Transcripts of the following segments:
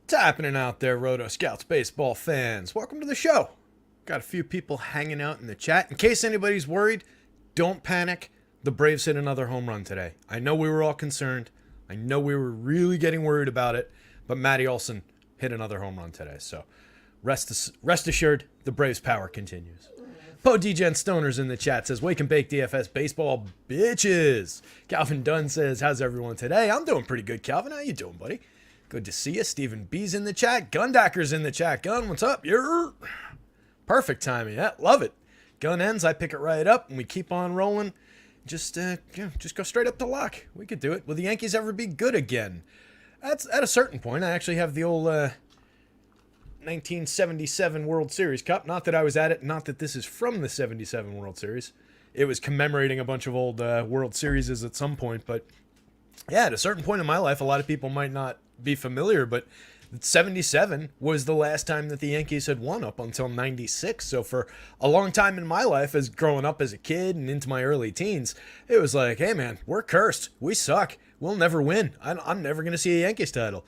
What's happening out there, rotoscouts baseball fans? Welcome to the show. Got a few people hanging out in the chat. In case anybody's worried, don't panic. The Braves hit another home run today. I know we were all concerned. I know we were really getting worried about it. But Matty Olson hit another home run today. So rest assured, the Braves' power continues. Po Degen Stoners in the chat says, Wake and Bake DFS baseball bitches. Calvin Dunn says, how's everyone today? I'm doing pretty good, Calvin. How you doing, buddy? Good to see you. Stephen B's in the chat. Gundacker's in the chat. Gun, what's up? You're perfect timing. Yeah, love it. Gun ends, I pick it right up, and we keep on rolling. Just go straight up to lock. We could do it. Will the Yankees ever be good again? That's at a certain point. I actually have the old 1977 World Series Cup. Not that I was at it. Not that this is from the 77 World Series. It was commemorating a bunch of old World Series at some point. But yeah, at a certain point in my life, a lot of people might not be familiar, but 77 was the last time that the Yankees had won up until 96. So for a long time in my life, as growing up as a kid and into my early teens, it was like, hey man, we're cursed. We suck. We'll never win. I'm never going to see a Yankees title.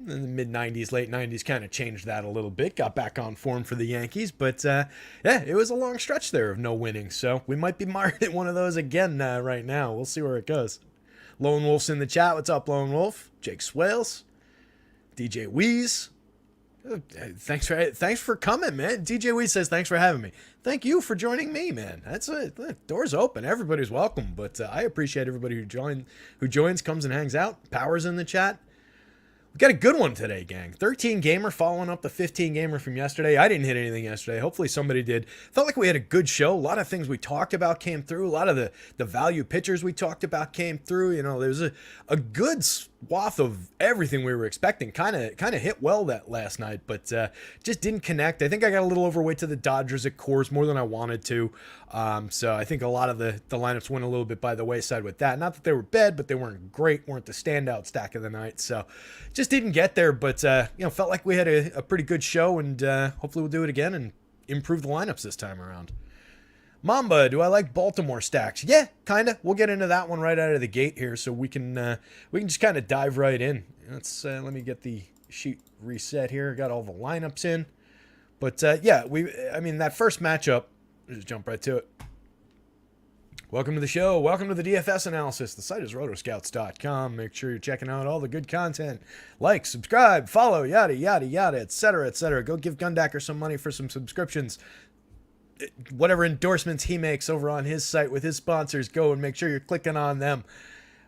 In the mid 90s, late 90s kind of changed that a little bit, got back on form for the Yankees. But yeah, it was a long stretch there of no winning. So we might be mired at one of those again right now. We'll see where it goes. Lone Wolf's in the chat. What's up, Lone Wolf? Jake Swales. DJ Weeze. Thanks for coming, man. DJ Weeze says, thanks for having me. Thank you for joining me, man. That's it. The door's open. Everybody's welcome. But I appreciate everybody who joins, comes and hangs out. Power's in the chat. We got a good one today, gang. 13 gamer following up the 15 gamer from yesterday. I didn't hit anything yesterday. Hopefully somebody did. Felt like we had a good show. A lot of things we talked about came through. A lot of the value pitchers we talked about came through. You know, there's a good swath of everything we were expecting. Kind of hit well that last night, but just didn't connect. I think I got a little overweight to the Dodgers at Coors more than I wanted to. So I think a lot of the lineups went a little bit by the wayside with that. Not that they were bad, but they weren't great, weren't the standout stack of the night. So just didn't get there, but felt like we had a pretty good show, and hopefully we'll do it again and improve the lineups this time around. Mamba, do I like Baltimore stacks? Yeah, kind of. We'll get into that one right out of the gate here, so we can just kind of dive right in. Let me get the sheet reset here. Got all the lineups in, but that first matchup. Just jump right to it. Welcome to the show. Welcome to the DFS analysis. The site is rotoscouts.com. Make sure you're checking out all the good content. Like, subscribe, follow, yada, yada, yada, etc., etc. Go give Gundacker some money for some subscriptions. Whatever endorsements he makes over on his site with his sponsors, go and make sure you're clicking on them.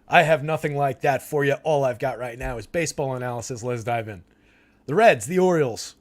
I have nothing like that for you. All I've got right now is baseball analysis. Let's dive in. The Reds, the Orioles.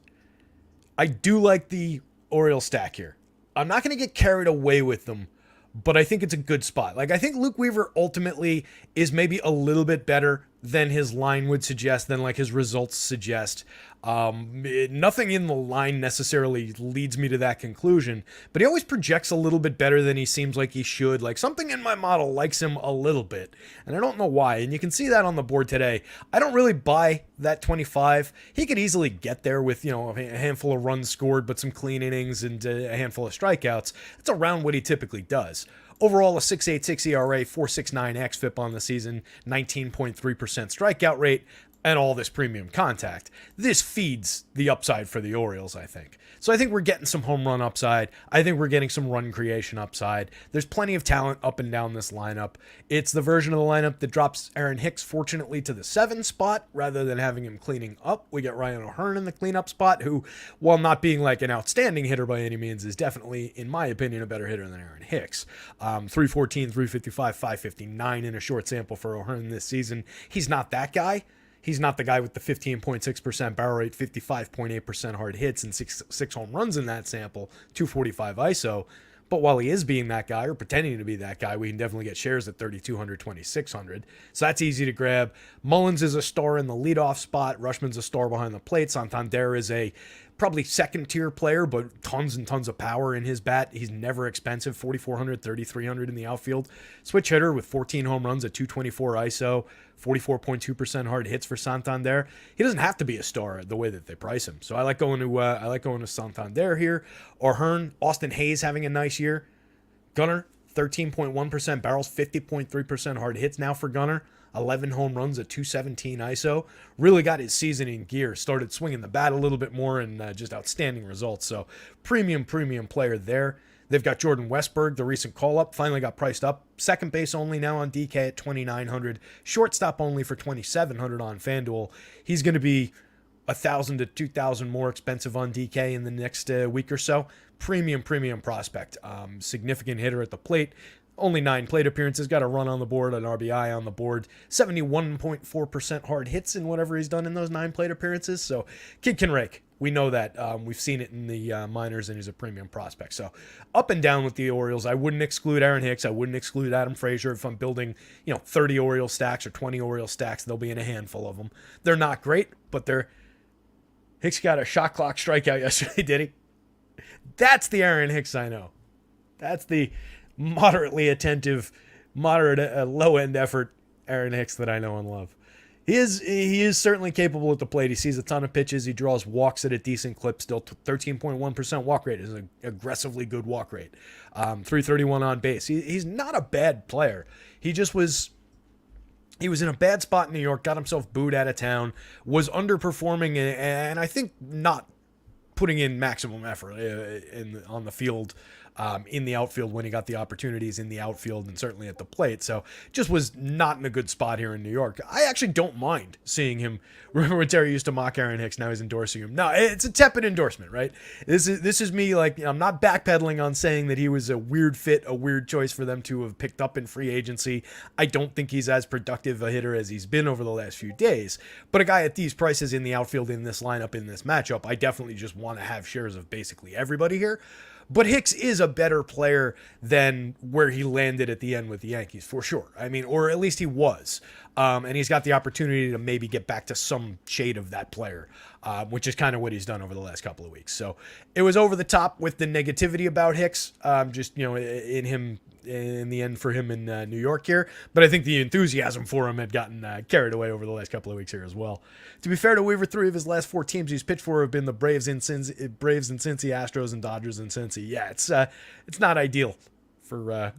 I do like the Orioles stack here. I'm not going to get carried away with them, but I think it's a good spot. Like, I think Luke Weaver ultimately is maybe a little bit better than his line would suggest, than like his results suggest. Nothing in the line necessarily leads me to that conclusion, but he always projects a little bit better than he seems like he should. Like, something in my model likes him a little bit, and I don't know why. And you can see that on the board today. I don't really buy that 25. He could easily get there with, a handful of runs scored, but some clean innings and a handful of strikeouts. That's around what he typically does. Overall, a 6.86 ERA, 4.69 xFIP on the season, 19.3% strikeout rate, and all this premium contact. This feeds the upside for the Orioles, I think. So I think we're getting some home run upside. I think we're getting some run creation upside. There's plenty of talent up and down this lineup. It's the version of the lineup that drops Aaron Hicks, fortunately, to the 7 spot rather than having him cleaning up. We get Ryan O'Hearn in the cleanup spot, who, while not being like an outstanding hitter by any means, is definitely, in my opinion, a better hitter than Aaron Hicks. 314, 355, 559 in a short sample for O'Hearn this season. He's not that guy. He's not the guy with the 15.6% barrel rate, 55.8% hard hits, and six home runs in that sample, 245 ISO. But while he is being that guy, or pretending to be that guy, we can definitely get shares at 3,200, 2,600. So that's easy to grab. Mullins is a star in the leadoff spot. Rushman's a star behind the plate. Santander is a probably second-tier player, but tons and tons of power in his bat. He's never expensive, 4,400, 3,300 in the outfield. Switch hitter with 14 home runs at 224 ISO, 44.2% hard hits for Santander. He doesn't have to be a star the way that they price him. So I like going to Santander here. O'Hearn, Austin Hayes having a nice year. Gunnar, 13.1% barrels, 50.3% hard hits now for Gunnar. 11 home runs at 217 ISO. Really got his season in gear. Started swinging the bat a little bit more, and just outstanding results. So premium player there. They've got Jordan Westberg, the recent call-up, finally got priced up. Second base only now on DK at 2,900. Shortstop only for 2,700 on FanDuel. He's going to be 1,000 to 2,000 more expensive on DK in the next week or so. Premium prospect. Significant hitter at the plate. Only 9 plate appearances, got a run on the board, an RBI on the board, 71.4% hard hits in whatever he's done in those 9 plate appearances. So kid can rake. We know that. We've seen it in the minors, and he's a premium prospect. So up and down with the Orioles. I wouldn't exclude Aaron Hicks. I wouldn't exclude Adam Frazier. If I'm building 30 Orioles stacks or 20 Orioles stacks, they'll be in a handful of them. They're not great, but they're... Hicks got a shot clock strikeout yesterday, did he? That's the Aaron Hicks I know. That's the moderately attentive, low-end effort Aaron Hicks that I know and love. He is certainly capable at the plate. He sees a ton of pitches. He draws walks at a decent clip. Still 13.1% walk rate is an aggressively good walk rate. 331 on base. He's not a bad player. He was in a bad spot in New York, got himself booed out of town, was underperforming, and I think not putting in maximum effort on the field, in the outfield when he got the opportunities in the outfield and certainly at the plate. So just was not in a good spot here in New York. I actually don't mind seeing him. Remember when Terry used to mock Aaron Hicks? Now he's endorsing him. No, it's a tepid endorsement, right? This is me, like, I'm not backpedaling on saying that he was a weird fit, a weird choice for them to have picked up in free agency. I don't think he's as productive a hitter as he's been over the last few days. But a guy at these prices in the outfield, in this lineup, in this matchup, I definitely just want to have shares of basically everybody here. But Hicks is a better player than where he landed at the end with the Yankees, for sure. I mean, or at least he was. And he's got the opportunity to maybe get back to some shade of that player, which is kind of what he's done over the last couple of weeks. So it was over the top with the negativity about Hicks, in the end for him in New York here. But I think the enthusiasm for him had gotten carried away over the last couple of weeks here as well. To be fair to Weaver, 3 of his last 4 teams he's pitched for have been the Braves and Cincy, Astros and Dodgers and Cincy. Yeah, it's not ideal for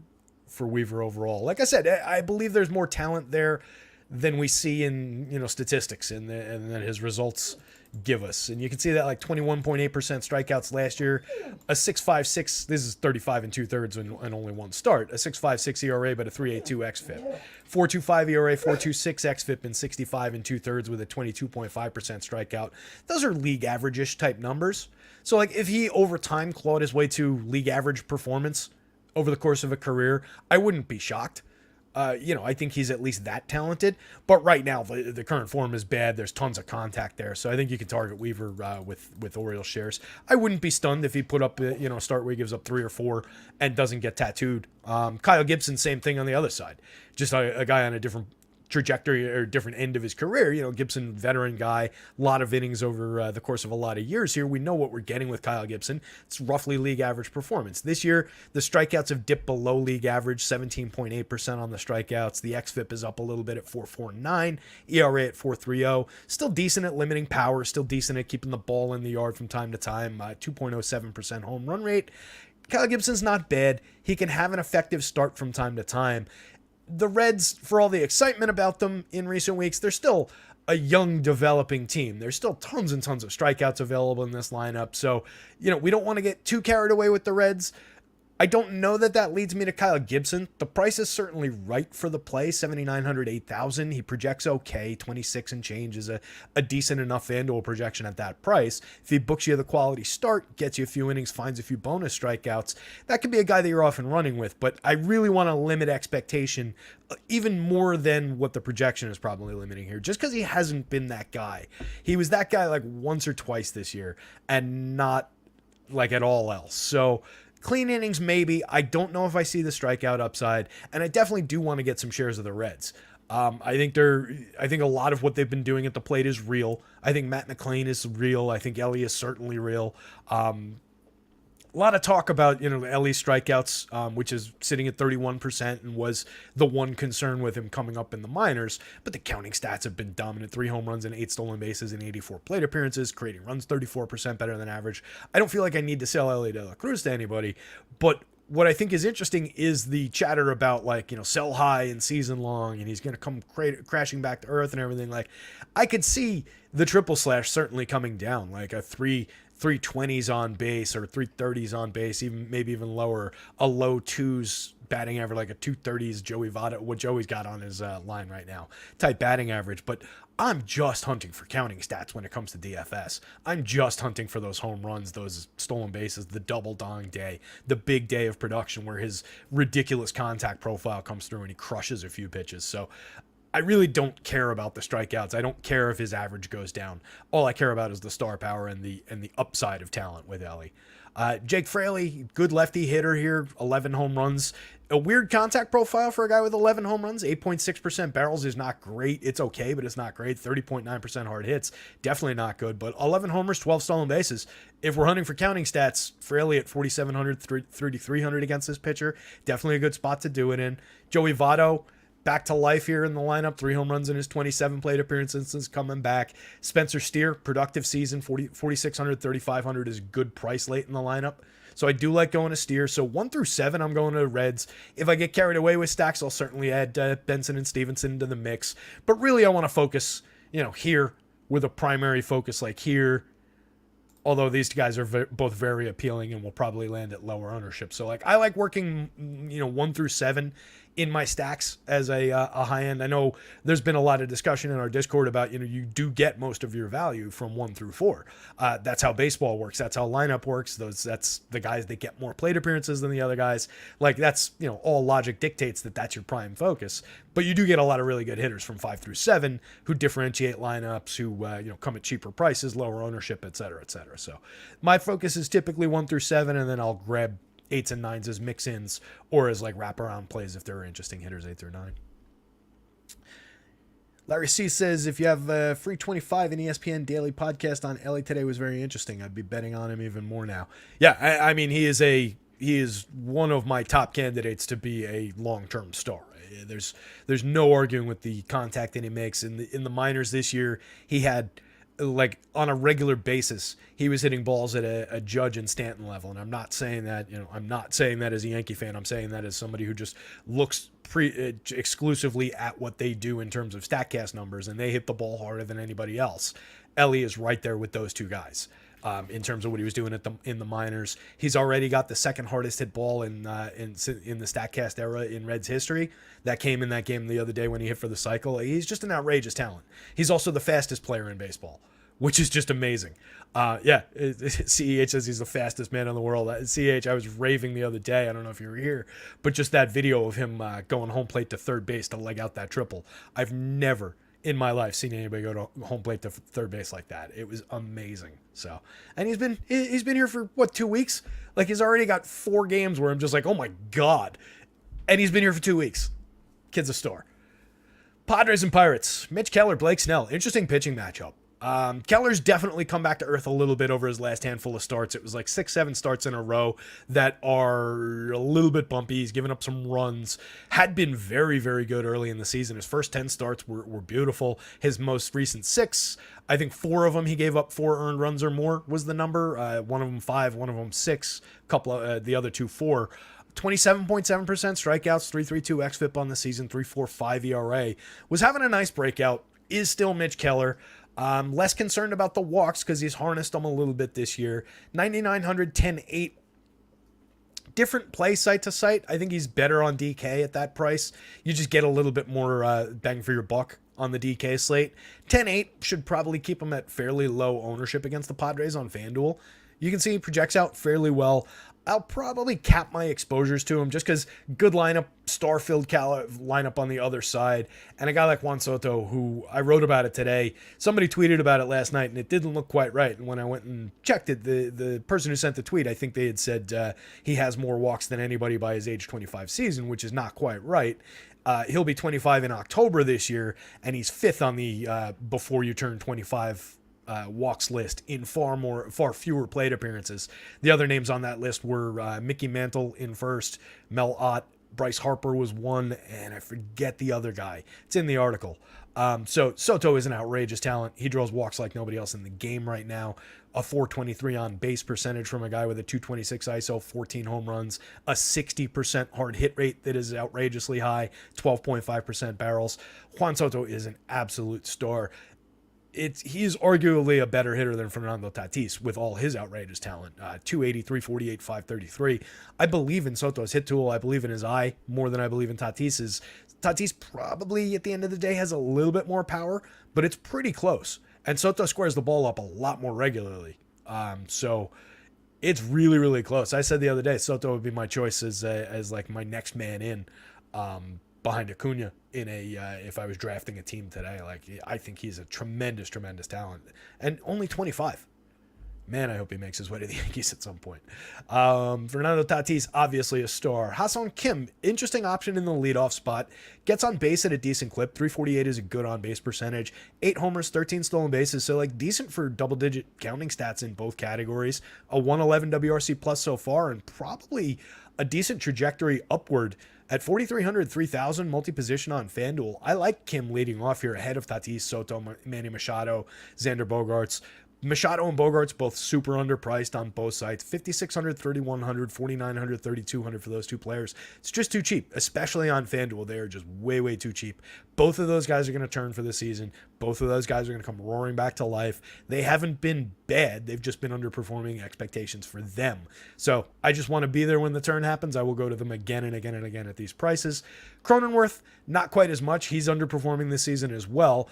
Weaver overall. Like I said, I believe there's more talent there than we see in statistics and then his results give us. And you can see that, like 21.8% strikeouts last year, a 6.56, this is 35 2/3 and only one start, a 6.56 ERA but a 3.82 xFIP, 4.25 ERA, 4.26 xFIP, and 65 2/3 with a 22.5% strikeout. Those are league average-ish type numbers. So like if he over time clawed his way to league average performance over the course of a career, I wouldn't be shocked. I think he's at least that talented. But right now, the current form is bad. There's tons of contact there. So I think you can target Weaver with Orioles shares. I wouldn't be stunned if he put up a start where he gives up 3 or 4 and doesn't get tattooed. Kyle Gibson, same thing on the other side. Just a guy on a different trajectory or different end of his career. Gibson, veteran guy, a lot of innings over the course of a lot of years here. We know what we're getting with Kyle Gibson. It's roughly league average performance. This year, the strikeouts have dipped below league average, 17.8% on the strikeouts. The xFIP is up a little bit at 4.49, ERA at 4.30. Still decent at limiting power, still decent at keeping the ball in the yard from time to time, 2.07% home run rate. Kyle Gibson's not bad. He can have an effective start from time to time. The Reds, for all the excitement about them in recent weeks, they're still a young developing team. There's still tons and tons of strikeouts available in this lineup. So, we don't want to get too carried away with the Reds. I don't know that leads me to Kyle Gibson. The price is certainly right for the play, 7,900, 8,000. He projects okay, 26 and change is a decent enough FanDuel projection at that price. If he books you the quality start, gets you a few innings, finds a few bonus strikeouts, that could be a guy that you're off and running with. But I really want to limit expectation even more than what the projection is probably limiting here, just because he hasn't been that guy. He was that guy like once or twice this year and not like at all else. So clean innings, maybe. I don't know if I see the strikeout upside, and I definitely do want to get some shares of the Reds. I think a lot of what they've been doing at the plate is real. I think Matt McClain is real. I think Ellie is certainly real. A lot of talk about, Ellie's strikeouts, which is sitting at 31% and was the one concern with him coming up in the minors. But the counting stats have been dominant. 3 home runs and 8 stolen bases in 84 plate appearances, creating runs 34% better than average. I don't feel like I need to sell Ellie De La Cruz to anybody, but what I think is interesting is the chatter about like, sell high and season long and he's going to come crashing back to earth and everything. Like I could see the triple slash certainly coming down, like a 320s on base or 330s on base, even maybe even lower, a low twos batting average, like a 230s Joey Votto, what Joey's got on his line right now, type batting average. But I'm just hunting for counting stats when it comes to DFS. I'm just hunting for those home runs, those stolen bases, the double dong day, the big day of production where his ridiculous contact profile comes through and he crushes a few pitches. So I really don't care about the strikeouts. I don't care if his average goes down. All I care about is the star power and the upside of talent with Ellie. Jake Fraley, good lefty hitter here, 11 home runs. A weird contact profile for a guy with 11 home runs. 8.6% barrels is not great. It's okay, but it's not great. 30.9% hard hits, definitely not good. But 11 homers, 12 stolen bases. If we're hunting for counting stats, Fraley at 4,700, 3,300 against this pitcher, definitely a good spot to do it in. Joey Votto, back to life here in the lineup. 3 home runs in his 27 plate appearances since coming back. Spencer Steer, productive season, 4,600, 3,500 is a good price late in the lineup. So I do like going to Steer. So 1 through 7, I'm going to Reds. If I get carried away with stacks, I'll certainly add Benson and Stevenson into the mix. But really, I want to focus, here with a primary focus like here. Although these guys are both very appealing and will probably land at lower ownership. So like I like working, 1 through 7 in my stacks as a high end. I know there's been a lot of discussion in our Discord about, you do get most of your value from 1 through 4. That's how baseball works. That's how lineup works. That's the guys that get more plate appearances than the other guys. Like that's, all logic dictates that that's your prime focus. But you do get a lot of really good hitters from 5 through 7 who differentiate lineups, who, come at cheaper prices, lower ownership, et cetera, et cetera. So my focus is typically 1 through 7, and then I'll grab 8s and 9s as mix-ins or as like wraparound plays if there are interesting hitters 8 through 9. Larry C says, if you have a free 25 in ESPN daily podcast on Ellie today was very interesting. I'd be betting on him even more now. Yeah, I mean, he is one of my top candidates to be a long-term star. There's no arguing with the contact that he makes in the minors this year. He had, like, on a regular basis, he was hitting balls at a Judge and Stanton level. And I'm not saying that, I'm not saying that as a Yankee fan. I'm saying that as somebody who just looks exclusively at what they do in terms of StatCast numbers, and they hit the ball harder than anybody else. Ellie is right there with those two guys. In terms of what he was doing in the minors. He's already got the second hardest hit ball in the StatCast era in Reds history. That came in that game the other day when he hit for the cycle. He's just an outrageous talent. He's also the fastest player in baseball, which is just amazing. CEH says he's the fastest man in the world. CEH, I was raving the other day. I don't know if you were here, but just that video of him going home plate to third base to leg out that triple. I've never in my life seen anybody go to home plate to third base like that. It was amazing. So, and he's been here for 2 weeks? Like he's already got 4 games where I'm just like, oh my God. And he's been here for 2 weeks. Kid's a star. Padres and Pirates. Mitch Keller, Blake Snell. Interesting pitching matchup. Keller's definitely come back to earth a little bit over his last handful of starts. It was like 6-7 starts in a row that are a little bit bumpy. He's given up some runs. Had been very, very good early in the season. His first 10 starts were beautiful. His most recent 6, I think 4 of them he gave up 4 earned runs or more was the number. One of them 5, one of them 6. Couple of the other 2 4. 27.7% strikeouts, 3.32 xFIP on the season, 3.45 ERA. Was having a nice breakout. Is still Mitch Keller. Less concerned about the walks because he's harnessed them a little bit this year. 9,900, 10.8. Different play site to site. I think he's better on DK at that price. You just get a little bit more bang for your buck on the DK slate. 10.8 should probably keep him at fairly low ownership against the Padres on FanDuel. You can see he projects out fairly well. I'll probably cap my exposures to him just because good lineup, star-filled lineup on the other side. And a guy like Juan Soto, who I wrote about it today, somebody tweeted about it last night, and it didn't look quite right. And when I went and checked it, the person who sent the tweet, I think they had said he has more walks than anybody by his age 25 season, which is not quite right. He'll be 25 in October this year, and he's 5th on the before you turn 25 walks list in far fewer plate appearances. The other names on that list were Mickey Mantle in first, Mel Ott, Bryce Harper was 1, and I forget the other guy. It's in the article. So Soto is an outrageous talent. He draws walks like nobody else in the game right now. A 423 on base percentage from a guy with a 226 ISO, 14 home runs, a 60% hard hit rate that is outrageously high, 12.5% barrels. Juan Soto is an absolute star. He's arguably a better hitter than Fernando Tatis with all his outrageous talent. 280, 348, 533. I believe in Soto's hit tool. I believe in his eye more than I believe in Tatis's. Tatis probably at the end of the day has a little bit more power, but it's pretty close. And Soto squares the ball up a lot more regularly. So it's really, really close. I said the other day, Soto would be my choice as like my next man in. Behind Acuna in if I was drafting a team today. Like, I think he's a tremendous talent, and only 25. Man, I hope he makes his way to the Yankees at some point. Fernando Tatis, obviously a star. Ha-Seong Kim, interesting option in the leadoff spot. Gets on base at a decent clip. 348 is a good on-base percentage. 8 homers, 13 stolen bases. So, like, decent for double-digit counting stats in both categories. A 111 WRC plus so far, and probably a decent trajectory upward. At 4,300, 3,000 multi-position on FanDuel, I like Kim leading off here ahead of Tatis, Soto, Manny Machado, Xander Bogaerts. Machado and Bogaerts both super underpriced on both sides. 5,600, 3,100, 4,900, 3,200 for those two players. It's just too cheap, especially on FanDuel. They are just way, way too cheap. Both of those guys are going to turn for the season. Both of those guys are going to come roaring back to life. They haven't been bad. They've just been underperforming expectations for them. So I just want to be there when the turn happens. I will go to them again and again and again at these prices. Cronenworth, not quite as much. He's underperforming this season as well.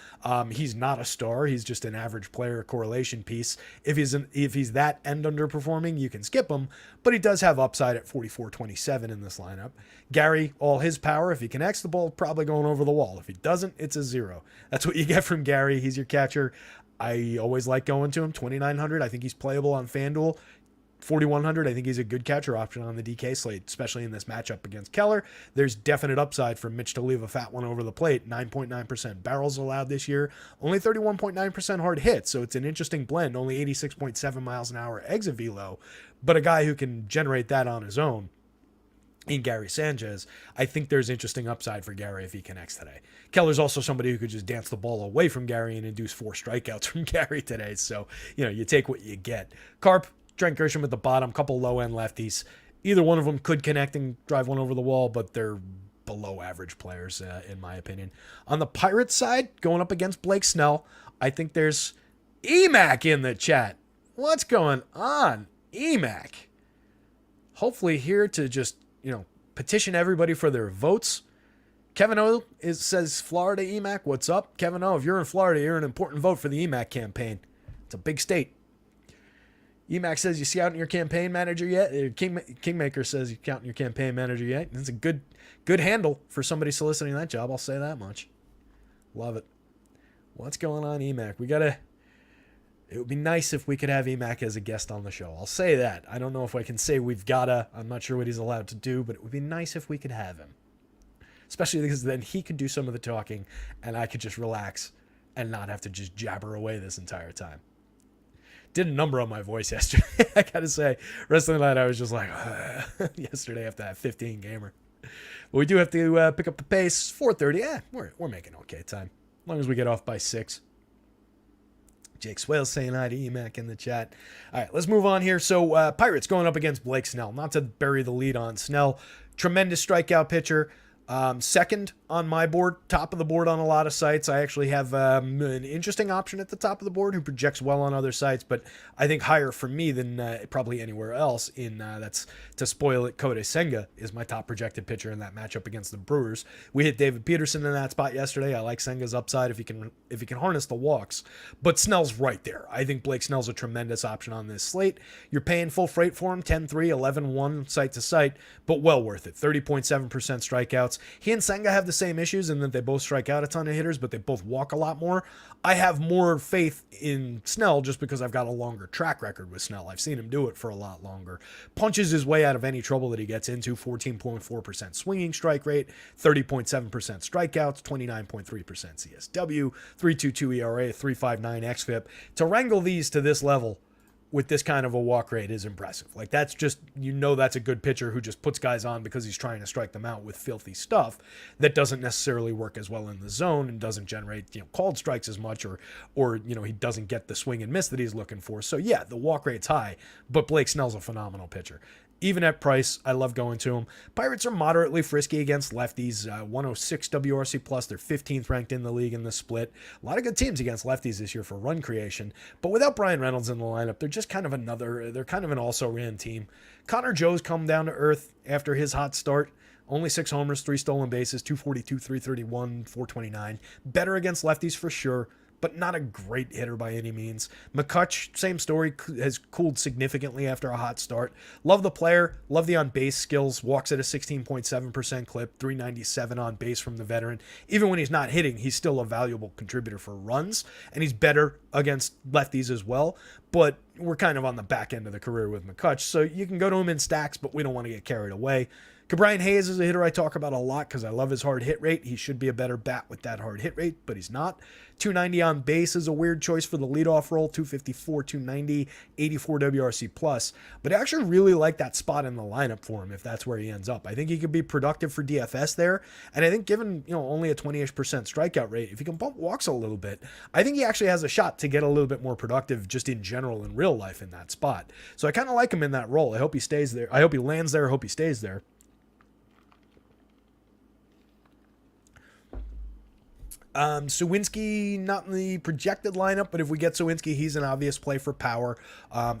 He's not a star. He's just an average player correlation piece. If he's that end underperforming, you can skip him, but he does have upside at 44.27 in this lineup. Gary, all his power. If he connects the ball, probably going over the wall. If he doesn't, it's a 0. That's what you get from Gary. He's your catcher. I always like going to him. 2,900. I think he's playable on FanDuel. 4,100. I think he's a good catcher option on the DK slate, especially in this matchup against Keller. There's definite upside for Mitch to leave a fat one over the plate. 9.9% barrels allowed this year. Only 31.9% hard hits. So it's an interesting blend. Only 86.7 miles an hour exit velo, but a guy who can generate that on his own. In Gary Sanchez, I think there's interesting upside for Gary if he connects today. Keller's also somebody who could just dance the ball away from Gary and induce 4 strikeouts from Gary today. So, you take what you get. Carp, Trent Grisham at the bottom, couple low-end lefties. Either one of them could connect and drive one over the wall, but they're below average players, in my opinion. On the Pirates side, going up against Blake Snell, I think there's EMAC in the chat. What's going on? EMAC. Hopefully here to just petition everybody for their votes. Kevin O says Florida EMAC. What's up, Kevin O? If you're in Florida, you're an important vote for the EMAC campaign. It's a big state. EMAC says you scouting your campaign manager yet? Kingmaker says you counting your campaign manager yet? It's a good handle for somebody soliciting that job. I'll say that much. Love it. What's going on, EMAC? It would be nice if we could have EMAC as a guest on the show. I'll say that. I don't know if I can say I'm not sure what he's allowed to do, but it would be nice if we could have him. Especially because then he could do some of the talking and I could just relax and not have to just jabber away this entire time. Did a number on my voice yesterday. I gotta say, rest of the night I was just like, yesterday after that 15 gamer. But we do have to pick up the pace. 4:30. Yeah, we're making okay time. As long as we get off by 6. Jake Swales saying hi to EMAC in the chat. All right, let's move on here. So Pirates going up against Blake Snell. Not to bury the lead on Snell. Tremendous strikeout pitcher. Second on my board, top of the board on a lot of sites. I actually have an interesting option at the top of the board who projects well on other sites, but I think higher for me than probably anywhere else. That's to spoil it. Kodai Senga is my top projected pitcher in that matchup against the Brewers. We hit David Peterson in that spot yesterday. I like Senga's upside if he can harness the walks, but Snell's right there. I think Blake Snell's a tremendous option on this slate. You're paying full freight for him, 10-3, 11-1 site to site, but well worth it. 30.7% strikeouts. He and Senga have the same issues in that they both strike out a ton of hitters, but they both walk a lot more. I have more faith in Snell just because I've got a longer track record with Snell. I've seen him do it for a lot longer. Punches his way out of any trouble that he gets into. 14.4% swinging strike rate, 30.7% strikeouts, 29.3% CSW, 3.22 ERA, 3.59 xFIP. To wrangle these to this level, with this kind of a walk rate is impressive. Like, that's just, that's a good pitcher who just puts guys on because he's trying to strike them out with filthy stuff that doesn't necessarily work as well in the zone and doesn't generate, called strikes as much, or he doesn't get the swing and miss that he's looking for. So yeah, the walk rate's high, but Blake Snell's a phenomenal pitcher. Even at price, I love going to him. Pirates are moderately frisky against lefties, 106 WRC plus. They're 15th ranked in the league in the split. A lot of good teams against lefties this year for run creation. But without Brian Reynolds in the lineup, they're just kind of an also-ran team. Connor Joe's come down to earth after his hot start. Only 6 homers, 3 stolen bases, 242, 331, 429. Better against lefties for sure, but not a great hitter by any means. McCutch, same story, has cooled significantly after a hot start. Love the player, love the on-base skills, walks at a 16.7% clip, 397 on base from the veteran. Even when he's not hitting, he's still a valuable contributor for runs, and he's better against lefties as well, but we're kind of on the back end of the career with McCutch, so you can go to him in stacks, but we don't want to get carried away. Ke'Bryan Hayes is a hitter I talk about a lot because I love his hard hit rate. He should be a better bat with that hard hit rate, but he's not. 290 on base is a weird choice for the leadoff role. 254, 290, 84 WRC plus. But I actually really like that spot in the lineup for him if that's where he ends up. I think he could be productive for DFS there. And I think given only a 20-ish% strikeout rate, if he can bump walks a little bit, I think he actually has a shot to get a little bit more productive just in general in real life in that spot. So I kind of like him in that role. I hope he stays there. I hope he lands there. I hope he stays there. Sawinski, not in the projected lineup, but if we get Sawinski, he's an obvious play for power.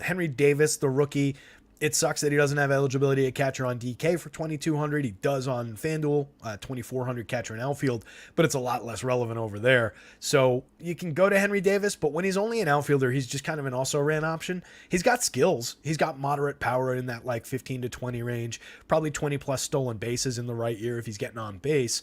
Henry Davis, the rookie, it sucks that he doesn't have eligibility at catcher on DK for 2,200. He does on FanDuel, 2,400 catcher in outfield, but it's a lot less relevant over there. So you can go to Henry Davis, but when he's only an outfielder, he's just kind of an also-ran option. He's got skills. He's got moderate power in that 15 to 20 range, probably 20-plus stolen bases in the right ear if he's getting on base.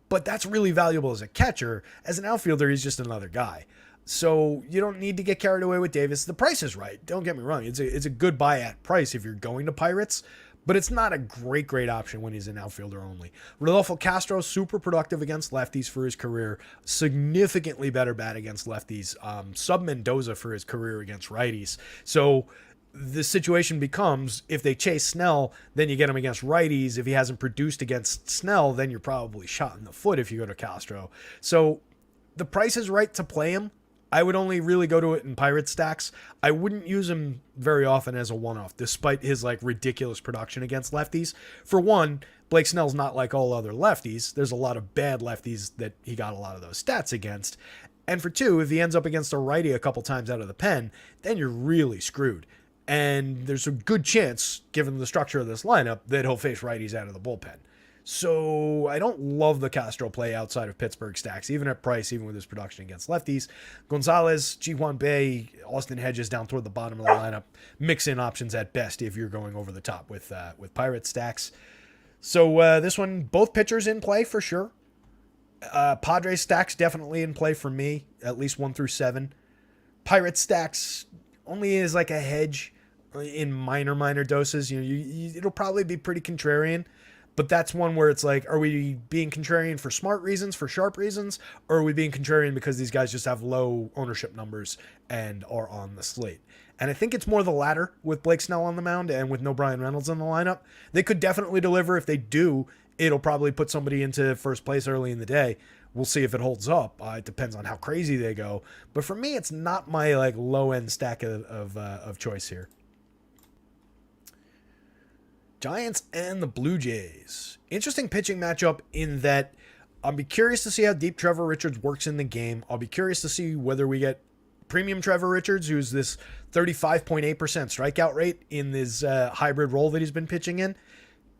But that's really valuable as a catcher. As an outfielder, he's just another guy. So you don't need to get carried away with Davis. The price is right. Don't get me wrong. It's a good buy at price if you're going to Pirates, but it's not a great option when he's an outfielder only. Rodolfo Castro, super productive against lefties for his career. Significantly better bat against lefties. Sub Mendoza for his career against righties. So the situation becomes, if they chase Snell, then you get him against righties. If he hasn't produced against Snell, then you're probably shot in the foot if you go to Castro. So the price is right to play him. I would only really go to it in Pirate stacks. I wouldn't use him very often as a one-off, despite his ridiculous production against lefties. For one, Blake Snell's not like all other lefties. There's a lot of bad lefties that he got a lot of those stats against. And for two, if he ends up against a righty a couple times out of the pen, then you're really screwed. And there's a good chance, given the structure of this lineup, that he'll face righties out of the bullpen. So I don't love the Castro play outside of Pittsburgh stacks, even at price, even with his production against lefties. Gonzalez, Ji-Hwan Bae, Austin Hedges down toward the bottom of the lineup. Mix-in options at best if you're going over the top with Pirate stacks. So this one, both pitchers in play for sure. Padres stacks definitely in play for me, at least 1 through 7. Pirate stacks only is like a hedge in minor doses. It'll probably be pretty contrarian. But that's one where it's like, are we being contrarian for smart reasons, for sharp reasons, or are we being contrarian because these guys just have low ownership numbers and are on the slate? And I think it's more the latter with Blake Snell on the mound and with no Brian Reynolds in the lineup. They could definitely deliver. If they do, it'll probably put somebody into first place early in the day. We'll see if it holds up. It depends on how crazy they go. But for me, it's not my low-end stack of choice here. Giants and the Blue Jays. Interesting pitching matchup in that I'll be curious to see how deep Trevor Richards works in the game. I'll be curious to see whether we get premium Trevor Richards, who's this 35.8% strikeout rate in this hybrid role that he's been pitching in.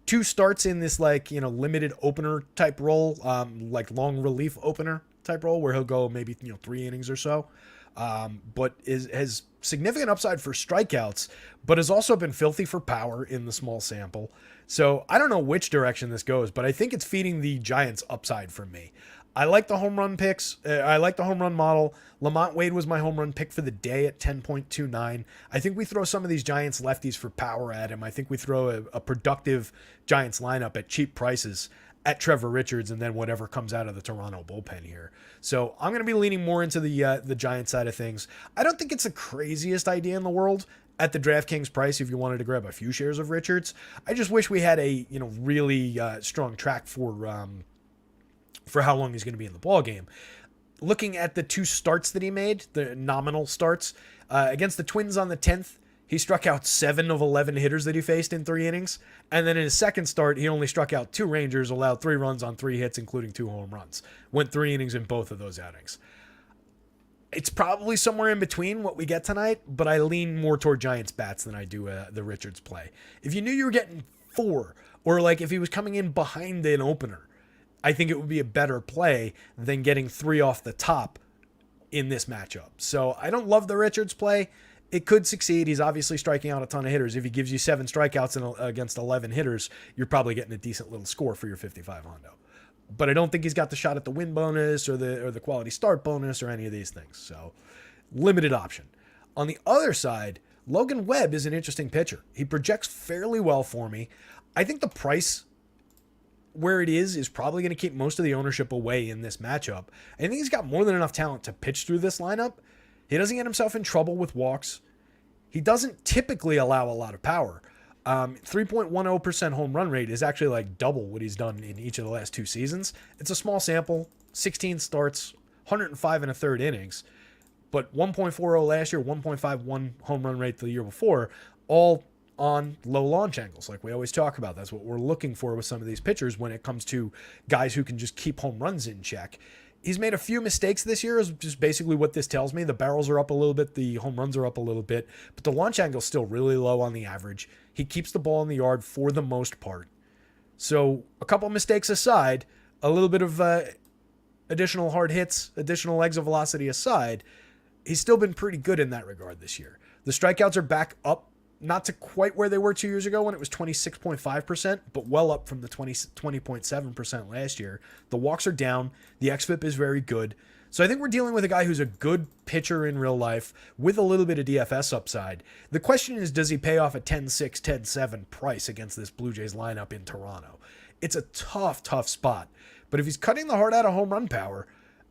2 starts in this limited opener type role, long relief opener type role where he'll go maybe 3 innings or so. But has significant upside for strikeouts, but has also been filthy for power in the small sample. So I don't know which direction this goes, but I think it's feeding the Giants upside for me. I like the home run picks. I like the home run model. Lamont Wade was my home run pick for the day at 10.29. I think we throw some of these Giants lefties for power at him. I think we throw a productive Giants lineup at cheap prices. at Trevor Richards and then whatever comes out of the Toronto bullpen here. So I'm going to be leaning more into the Giants side of things. I don't think it's the craziest idea in the world at the DraftKings price if you wanted to grab a few shares of Richards. I just wish we had a really strong track for how long he's going to be in the ball game. Looking at the 2 starts that he made, the nominal starts, against the Twins on the 10th, he struck out 7 of 11 hitters that he faced in 3 innings. And then in his second start, he only struck out 2 Rangers, allowed 3 runs on 3 hits, including 2 home runs. Went 3 innings in both of those outings. It's probably somewhere in between what we get tonight, but I lean more toward Giants bats than I do the Richards play. If you knew you were getting 4, or like if he was coming in behind an opener, I think it would be a better play than getting 3 off the top in this matchup. So I don't love the Richards play. It could succeed. He's obviously striking out a ton of hitters. If he gives you 7 strikeouts against 11 hitters, you're probably getting a decent little score for your 55 hundo. But I don't think he's got the shot at the win bonus or the quality start bonus or any of these things. So limited option. On the other side, Logan Webb is an interesting pitcher. He projects fairly well for me. I think the price where it is probably going to keep most of the ownership away in this matchup. I think he's got more than enough talent to pitch through this lineup. He doesn't get himself in trouble with walks. He doesn't typically allow a lot of power. 3.10% home run rate is actually like double what he's done in each of the last 2 seasons. It's a small sample, 16 starts, 105 and a third innings, but 1.40 last year, 1.51 home run rate the year before, all on low launch angles, like we always talk about. That's what we're looking for with some of these pitchers when it comes to guys who can just keep home runs in check. He's made a few mistakes this year, is just basically what this tells me. The barrels are up a little bit, the home runs are up a little bit, but the launch angle is still really low on the average. He keeps the ball in the yard for the most part. So a couple mistakes aside, a little bit of additional hard hits, additional legs of velocity aside, he's still been pretty good in that regard this year. The strikeouts are back up, not to quite where they were 2 years ago when it was 26.5%, but well up from the 20.7% last year. The walks are down. The xFIP is very good. So I think we're dealing with a guy who's a good pitcher in real life with a little bit of DFS upside. The question is, does he pay off a 10-6, 10-7 price against this Blue Jays lineup in Toronto? It's a tough spot. But if he's cutting the heart out of home run power,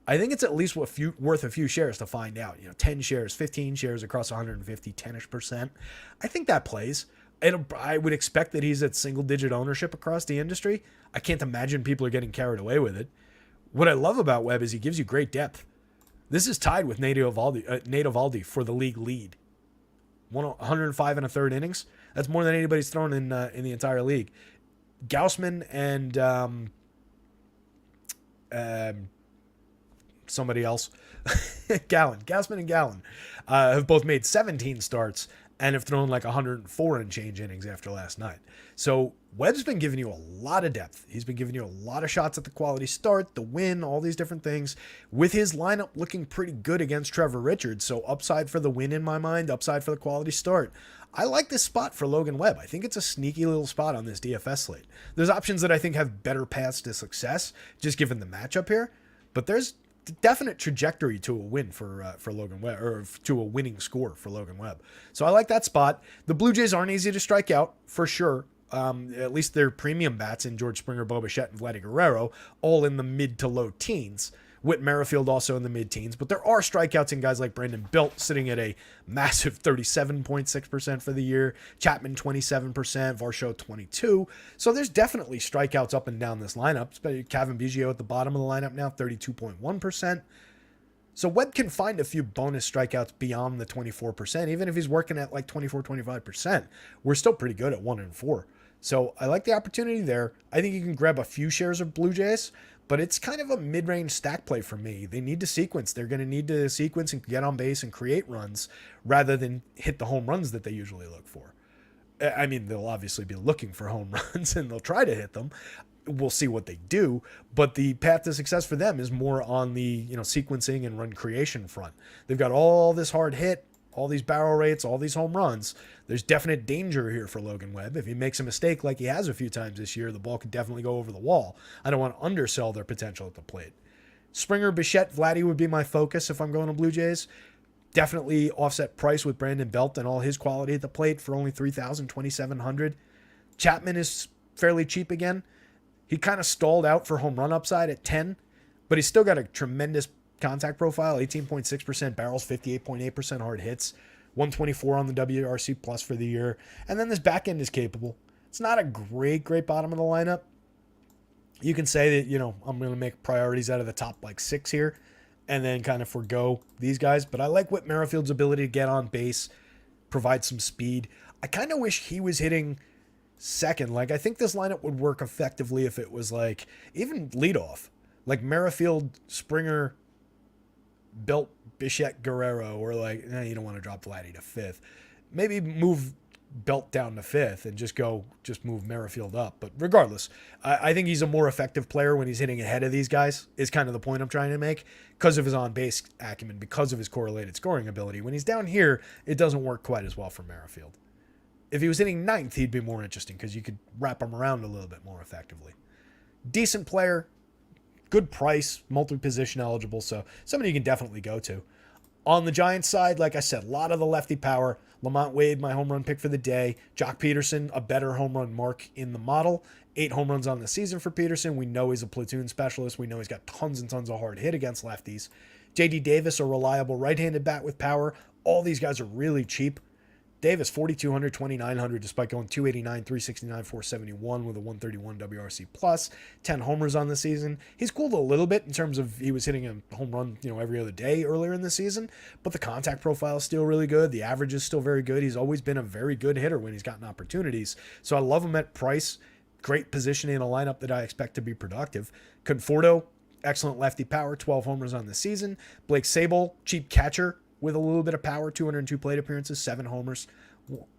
I think it's at least worth a few shares to find out. 10 shares, 15 shares across 150, 10-ish%. I think that plays. I would expect that he's at single-digit ownership across the industry. I can't imagine people are getting carried away with it. What I love about Webb is he gives you great depth. This is tied with Nate Eovaldi for the league lead. 105 and a third innings. That's more than anybody's thrown in the entire league. Gausman and somebody else, Gausman and Gallen, have both made 17 starts and have thrown like 104 and change innings after last night. So Webb's been giving you a lot of depth. He's been giving you a lot of shots at the quality start, the win, all these different things, with his lineup looking pretty good against Trevor Richards. So upside for the win in my mind, upside for the quality start. I like this spot for Logan Webb. I think it's a sneaky little spot on this DFS slate. There's options that I think have better paths to success, just given the matchup here, but there's definite trajectory to a win for Logan Webb, or to a winning score for Logan Webb. So I like that spot. The Blue Jays aren't easy to strike out, for sure. At least their premium bats in George Springer, Bo Bichette, and Vladdy Guerrero, all in the mid to low teens. Whit Merrifield also in the mid-teens, but there are strikeouts in guys like Brandon Belt sitting at a massive 37.6% for the year, Chapman 27%, Varsho 22%. So there's definitely strikeouts up and down this lineup. Kevin Biggio at the bottom of the lineup now, 32.1%. So Webb can find a few bonus strikeouts beyond the 24%, even if he's working at like 24-25%. We're still pretty good at 1-4. So I like the opportunity there. I think you can grab a few shares of Blue Jays, but it's kind of a mid-range stack play for me. They need to sequence. They're going to need to sequence and get on base and create runs rather than hit the home runs that they usually look for. I mean, they'll obviously be looking for home runs and they'll try to hit them. We'll see what they do, but the path to success for them is more on the sequencing and run creation front. They've got all this hard hit, all these barrel rates, all these home runs. There's definite danger here for Logan Webb. If he makes a mistake like he has a few times this year, the ball could definitely go over the wall. I don't want to undersell their potential at the plate. Springer, Bichette, Vladdy would be my focus if I'm going to Blue Jays. Definitely offset price with Brandon Belt and all his quality at the plate for only $3,000, $2,700. Chapman is fairly cheap again. He kind of stalled out for home run upside at 10, but he's still got a tremendous contact profile, 18.6% barrels, 58.8% hard hits, 124 on the WRC plus for the year. And then this back end is capable. It's not a great bottom of the lineup. You can say that, I'm going to make priorities out of the top like 6 here and then kind of forgo these guys. But I like Whit Merrifield's ability to get on base, provide some speed. I kind of wish he was hitting second. Like, I think this lineup would work effectively if it was like even leadoff, like Merrifield, Springer, Belt, Bichette, Guerrero, or like, you don't want to drop Vladdy to 5th. Maybe move Belt down to 5th and just move Merrifield up. But regardless, I think he's a more effective player when he's hitting ahead of these guys, is kind of the point I'm trying to make, because of his on-base acumen, because of his correlated scoring ability. When he's down here, it doesn't work quite as well for Merrifield. If he was hitting 9th, he'd be more interesting because you could wrap him around a little bit more effectively. Decent player, good price, multi-position eligible, so somebody you can definitely go to. On the Giants side, like I said, a lot of the lefty power. Lamont Wade, my home run pick for the day. Jock Peterson, a better home run mark in the model. 8 home runs on the season for Peterson. We know he's a platoon specialist. We know he's got tons and tons of hard hit against lefties. J.D. Davis, a reliable right-handed bat with power. All these guys are really cheap. Davis, 4,200, 2,900, despite going 289, 369, 471 with a 131 WRC plus, 10 homers on the season. He's cooled a little bit in terms of he was hitting a home run, every other day earlier in the season, but the contact profile is still really good. The average is still very good. He's always been a very good hitter when he's gotten opportunities. So I love him at price. Great positioning in a lineup that I expect to be productive. Conforto, excellent lefty power, 12 homers on the season. Blake Sable, cheap catcher, with a little bit of power, 202 plate appearances, 7 homers.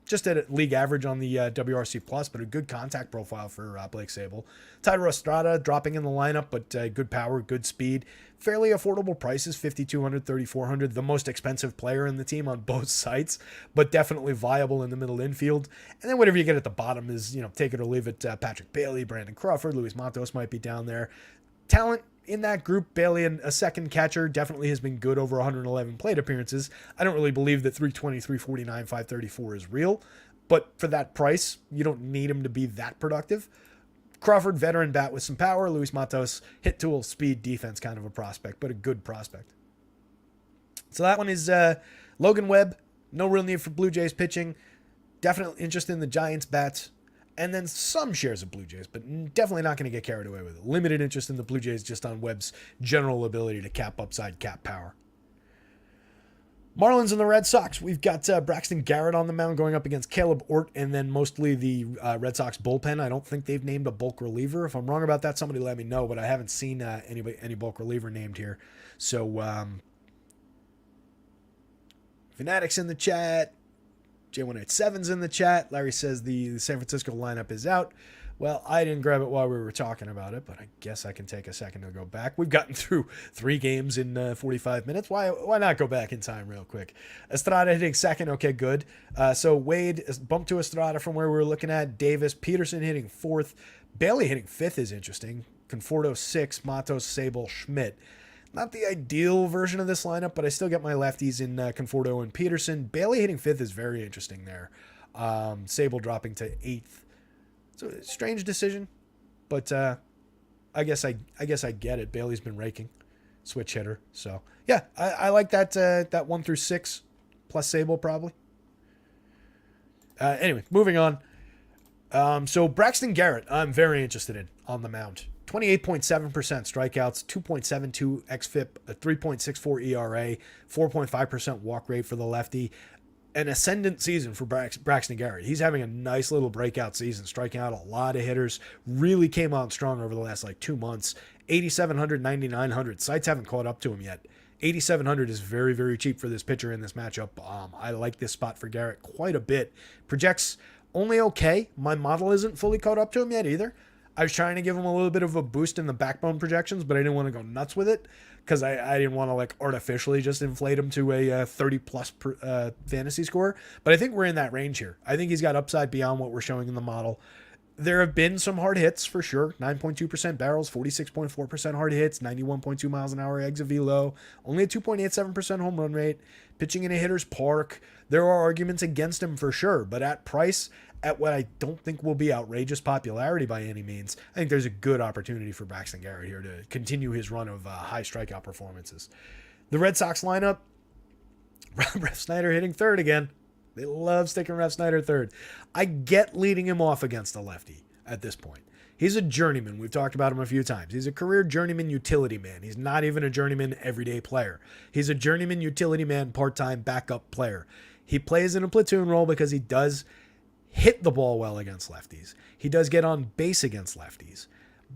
Just at a league average on the WRC plus, but a good contact profile for Blake Sable. Tyler Estrada dropping in the lineup, but good power, good speed. Fairly affordable prices, 5,200, 3,400. The most expensive player in the team on both sites, but definitely viable in the middle infield. And then whatever you get at the bottom is, take it or leave it. Patrick Bailey, Brandon Crawford, Luis Matos might be down there. Talent in that group, Bailey, and a second catcher, definitely has been good, over 111 plate appearances. I don't really believe that 320, 349, 534 is real, but for that price, you don't need him to be that productive. Crawford, veteran bat with some power. Luis Matos, hit tool, speed, defense kind of a prospect, but a good prospect. So that one is Logan Webb. No real need for Blue Jays pitching. Definitely interest in the Giants bats. And then some shares of Blue Jays, but definitely not going to get carried away with it. Limited interest in the Blue Jays just on Webb's general ability to cap upside, cap power. Marlins and the Red Sox. We've got Braxton Garrett on the mound going up against Caleb Ort, and then mostly the Red Sox bullpen. I don't think they've named a bulk reliever. If I'm wrong about that, somebody let me know, but I haven't seen any bulk reliever named here. So, Fanatics in the chat. J187's in the chat. Larry says the San Francisco lineup is out. Well, I didn't grab it while we were talking about it, but I guess I can take a second to go back. We've gotten through 3 games in 45 minutes. Why not go back in time real quick? Estrada hitting second. Okay, good. So Wade bumped to Estrada from where we were looking at. Davis, Peterson hitting 4th. Bailey hitting 5th is interesting. Conforto 6th. Matos, Sable, Schmidt. Not the ideal version of this lineup, but I still get my lefties in Conforto and Peterson. Bailey hitting 5th is very interesting there. Sable dropping to 8th. So strange decision, but I guess I get it. Bailey's been raking, switch hitter. So yeah, I like that 1 through 6 plus Sable probably. Anyway, moving on. So Braxton Garrett, I'm very interested in on the mound. 28.7% strikeouts, 2.72 xFIP, a 3.64 ERA, 4.5% walk rate for the lefty. An ascendant season for Braxton Garrett. He's having a nice little breakout season, striking out a lot of hitters. Really came on strong over the last 2 months. 8,700, 9,900. Sites haven't caught up to him yet. 8,700 is very, very cheap for this pitcher in this matchup. I like this spot for Garrett quite a bit. Projects only okay. My model isn't fully caught up to him yet either. I was trying to give him a little bit of a boost in the backbone projections, but I didn't want to go nuts with it because I didn't want to artificially just inflate him to a 30-plus fantasy score. But I think we're in that range here. I think he's got upside beyond what we're showing in the model. There have been some hard hits for sure. 9.2% barrels, 46.4% hard hits, 91.2 miles an hour exit velo, only a 2.87% home run rate, pitching in a hitter's park. There are arguments against him for sure, but at price, at what I don't think will be outrageous popularity by any means, I think there's a good opportunity for Braxton Garrett here to continue his run of high strikeout performances. The Red Sox lineup, Ref Snyder hitting third again. They love sticking Ref Snyder third. I get leading him off against a lefty at this point. He's a journeyman. We've talked about him a few times. He's a career journeyman utility man. He's not even a journeyman everyday player. He's a journeyman utility man part-time backup player. He plays in a platoon role because he does hit the ball well against lefties. He does get on base against lefties.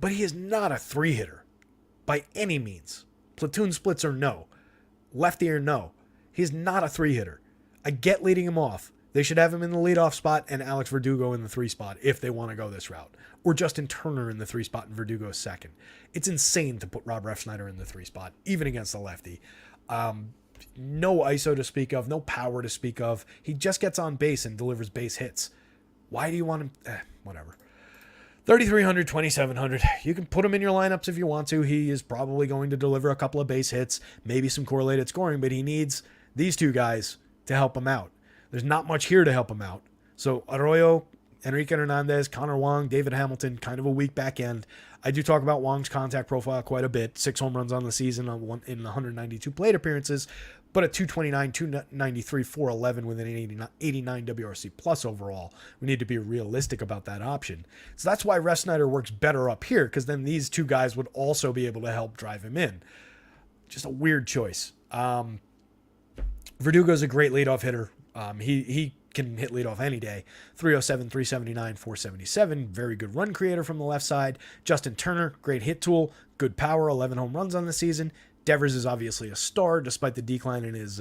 But he is not a three hitter by any means. Platoon splits or no. Lefty or no. He's not a three hitter. I get leading him off. They should have him in the leadoff spot and Alex Verdugo in the 3 spot if they want to go this route. Or Justin Turner in the 3 spot and Verdugo second. It's insane to put Rob Refsnyder in the 3 spot, even against a lefty. No ISO to speak of, no power to speak of. He just gets on base and delivers base hits. Why do you want him? Whatever. 3,300, 2,700. You can put him in your lineups if you want to. He is probably going to deliver a couple of base hits, maybe some correlated scoring, but he needs these 2 guys to help him out. There's not much here to help him out. So Arroyo, Enrique Hernandez, Connor Wong, David Hamilton, kind of a weak back end. I do talk about Wong's contact profile quite a bit. 6 home runs on the season in 192 plate appearances, but a 229, 293, 411 with an 89 WRC plus overall. We need to be realistic about that option. So that's why Refsnyder works better up here, because then these 2 guys would also be able to help drive him in. Just a weird choice. Verdugo's a great leadoff hitter. He can hit leadoff any day. 307, 379, 477. Very good run creator from the left side. Justin Turner, great hit tool, good power, 11 home runs on the season. Devers is obviously a star despite the decline in his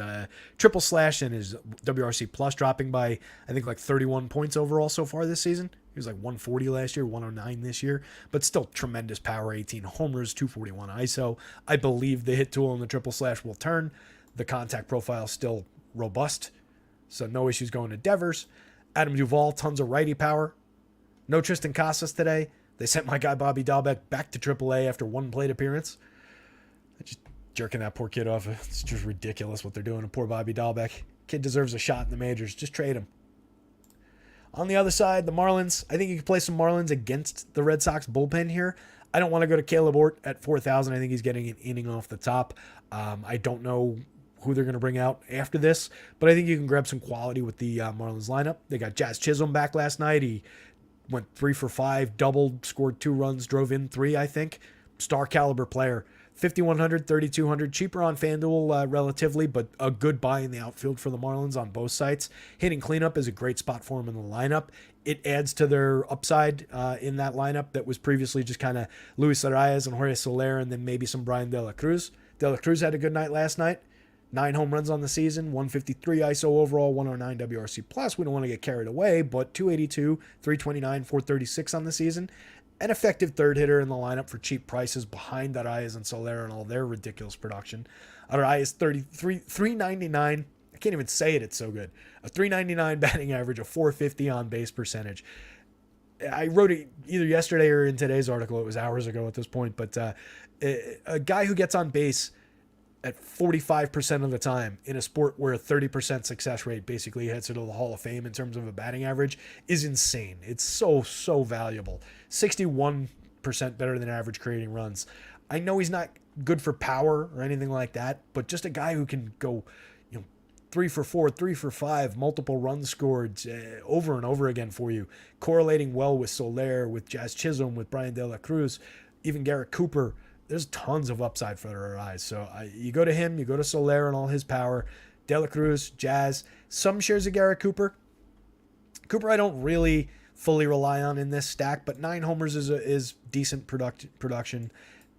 triple slash and his WRC plus dropping by, I think, like 31 points overall so far this season. He was like 140 last year, 109 this year, but still tremendous power, 18 homers, 241 ISO. I believe the hit tool and the triple slash will turn. The contact profile is still robust, so no issues going to Devers. Adam Duvall, tons of righty power. No Tristan Casas today. They sent my guy Bobby Dahlbeck back to AAA after 1 plate appearance. Just jerking that poor kid off. It's just ridiculous what they're doing to poor Bobby Dahlbeck. Kid deserves a shot in the majors. Just trade him. On the other side, the Marlins. I think you can play some Marlins against the Red Sox bullpen here. I don't want to go to Caleb Ort at 4,000. I think he's getting an inning off the top. I don't know who they're going to bring out after this, but I think you can grab some quality with the Marlins lineup. They got Jazz Chisholm back last night. He went 3 for 5, doubled, scored 2 runs, drove in 3, I think. Star caliber player. 5,100, 3,200, cheaper on FanDuel relatively, but a good buy in the outfield for the Marlins on both sites. Hitting cleanup is a great spot for him in the lineup. It adds to their upside in that lineup that was previously just kind of Luis Arias and Jorge Soler and then maybe some Brian De La Cruz. De La Cruz had a good night last night. 9 home runs on the season, 153 ISO overall, 109 WRC plus. We don't want to get carried away, but 282, 329, 436 on the season. An effective third hitter in the lineup for cheap prices behind Arias and Soler and all their ridiculous production. Arias 399. I can't even say it. It's so good. A 399 batting average, a 450 on base percentage. I wrote it either yesterday or in today's article. It was hours ago at this point, but a guy who gets on base at 45% of the time in a sport where a 30% success rate basically heads into the Hall of Fame in terms of a batting average is insane. It's so valuable. 61% better than average creating runs. I know he's not good for power or anything like that, but just a guy who can go, 3 for 4, 3 for 5, multiple runs scored over and over again for you, correlating well with Soler, with Jazz Chisholm, with Brian De La Cruz, even Garrett Cooper. There's tons of upside for their eyes. So you go to him, you go to Soler and all his power, De La Cruz, Jazz, some shares of Garrett Cooper. Cooper I don't really fully rely on in this stack, but 9 homers is decent production.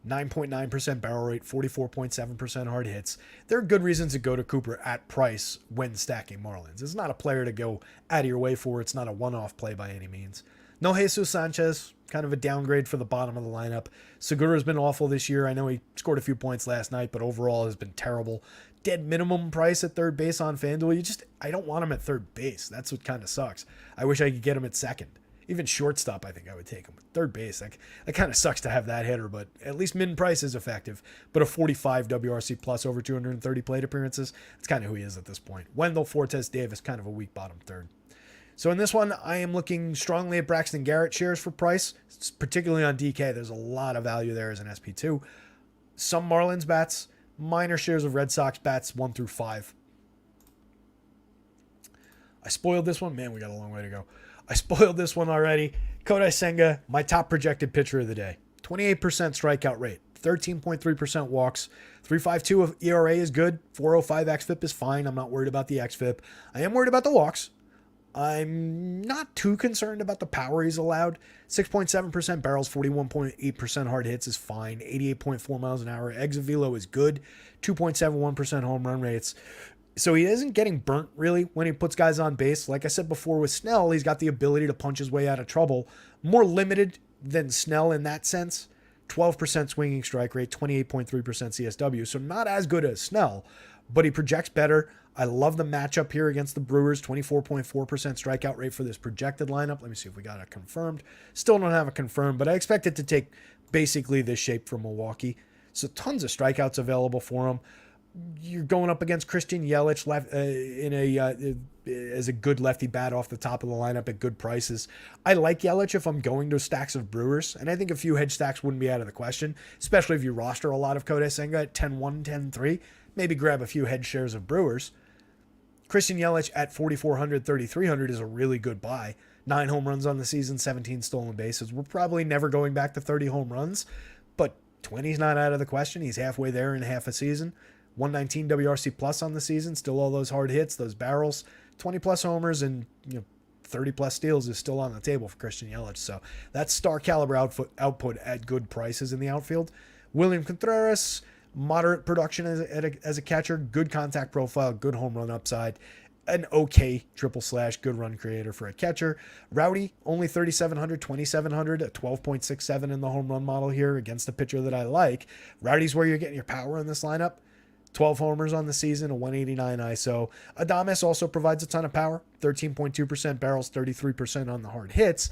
9.9% barrel rate, 44.7% hard hits. There are good reasons to go to Cooper at price when stacking Marlins. It's not a player to go out of your way for. It's not a one-off play by any means. No Jesus Sanchez, kind of a downgrade for the bottom of the lineup. Segura's been awful this year. I know he scored a few points last night, but overall has been terrible. Dead minimum price at third base on FanDuel. I don't want him at third base. That's what kind of sucks. I wish I could get him at second. Even shortstop, I think I would take him. Third base, that kind of sucks to have that hitter, but at least min price is effective. But a 45 WRC plus over 230 plate appearances, it's kind of who he is at this point. Wendell, Fortes, Davis, kind of a weak bottom third. So in this one, I am looking strongly at Braxton Garrett shares for price, particularly on DK. There's a lot of value there as an SP2. Some Marlins bats, minor shares of Red Sox bats 1 through 5. I spoiled this one. Man, we got a long way to go. I spoiled this one already. Kodai Senga, my top projected pitcher of the day. 28% strikeout rate, 13.3% walks, 3.52 of ERA is good, 4.05 xFIP is fine. I'm not worried about the xFIP. I am worried about the walks. I'm not too concerned about the power he's allowed. 6.7% barrels, 41.8% hard hits is fine. 88.4 miles an hour. Exit velo is good. 2.71% home run rates. So he isn't getting burnt really when he puts guys on base. Like I said before with Snell, he's got the ability to punch his way out of trouble. More limited than Snell in that sense. 12% swinging strike rate, 28.3% CSW. So not as good as Snell, but he projects better. I love the matchup here against the Brewers. 24.4% strikeout rate for this projected lineup. Let me see if we got it confirmed. Still don't have it confirmed, but I expect it to take basically this shape for Milwaukee. So tons of strikeouts available for him. You're going up against Christian Yelich as a good lefty bat off the top of the lineup at good prices. I like Yelich if I'm going to stacks of Brewers, and I think a few hedge stacks wouldn't be out of the question, especially if you roster a lot of Kodai Senga at 10-1, 10-3. Maybe grab a few hedge shares of Brewers. Christian Yelich at 4,400, 3,300 is a really good buy. 9 home runs on the season, 17 stolen bases. We're probably never going back to 30 home runs, but 20's not out of the question. He's halfway there in half a season. 119 WRC plus on the season, still all those hard hits, those barrels, 20 plus homers, and 30 plus steals is still on the table for Christian Yelich. So that's star caliber output at good prices in the outfield. William Contreras, moderate production as a catcher, good contact profile, good home run upside, an okay triple slash, good run creator for a catcher. Rowdy, only 3,700, 2,700, a 12.67 in the home run model here against a pitcher that I like. Rowdy's where you're getting your power in this lineup. 12 homers on the season, a 189 ISO. Adames also provides a ton of power. 13.2% barrels, 33% on the hard hits.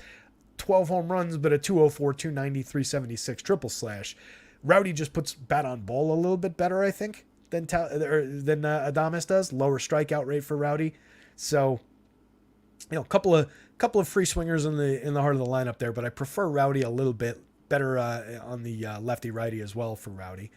12 home runs, but a 204, 290, 376 triple slash. Rowdy just puts bat on ball a little bit better, I think, than Adames does. Lower strikeout rate for Rowdy. So, a couple of free swingers in the heart of the lineup there, but I prefer Rowdy a little bit better on the lefty-righty as well for Rowdy.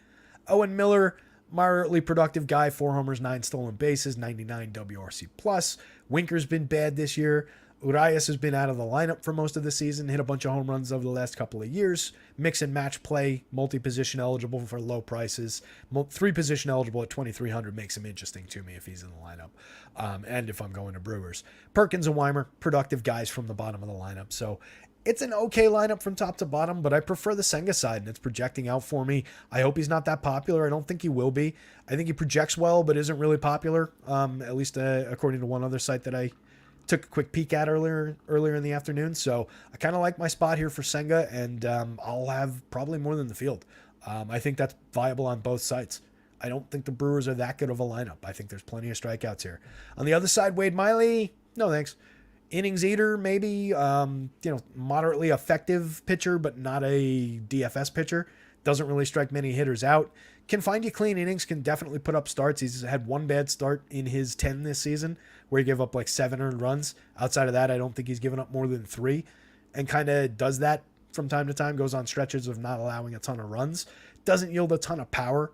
Owen Miller, moderately productive guy, 4 homers, 9 stolen bases, 99 WRC plus. Winker's been bad this year. Urias has been out of the lineup for most of the season, hit a bunch of home runs over the last couple of years. Mix and match play, multi-position eligible for low prices. 3-position eligible at 2,300 makes him interesting to me if he's in the lineup. And if I'm going to Brewers. Perkins and Weimer, productive guys from the bottom of the lineup. So it's an okay lineup from top to bottom, but I prefer the Senga side, and it's projecting out for me. I hope he's not that popular. I don't think he will be. I think he projects well, but isn't really popular, at least according to one other site that I took a quick peek at earlier in the afternoon. So I kind of like my spot here for Senga, and I'll have probably more than the field. I think that's viable on both sites. I don't think the Brewers are that good of a lineup. I think there's plenty of strikeouts here. On the other side, Wade Miley, no thanks. Innings eater, maybe, moderately effective pitcher, but not a DFS pitcher. Doesn't really strike many hitters out. Can find you clean innings, can definitely put up starts. He's had one bad start in his 10 this season where he gave up like 7 earned runs. Outside of that, I don't think he's given up more than 3, and kind of does that from time to time, goes on stretches of not allowing a ton of runs. Doesn't yield a ton of power.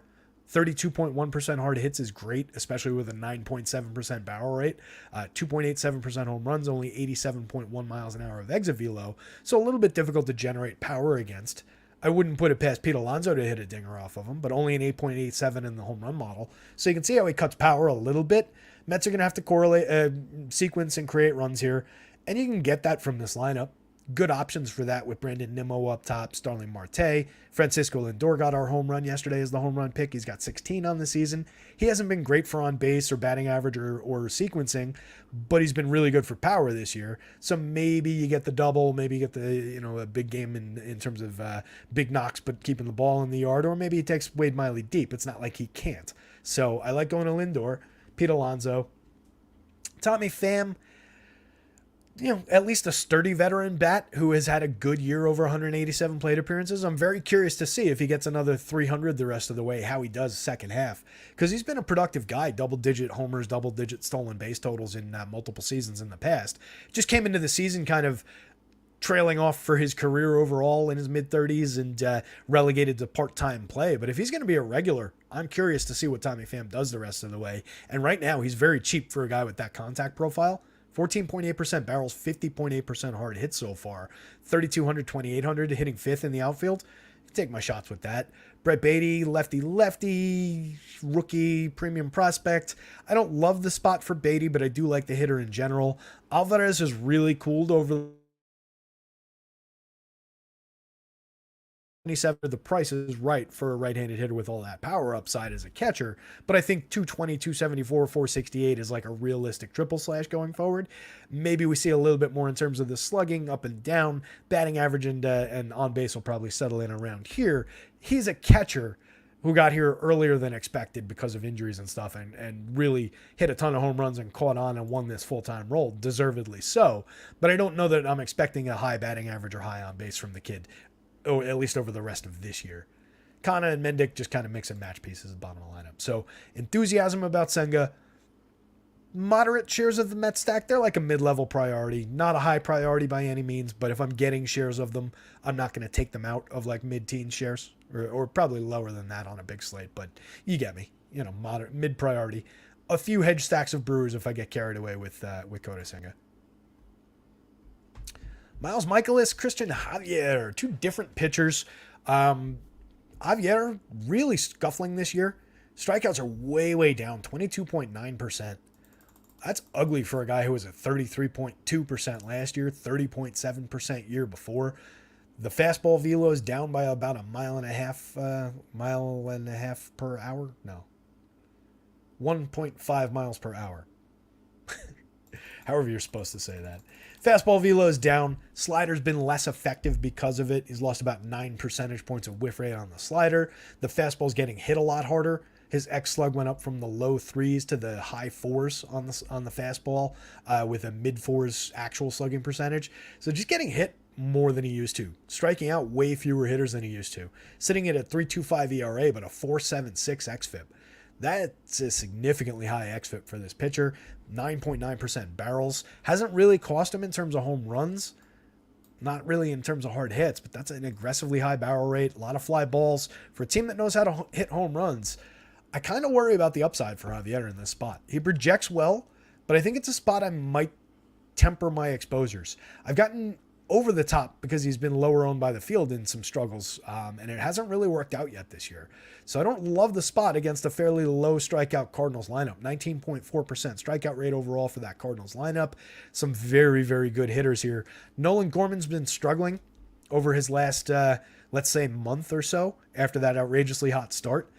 32.1% hard hits is great, especially with a 9.7% barrel rate. 2.87% home runs, only 87.1 miles an hour of exit velo. So a little bit difficult to generate power against. I wouldn't put it past Pete Alonso to hit a dinger off of him, but only an 8.87 in the home run model. So you can see how he cuts power a little bit. Mets are going to have to correlate, sequence and create runs here, and you can get that from this lineup. Good options for that with Brandon Nimmo up top, Starling Marte. Francisco Lindor got our home run yesterday as the home run pick. He's got 16 on the season. He hasn't been great for on base or batting average or sequencing, but he's been really good for power this year. So maybe you get the double, maybe you get the a big game in terms of big knocks, but keeping the ball in the yard, or maybe he takes Wade Miley deep. It's not like he can't. So I like going to Lindor, Pete Alonso, Tommy Pham. at least a sturdy veteran bat who has had a good year over 187 plate appearances. I'm very curious to see if he gets another 300 the rest of the way, how he does second half. Because he's been a productive guy, double-digit homers, double-digit stolen base totals in multiple seasons in the past. Just came into the season kind of trailing off for his career overall in his mid-30s and relegated to part-time play. But if he's going to be a regular, I'm curious to see what Tommy Pham does the rest of the way. And right now, he's very cheap for a guy with that contact profile. 14.8% barrels, 50.8% hard hits so far. 3,200, 2,800, hitting fifth in the outfield. Take my shots with that. Brett Beatty, lefty, rookie, premium prospect. I don't love the spot for Beatty, but I do like the hitter in general. Alvarez has really cooled over the price is right for a right-handed hitter with all that power upside as a catcher, but I think 220, 274, 468 is like a realistic triple slash going forward. Maybe we see a little bit more in terms of the slugging up and down. Batting average and on base will probably settle in around here. He's a catcher who got here earlier than expected because of injuries and stuff and really hit a ton of home runs and caught on and won this full-time role, deservedly so. But I don't know that I'm expecting a high batting average or high on base from the kid, or at least over the rest of this year. Kana and Mendick just kind of mix and match pieces at the bottom of the lineup. So enthusiasm about Senga. Moderate shares of the Mets stack. They're like a mid-level priority. Not a high priority by any means, but if I'm getting shares of them, I'm not going to take them out of like mid-teen shares or probably lower than that on a big slate, but you get me. Moderate, mid-priority. A few hedge stacks of Brewers if I get carried away with Kota Senga. Miles Michaelis, Christian Javier, two different pitchers. Javier really scuffling this year. Strikeouts are way down, 22.9%. That's ugly for a guy who was at 33.2% last year, 30.7% year before. The fastball velo is down by about a mile and a half per hour. No, 1.5 miles per hour. However you're supposed to say that. Fastball velo is down. Slider's been less effective because of it. He's lost about 9 percentage points of whiff rate on the slider. The fastball's getting hit a lot harder. His X slug went up from the low threes to the high fours on the fastball with a mid fours actual slugging percentage. So just getting hit more than he used to. Striking out way fewer hitters than he used to. Sitting at a 3.25 ERA, but a 4.76 xFIP. That's a significantly high xFIP for this pitcher. 9.9% barrels. Hasn't really cost him in terms of home runs. Not really in terms of hard hits, but that's an aggressively high barrel rate. A lot of fly balls. For a team that knows how to hit home runs, I kind of worry about the upside for Javier in this spot. He projects well, but I think it's a spot I might temper my exposures. I've gotten over the top because he's been lower owned by the field in some struggles, and it hasn't really worked out yet this year. So I don't love the spot against a fairly low strikeout Cardinals lineup. 19.4% strikeout rate overall for that Cardinals lineup. Some very good hitters here. Nolan Gorman's been struggling over his last, let's say, month or so after that outrageously hot start.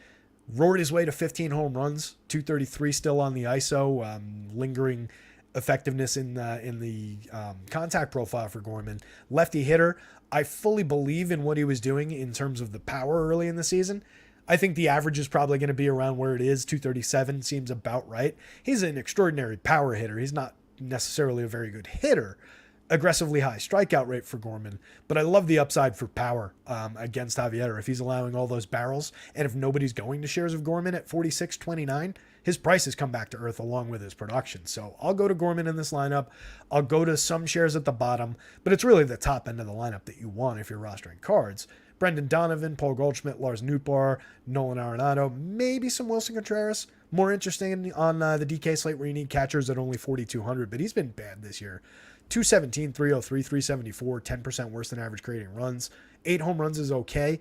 Roared his way to 15 home runs, 233 still on the ISO, lingering effectiveness in the contact profile for Gorman. Lefty hitter. I fully believe in what he was doing in terms of the power early in the season. I think the average is probably going to be around where it is. 237 seems about right. He's an extraordinary power hitter. He's not necessarily a very good hitter. Aggressively high strikeout rate for Gorman, but I love the upside for power against Javier. If he's allowing all those barrels, and if nobody's going to shares of Gorman at 46.29, his price has come back to earth along with his production. So I'll go to Gorman in this lineup. I'll go to some shares at the bottom, but it's really the top end of the lineup that you want if you're rostering cards. Brendan Donovan, Paul Goldschmidt, Lars Nootbaar, Nolan Arenado, maybe some Wilson Contreras. More interesting on the DK slate where you need catchers at only 4,200, but he's been bad this year. 217, 303, 374, 10% worse than average creating runs. 8 home runs is okay.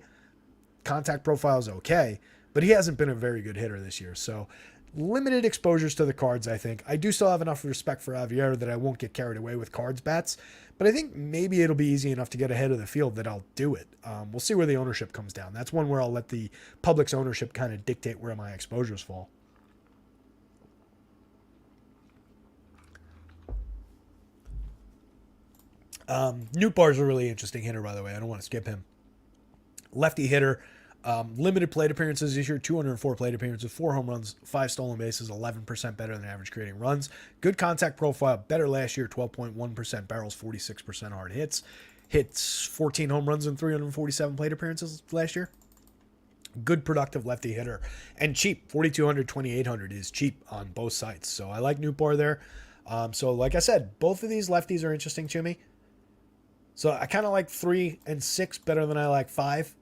Contact profile is okay, but he hasn't been a very good hitter this year. So limited exposures to the cards, I think. I do still have enough respect for Javier that I won't get carried away with cards bats, but I think maybe it'll be easy enough to get ahead of the field that I'll do it. We'll see where the ownership comes down. That's one where I'll let the public's ownership kind of dictate where my exposures fall. Nootbaar's a really interesting hitter, by the way. I don't want to skip him. Lefty hitter. Limited plate appearances this year, 204 plate appearances, 4 home runs, 5 stolen bases, 11% better than average creating runs. Good contact profile, better last year, 12.1% barrels, 46% hard hits. Hits 14 home runs and 347 plate appearances last year. Good productive lefty hitter and cheap. 4,200, 2,800 is cheap on both sides. So I like Nootbaar there. So like I said, both of these lefties are interesting to me. So I kind of like 3 and 6 better than I like 5.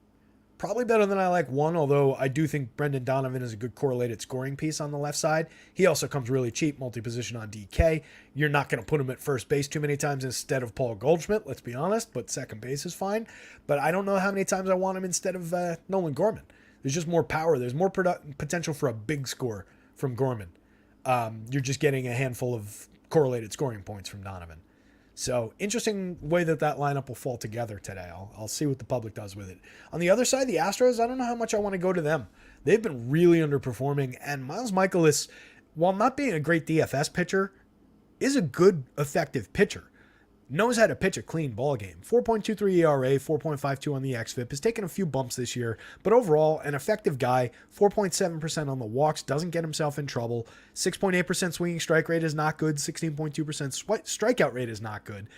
Probably better than I like 1, although I do think Brendan Donovan is a good correlated scoring piece on the left side. He also comes really cheap, multi-position on DK. You're not going to put him at first base too many times instead of Paul Goldschmidt, let's be honest, but second base is fine. But I don't know how many times I want him instead of Nolan Gorman. There's just more power. There's more potential for a big score from Gorman. You're just getting a handful of correlated scoring points from Donovan. So interesting way that lineup will fall together today. I'll see what the public does with it. On the other side, the Astros, I don't know how much I want to go to them. They've been really underperforming, and Miles Mikolas, while not being a great DFS pitcher, is a good, effective pitcher. Knows how to pitch a clean ball game. 4.23 ERA, 4.52 on the xFIP. Has taken a few bumps this year, but overall, an effective guy. 4.7% on the walks, doesn't get himself in trouble. 6.8% swinging strike rate is not good. 16.2% strikeout rate is not good.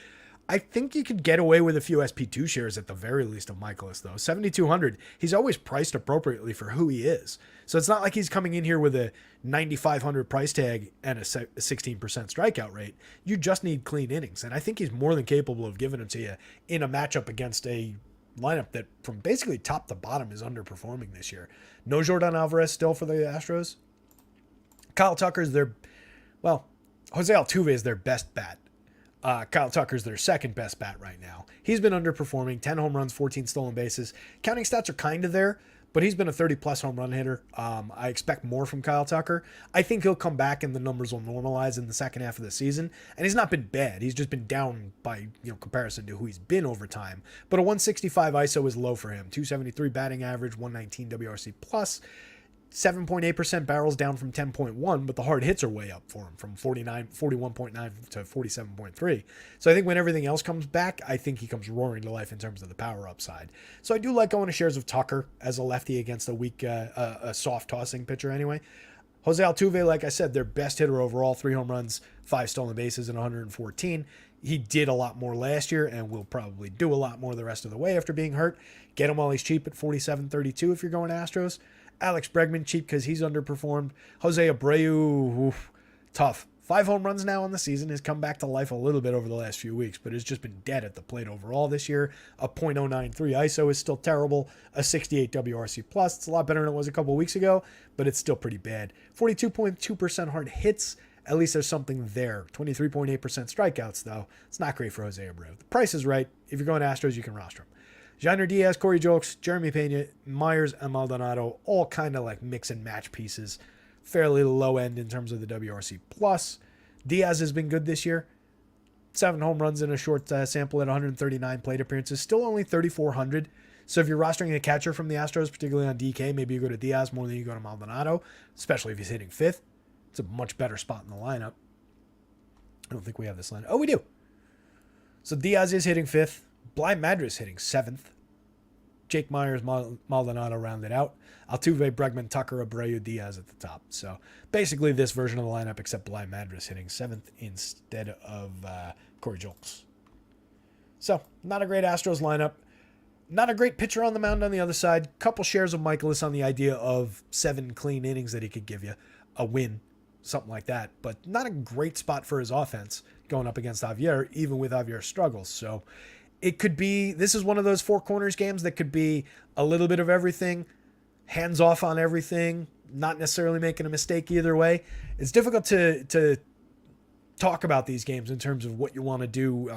I think you could get away with a few SP2 shares at the very least of Mikolas, though. 7,200, he's always priced appropriately for who he is. So it's not like he's coming in here with a 9,500 price tag and a 16% strikeout rate. You just need clean innings. And I think he's more than capable of giving them to you in a matchup against a lineup that from basically top to bottom is underperforming this year. No Jordan Alvarez still for the Astros. Kyle Tucker's Jose Altuve is their best bat. Kyle Tucker's their second best bat right now. He's been underperforming, 10 home runs, 14 stolen bases. Counting stats are kind of there, but he's been a 30-plus home run hitter. I expect more from Kyle Tucker. I think he'll come back and the numbers will normalize in the second half of the season. And he's not been bad. He's just been down by comparison to who he's been over time. But a 165 ISO is low for him. 273 batting average, 119 WRC plus. 7.8% barrels down from 10.1, but the hard hits are way up for him from 41.9 to 47.3. So I think when everything else comes back, I think he comes roaring to life in terms of the power upside. So I do like going to shares of Tucker as a lefty against a weak, a soft tossing pitcher anyway. Jose Altuve, like I said, their best hitter overall, 3 home runs, 5 stolen bases, and 114. He did a lot more last year and will probably do a lot more the rest of the way after being hurt. Get him while he's cheap at 47.32 if you're going Astros. Alex Bregman, cheap because he's underperformed. Jose Abreu, tough. 5 home runs now in the season. Has come back to life a little bit over the last few weeks, but has just been dead at the plate overall this year. A .093 ISO is still terrible. A 68 WRC plus. It's a lot better than it was a couple weeks ago, but it's still pretty bad. 42.2% hard hits. At least there's something there. 23.8% strikeouts, though. It's not great for Jose Abreu. The price is right. If you're going Astros, you can roster him. Jainer Diaz, Corey Julks, Jeremy Pena, Myers, and Maldonado, all kind of like mix and match pieces. Fairly low end in terms of the WRC plus. Diaz has been good this year. 7 home runs in a short sample at 139 plate appearances. Still only 3,400. So if you're rostering a catcher from the Astros, particularly on DK, maybe you go to Diaz more than you go to Maldonado, especially if he's hitting 5th. It's a much better spot in the lineup. I don't think we have this line. Oh, we do. So Diaz is hitting 5th. Bly Madras hitting 7th. Jake Myers, Maldonado rounded out. Altuve, Bregman, Tucker, Abreu, Diaz at the top. So basically this version of the lineup, except Bly Madras hitting 7th instead of Corey Julks. So not a great Astros lineup. Not a great pitcher on the mound on the other side. Couple shares of Mikolas on the idea of 7 clean innings that he could give you. A win, something like that. But not a great spot for his offense going up against Javier, even with Javier's struggles. So it could be, this is one of those 4 corners games that could be a little bit of everything, hands off on everything, not necessarily making a mistake either way. It's difficult to talk about these games in terms of what you want to do.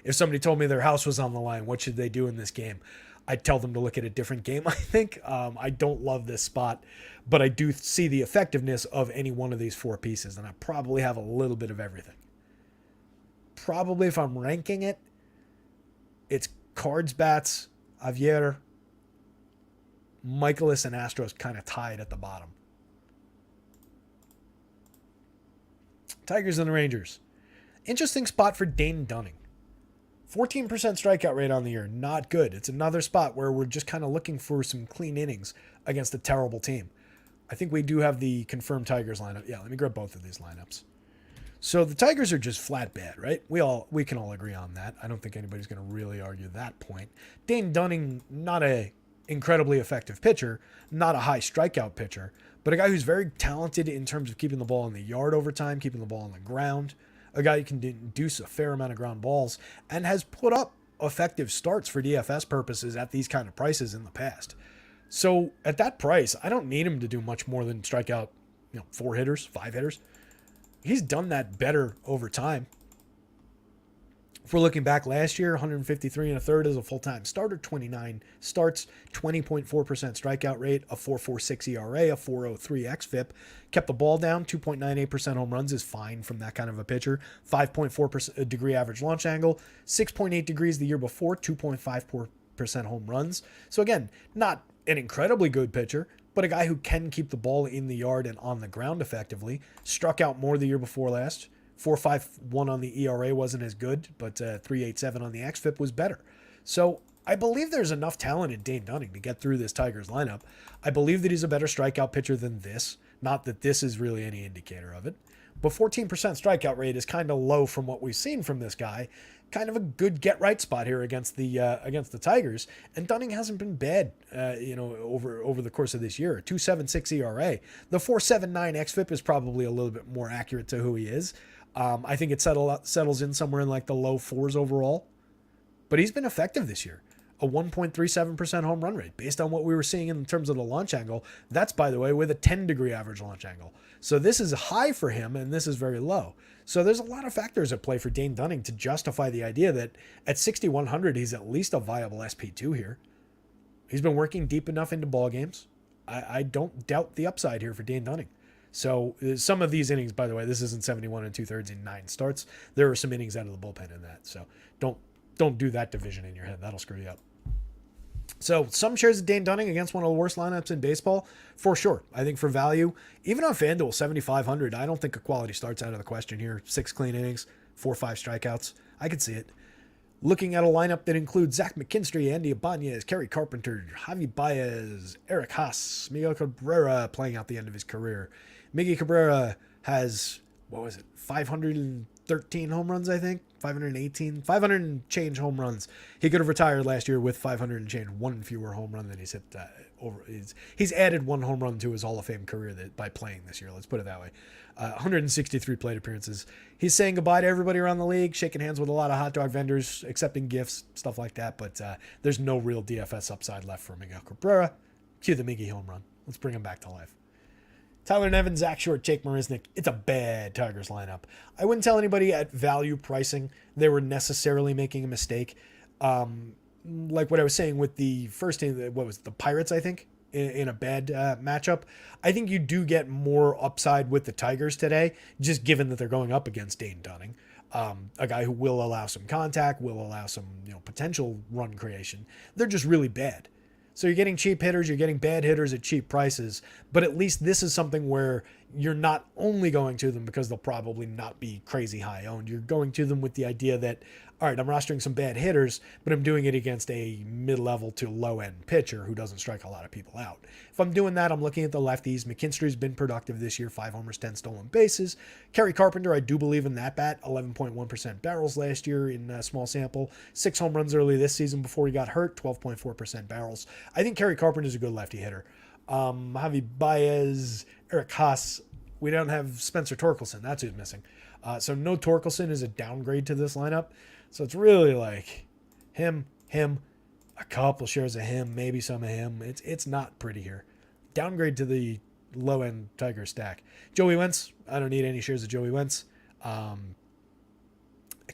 If somebody told me their house was on the line, what should they do in this game? I'd tell them to look at a different game, I think. I don't love this spot, but I do see the effectiveness of any one of these 4 pieces, and I probably have a little bit of everything. Probably if I'm ranking it, it's Cards, Bats, Javier, Mikolas, and Astros kind of tied at the bottom. Tigers and the Rangers. Interesting spot for Dane Dunning. 14% strikeout rate on the year, not good. It's another spot where we're just kind of looking for some clean innings against a terrible team. I think we do have the confirmed Tigers lineup. Yeah, let me grab both of these lineups. So the Tigers are just flat bad, right? We can all agree on that. I don't think anybody's going to really argue that point. Dane Dunning, not a incredibly effective pitcher, not a high strikeout pitcher, but a guy who's very talented in terms of keeping the ball in the yard over time, keeping the ball on the ground. A guy who can induce a fair amount of ground balls and has put up effective starts for DFS purposes at these kind of prices in the past. So at that price, I don't need him to do much more than strike out, 4 hitters, 5 hitters. He's done that better over time. If we're looking back last year, 153 and a third as a full-time starter, 29 starts, 20.4% strikeout rate, a 4.46 ERA, a 4.03 xFIP. Kept the ball down, 2.98% home runs is fine from that kind of a pitcher. 5.4 degree average launch angle, 6.8 degrees the year before, 2.54% home runs. So again, not an incredibly good pitcher, but a guy who can keep the ball in the yard and on the ground effectively. Struck out more the year before last. 4.51 on the ERA wasn't as good, but 3.87 on the xFIP was better. So I believe there's enough talent in Dane Dunning to get through this Tigers lineup. I believe that he's a better strikeout pitcher than this. Not that this is really any indicator of it. But 14% strikeout rate is kind of low from what we've seen from this guy. Kind of a good get-right spot here against the Tigers. And Dunning hasn't been bad, over the course of this year. 2.76 ERA. The 4.79 xFIP is probably a little bit more accurate to who he is. I think it settles in somewhere in like the low 4s overall. But he's been effective this year. A 1.37% home run rate based on what we were seeing in terms of the launch angle. That's, by the way, with a 10-degree average launch angle. So this is high for him, and this is very low. So there's a lot of factors at play for Dane Dunning to justify the idea that at 6,100, he's at least a viable SP2 here. He's been working deep enough into ball games. I don't doubt the upside here for Dane Dunning. So some of these innings, by the way, this isn't 71 and 2/3 in 9 starts. There are some innings out of the bullpen in that. So don't do that division in your head. That'll screw you up. So some shares of Dane Dunning against one of the worst lineups in baseball, for sure. I think for value, even on FanDuel, 7,500, I don't think a quality start's out of the question here. 6 clean innings, 4-5 strikeouts. I could see it. Looking at a lineup that includes Zach McKinstry, Andy Ibanez, Kerry Carpenter, Javi Baez, Eric Haas, Miguel Cabrera playing out the end of his career. Miggy Cabrera has, 513 home runs, I think? 518? 500 and change home runs. He could have retired last year with 500 and change, one fewer home run than he's hit over. He's added 1 home run to his Hall of Fame career by playing this year. Let's put it that way. 163 plate appearances. He's saying goodbye to everybody around the league, shaking hands with a lot of hot dog vendors, accepting gifts, stuff like that. But there's no real DFS upside left for Miguel Cabrera. Cue the Miggy home run. Let's bring him back to life. Tyler Nevin, Zach Short, Jake Marisnick. It's a bad Tigers lineup. I wouldn't tell anybody at value pricing they were necessarily making a mistake. Like what I was saying with the first team, the Pirates, I think, in a bad matchup. I think you do get more upside with the Tigers today, just given that they're going up against Dane Dunning. A guy who will allow some contact, will allow some potential run creation. They're just really bad. So you're getting cheap hitters, you're getting bad hitters at cheap prices, but at least this is something where you're not only going to them because they'll probably not be crazy high owned. You're going to them with the idea that, all right, I'm rostering some bad hitters, but I'm doing it against a mid-level to low-end pitcher who doesn't strike a lot of people out. If I'm doing that, I'm looking at the lefties. McKinstry's been productive this year, 5 homers, 10 stolen bases. Kerry Carpenter, I do believe in that bat, 11.1% barrels last year in a small sample. 6 home runs early this season before he got hurt, 12.4% barrels. I think Kerry Carpenter's a good lefty hitter. Javi Baez, Eric Haas. We don't have Spencer Torkelson. That's who's missing. So no Torkelson is a downgrade to this lineup. So it's really like him, a couple shares of him, maybe some of him. It's not pretty here. Downgrade to the low-end Tiger stack. Joey Wentz. I don't need any shares of Joey Wentz. I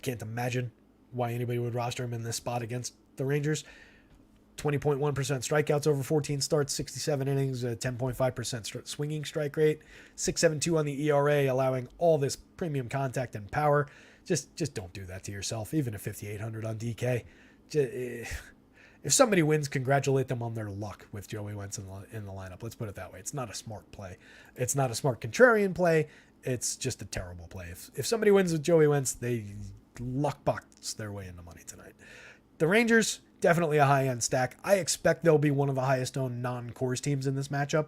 can't imagine why anybody would roster him in this spot against the Rangers. 20.1% strikeouts over 14 starts, 67 innings, 10.5% swinging strike rate, 6.72 on the ERA, allowing all this premium contact and power. Just don't do that to yourself, even at 5,800 on DK. If somebody wins, congratulate them on their luck with Joey Wentz in the lineup. Let's put it that way. It's not a smart play. It's not a smart contrarian play. It's just a terrible play. If somebody wins with Joey Wentz, they luck box their way into money tonight. The Rangers, definitely a high-end stack. I expect they'll be one of the highest-owned non-Coors teams in this matchup.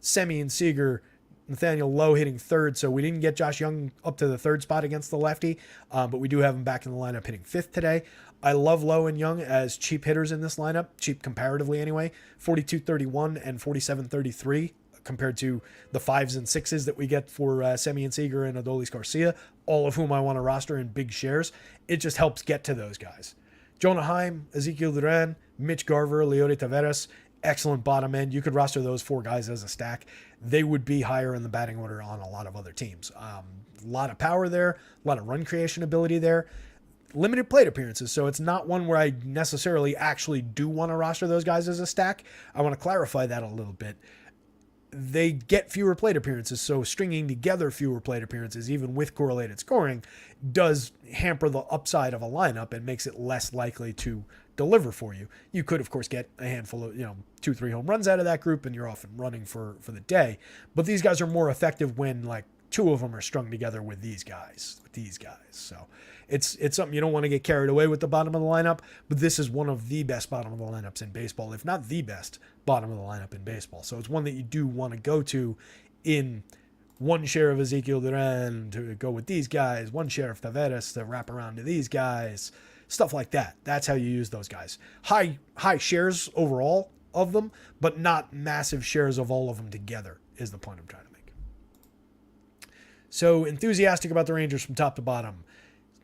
Semien, Seager, Nathaniel Lowe hitting third, so we didn't get Josh Young up to the third spot against the lefty, but we do have him back in the lineup hitting fifth today. I love Lowe and Young as cheap hitters in this lineup, cheap comparatively anyway, 42.31 and 47.33 compared to the 5s and 6s that we get for Semien, Seager and Adolis Garcia, all of whom I want to roster in big shares. It just helps get to those guys. Jonah Heim, Ezekiel Duran, Mitch Garver, Leody Taveras, excellent bottom end. You could roster those 4 guys as a stack. They would be higher in the batting order on a lot of other teams. A lot of power there, a lot of run creation ability there. Limited plate appearances, so it's not one where I necessarily actually do want to roster those guys as a stack. I want to clarify that a little bit. They get fewer plate appearances, so stringing together fewer plate appearances, even with correlated scoring, does hamper the upside of a lineup and makes it less likely to deliver for you. You could, of course, get a handful of, 2-3 home runs out of that group, and you're off and running for the day. But these guys are more effective when, like, 2 of them are strung together with these guys. So it's something you don't want to get carried away with the bottom of the lineup, but this is one of the best bottom of the lineups in baseball, if not the best bottom of the lineup in baseball. So it's one that you do want to go to in one share of Ezekiel Duran to go with these guys, one share of Taveras to wrap around to these guys, stuff like that. That's how you use those guys. High shares overall of them, but not massive shares of all of them together is the point I'm trying to make. So enthusiastic about the Rangers from top to bottom.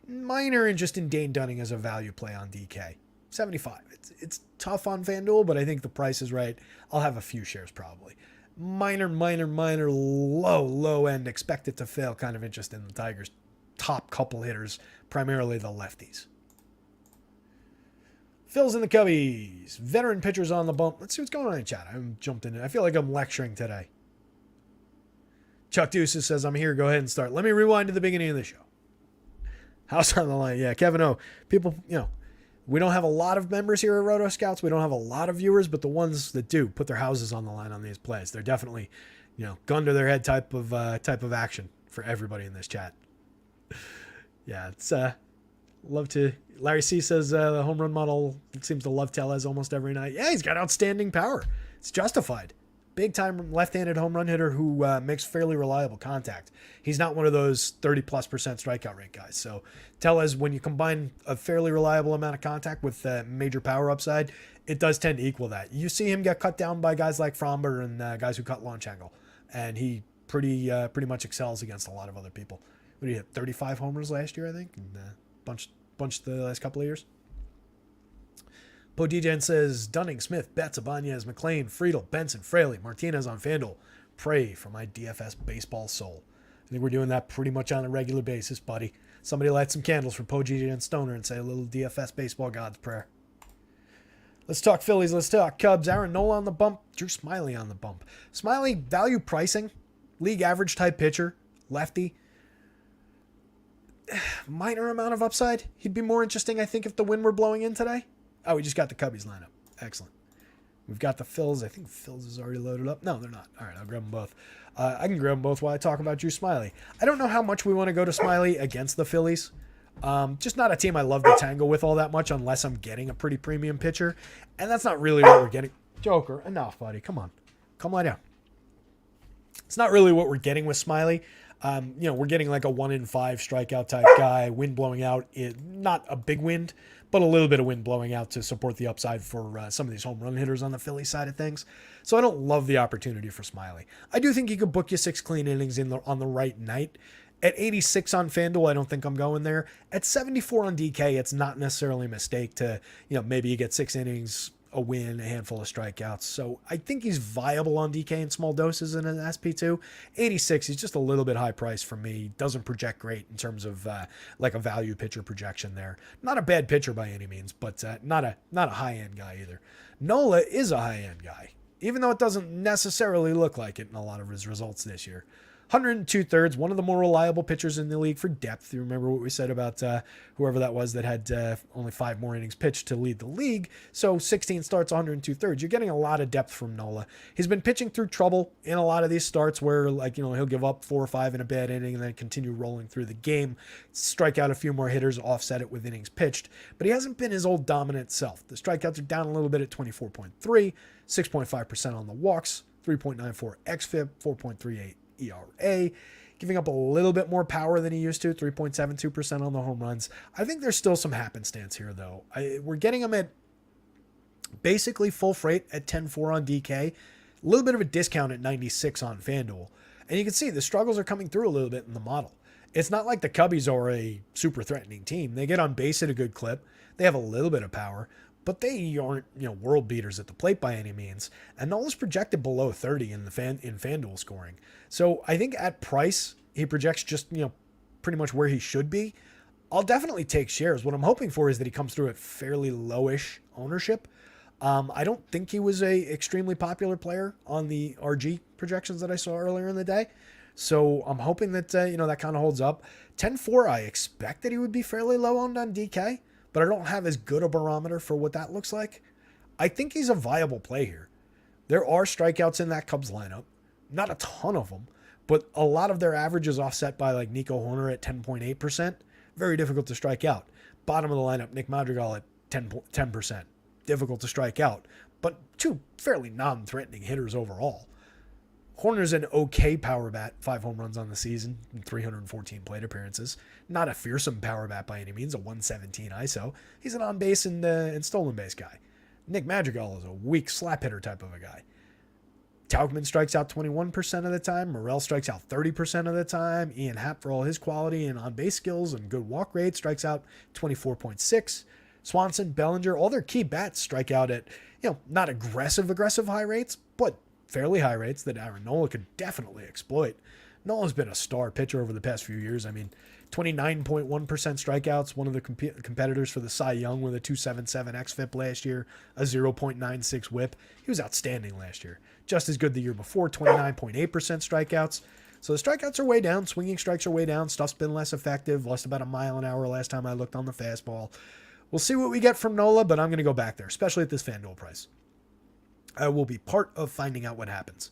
Minor interest in Dane Dunning as a value play on DK. 75. It's tough on FanDuel, but I think the price is right. I'll have a few shares probably. Minor, low end, expect it to fail kind of interest in the Tigers' top couple hitters, primarily the lefties. Phil's in the Cubbies. Veteran pitchers on the bump. Let's see what's going on in chat. I'm jumped in. I feel like I'm lecturing today. Chuck Deuces says, I'm here. Go ahead and start. Let me rewind to the beginning of the show. House on the line. Yeah, Kevin O. People, we don't have a lot of members here at rotoscouts. We don't have a lot of viewers, but the ones that do put their houses on the line on these plays, they're definitely, gun to their head type of action for everybody in this chat. Yeah, it's love to. Larry C says the home run model seems to love Tellez almost every night. Yeah, he's got outstanding power. It's justified. Big time left-handed home run hitter who makes fairly reliable contact. He's not one of those 30+% strikeout rate guys. So Tellez, when you combine a fairly reliable amount of contact with major power upside, it does tend to equal that. You see him get cut down by guys like Fromber and guys who cut launch angle, and he pretty much excels against a lot of other people. What did he hit? 35 homers last year, I think, and bunch the last couple of years. Poe DJN says, Dunning, Smith, Betts, Ibanez, McLean, Friedel, Benson, Fraley, Martinez on FanDuel. Pray for my DFS baseball soul. I think we're doing that pretty much on a regular basis, buddy. Somebody light some candles for Poe DJN Stoner and say a little DFS baseball God's prayer. Let's talk Phillies. Let's talk Cubs. Aaron Nola on the bump. Drew Smyly on the bump. Smyly, value pricing. League average type pitcher. Lefty. Minor amount of upside. He'd be more interesting, I think, if the wind were blowing in today. Oh, we just got the Cubbies lineup. Excellent. We've got the Phils. I think Phils is already loaded up. No, they're not. All right, I'll grab them both. I can grab them both while I talk about Drew Smyly. I don't know how much we want to go to Smyly against the Phillies. Just not a team I love to tangle with all that much unless I'm getting a pretty premium pitcher. And that's not really what we're getting. Joker, enough, buddy. Come on. Come lie down. It's not really what we're getting with Smyly. We're getting like a 1-in-5 strikeout type guy, wind blowing out. Not a big wind, but a little bit of wind blowing out to support the upside for some of these home run hitters on the Philly side of things. So I don't love the opportunity for Smyly. I do think he could book you 6 clean innings on the right night. At 86 on FanDuel, I don't think I'm going there. At 74 on DK, it's not necessarily a mistake to, maybe you get 6 innings, a win, a handful of strikeouts. So I think he's viable on DK in small doses in an SP2. 86, he's just a little bit high price for me. Doesn't project great in terms of like a value pitcher projection there. Not a bad pitcher by any means, but not a high-end guy either. Nola is a high-end guy, even though it doesn't necessarily look like it in a lot of his results this year. 102 thirds, one of the more reliable pitchers in the league for depth. You remember what we said about whoever that was that had only 5 more innings pitched to lead the league. So 16 starts, 102 thirds. You're getting a lot of depth from Nola. He's been pitching through trouble in a lot of these starts where, like, he'll give up 4 or 5 in a bad inning and then continue rolling through the game, strike out a few more hitters, offset it with innings pitched. But he hasn't been his old dominant self. The strikeouts are down a little bit at 24.3, 6.5% on the walks, 3.94 xFIP, 4.38 ERA, giving up a little bit more power than he used to, 3.72% on the home runs. I think there's still some happenstance here, though. We're getting him at basically full freight at 10.4 on DK, a little bit of a discount at 96 on FanDuel. And you can see the struggles are coming through a little bit in the model. It's not like the Cubbies are a super threatening team. They get on base at a good clip. They have a little bit of power, but they aren't, world beaters at the plate by any means. And Nola's projected below 30 in FanDuel scoring. So I think at price, he projects just, pretty much where he should be. I'll definitely take shares. What I'm hoping for is that he comes through at fairly lowish ownership. I don't think he was a extremely popular player on the RG projections that I saw earlier in the day. So I'm hoping that, that kind of holds up. 10.4, I expect that he would be fairly low owned on DK, but I don't have as good a barometer for what that looks like. I think he's a viable play here. There are strikeouts in that Cubs lineup. Not a ton of them, but a lot of their average is offset by like Nico Hoerner at 10.8%. Very difficult to strike out. Bottom of the lineup, Nick Madrigal at 10%. Difficult to strike out, but 2 fairly non-threatening hitters overall. Hoerner's an okay power bat, 5 home runs on the season, 314 plate appearances. Not a fearsome power bat by any means, a 117 ISO. He's an on-base and stolen base guy. Nick Madrigal is a weak slap hitter type of a guy. Tauchman strikes out 21% of the time. Morel strikes out 30% of the time. Ian Happ, for all his quality and on-base skills and good walk rate, strikes out 24.6. Swanson, Bellinger, all their key bats strike out at, not aggressive high rates, but fairly high rates that Aaron Nola could definitely exploit. Nola's been a star pitcher over the past few years. 29.1% strikeouts, one of the competitors for the Cy Young with a 2.77 xFIP last year, a 0.96 whip. He was outstanding last year. Just as good the year before, 29.8% strikeouts. So the strikeouts are way down. Swinging strikes are way down. Stuff's been less effective. Lost about a mile an hour last time I looked on the fastball. We'll see what we get from Nola, but I'm going to go back there, especially at this FanDuel price. I will be part of finding out what happens.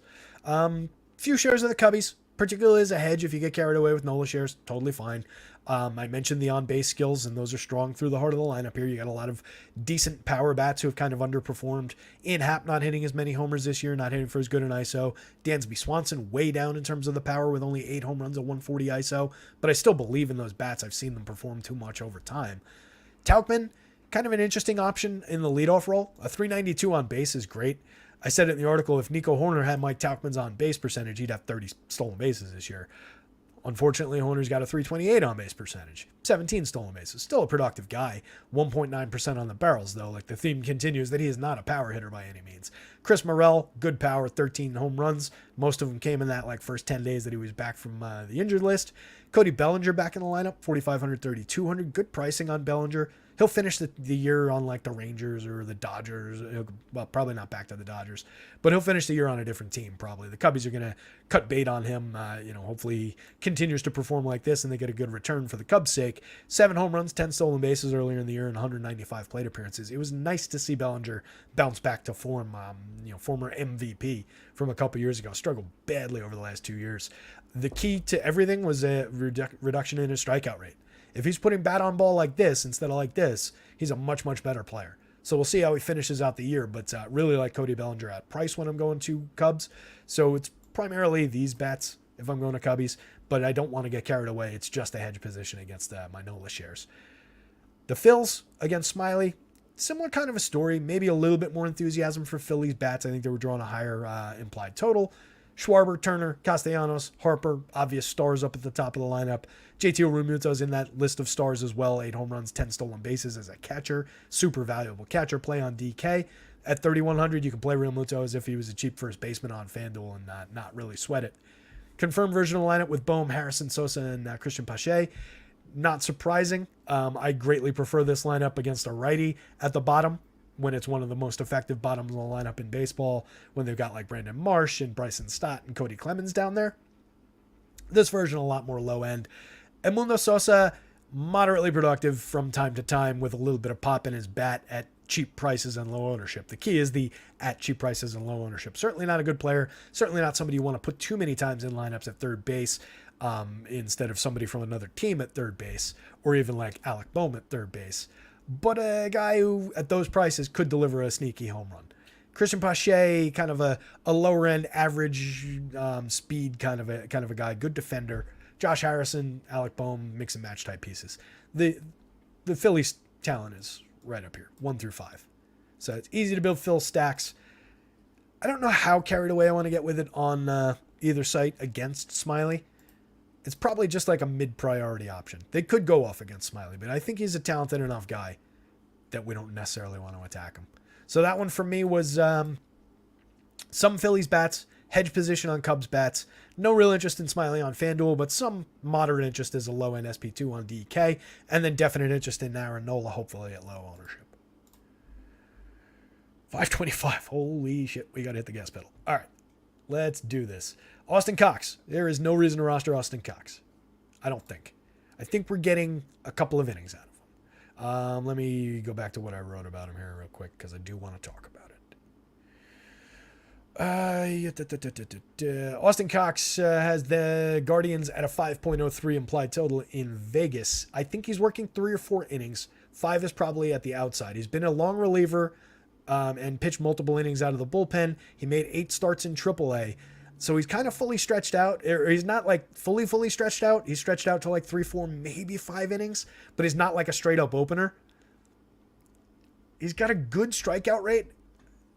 Few shares of the Cubbies, particularly as a hedge. If you get carried away with Nola shares, totally fine. I mentioned the on-base skills, and those are strong through the heart of the lineup here. You got a lot of decent power bats who have kind of underperformed. Ian Happ not hitting as many homers this year, not hitting for as good an ISO. Dansby Swanson way down in terms of the power with only 8 home runs at 140 ISO, but I still believe in those bats. I've seen them perform too much over time. Tauchman, kind of an interesting option in the leadoff role. A 392 on base is great. I said it in the article, if Nico Hoerner had Mike Tauchman's on base percentage, he'd have 30 stolen bases this year. Unfortunately, Hoerner's got a 328 on base percentage, 17 stolen bases. Still a productive guy. 1.9% on the barrels, though. Like, the theme continues that he is not a power hitter by any means. Chris Morel, good power, 13 home runs. Most of them came in that first 10 days that he was back from the injured list. Cody Bellinger back in the lineup, 4,500, 3,200. Good pricing on Bellinger. He'll finish the year on the Rangers or the Dodgers. Well, probably not back to the Dodgers, but he'll finish the year on a different team probably. The Cubbies are going to cut bait on him. Hopefully he continues to perform like this and they get a good return for the Cubs' sake. 7 home runs, 10 stolen bases earlier in the year and 195 plate appearances. It was nice to see Bellinger bounce back to form. Former MVP from a couple years ago. Struggled badly over the last 2 years. The key to everything was a reduction in his strikeout rate. If he's putting bat on ball like this instead of like this, he's a much, much better player. So we'll see how he finishes out the year, but really like Cody Bellinger at price when I'm going to Cubs. So it's primarily these bats if I'm going to Cubbies, but I don't want to get carried away. It's just a hedge position against my Nola shares. The Phils against Smiley, similar kind of a story, maybe a little bit more enthusiasm for Phillies bats. I think they were drawing a higher implied total. Schwarber, Turner, Castellanos, Harper, obvious stars up at the top of the lineup. JT Realmuto's in that list of stars as well. 8 home runs, 10 stolen bases as a catcher. Super valuable catcher play on DK. At 3,100, you can play Realmuto as if he was a cheap first baseman on FanDuel and not really sweat it. Confirmed version of the lineup with Bohm, Harrison, Sosa, and Christian Pache. Not surprising. I greatly prefer this lineup against a righty at the bottom, when it's one of the most effective bottoms of the lineup in baseball, when they've got Brandon Marsh and Bryson Stott and Cody Clemens down there. This version a lot more low end. Edmundo Sosa, moderately productive from time to time with a little bit of pop in his bat at cheap prices and low ownership. The key is the at cheap prices and low ownership. Certainly not a good player. Certainly not somebody you want to put too many times in lineups at third base instead of somebody from another team at third base, or even like Alec Bohm at third base. But a guy who at those prices could deliver a sneaky home run. Christian Pache, kind of a lower end average speed kind of a guy, good defender. Josh Harrison, Alec Bohm, mix and match type pieces. The Phillies talent is right up here, 1 through 5. So it's easy to build Phil stacks. I don't know how carried away I want to get with it on either site against Smiley. It's probably just like a mid-priority option. They could go off against Smiley, but I think he's a talented enough guy that we don't necessarily want to attack him. So that one for me was some Phillies bats, hedge position on Cubs bats. No real interest in Smiley on FanDuel, but some moderate interest as a low-end SP2 on DK, and then definite interest in Aaron Nola, hopefully at low ownership. 525. Holy shit, we got to hit the gas pedal. All right, let's do this. Austin Cox. There is no reason to roster Austin Cox. I don't think. I think we're getting a couple of innings out of him. Let me go back to what I wrote about him here real quick because I do want to talk about it. Austin Cox has the Guardians at a 5.03 implied total in Vegas. I think he's working 3 or 4 innings. 5 is probably at the outside. He's been a long reliever and pitched multiple innings out of the bullpen. He made 8 starts in AAA. So he's kind of fully stretched out. Or he's not like fully stretched out. He's stretched out to like 3, 4, maybe 5 innings. But he's not like a straight up opener. He's got a good strikeout rate.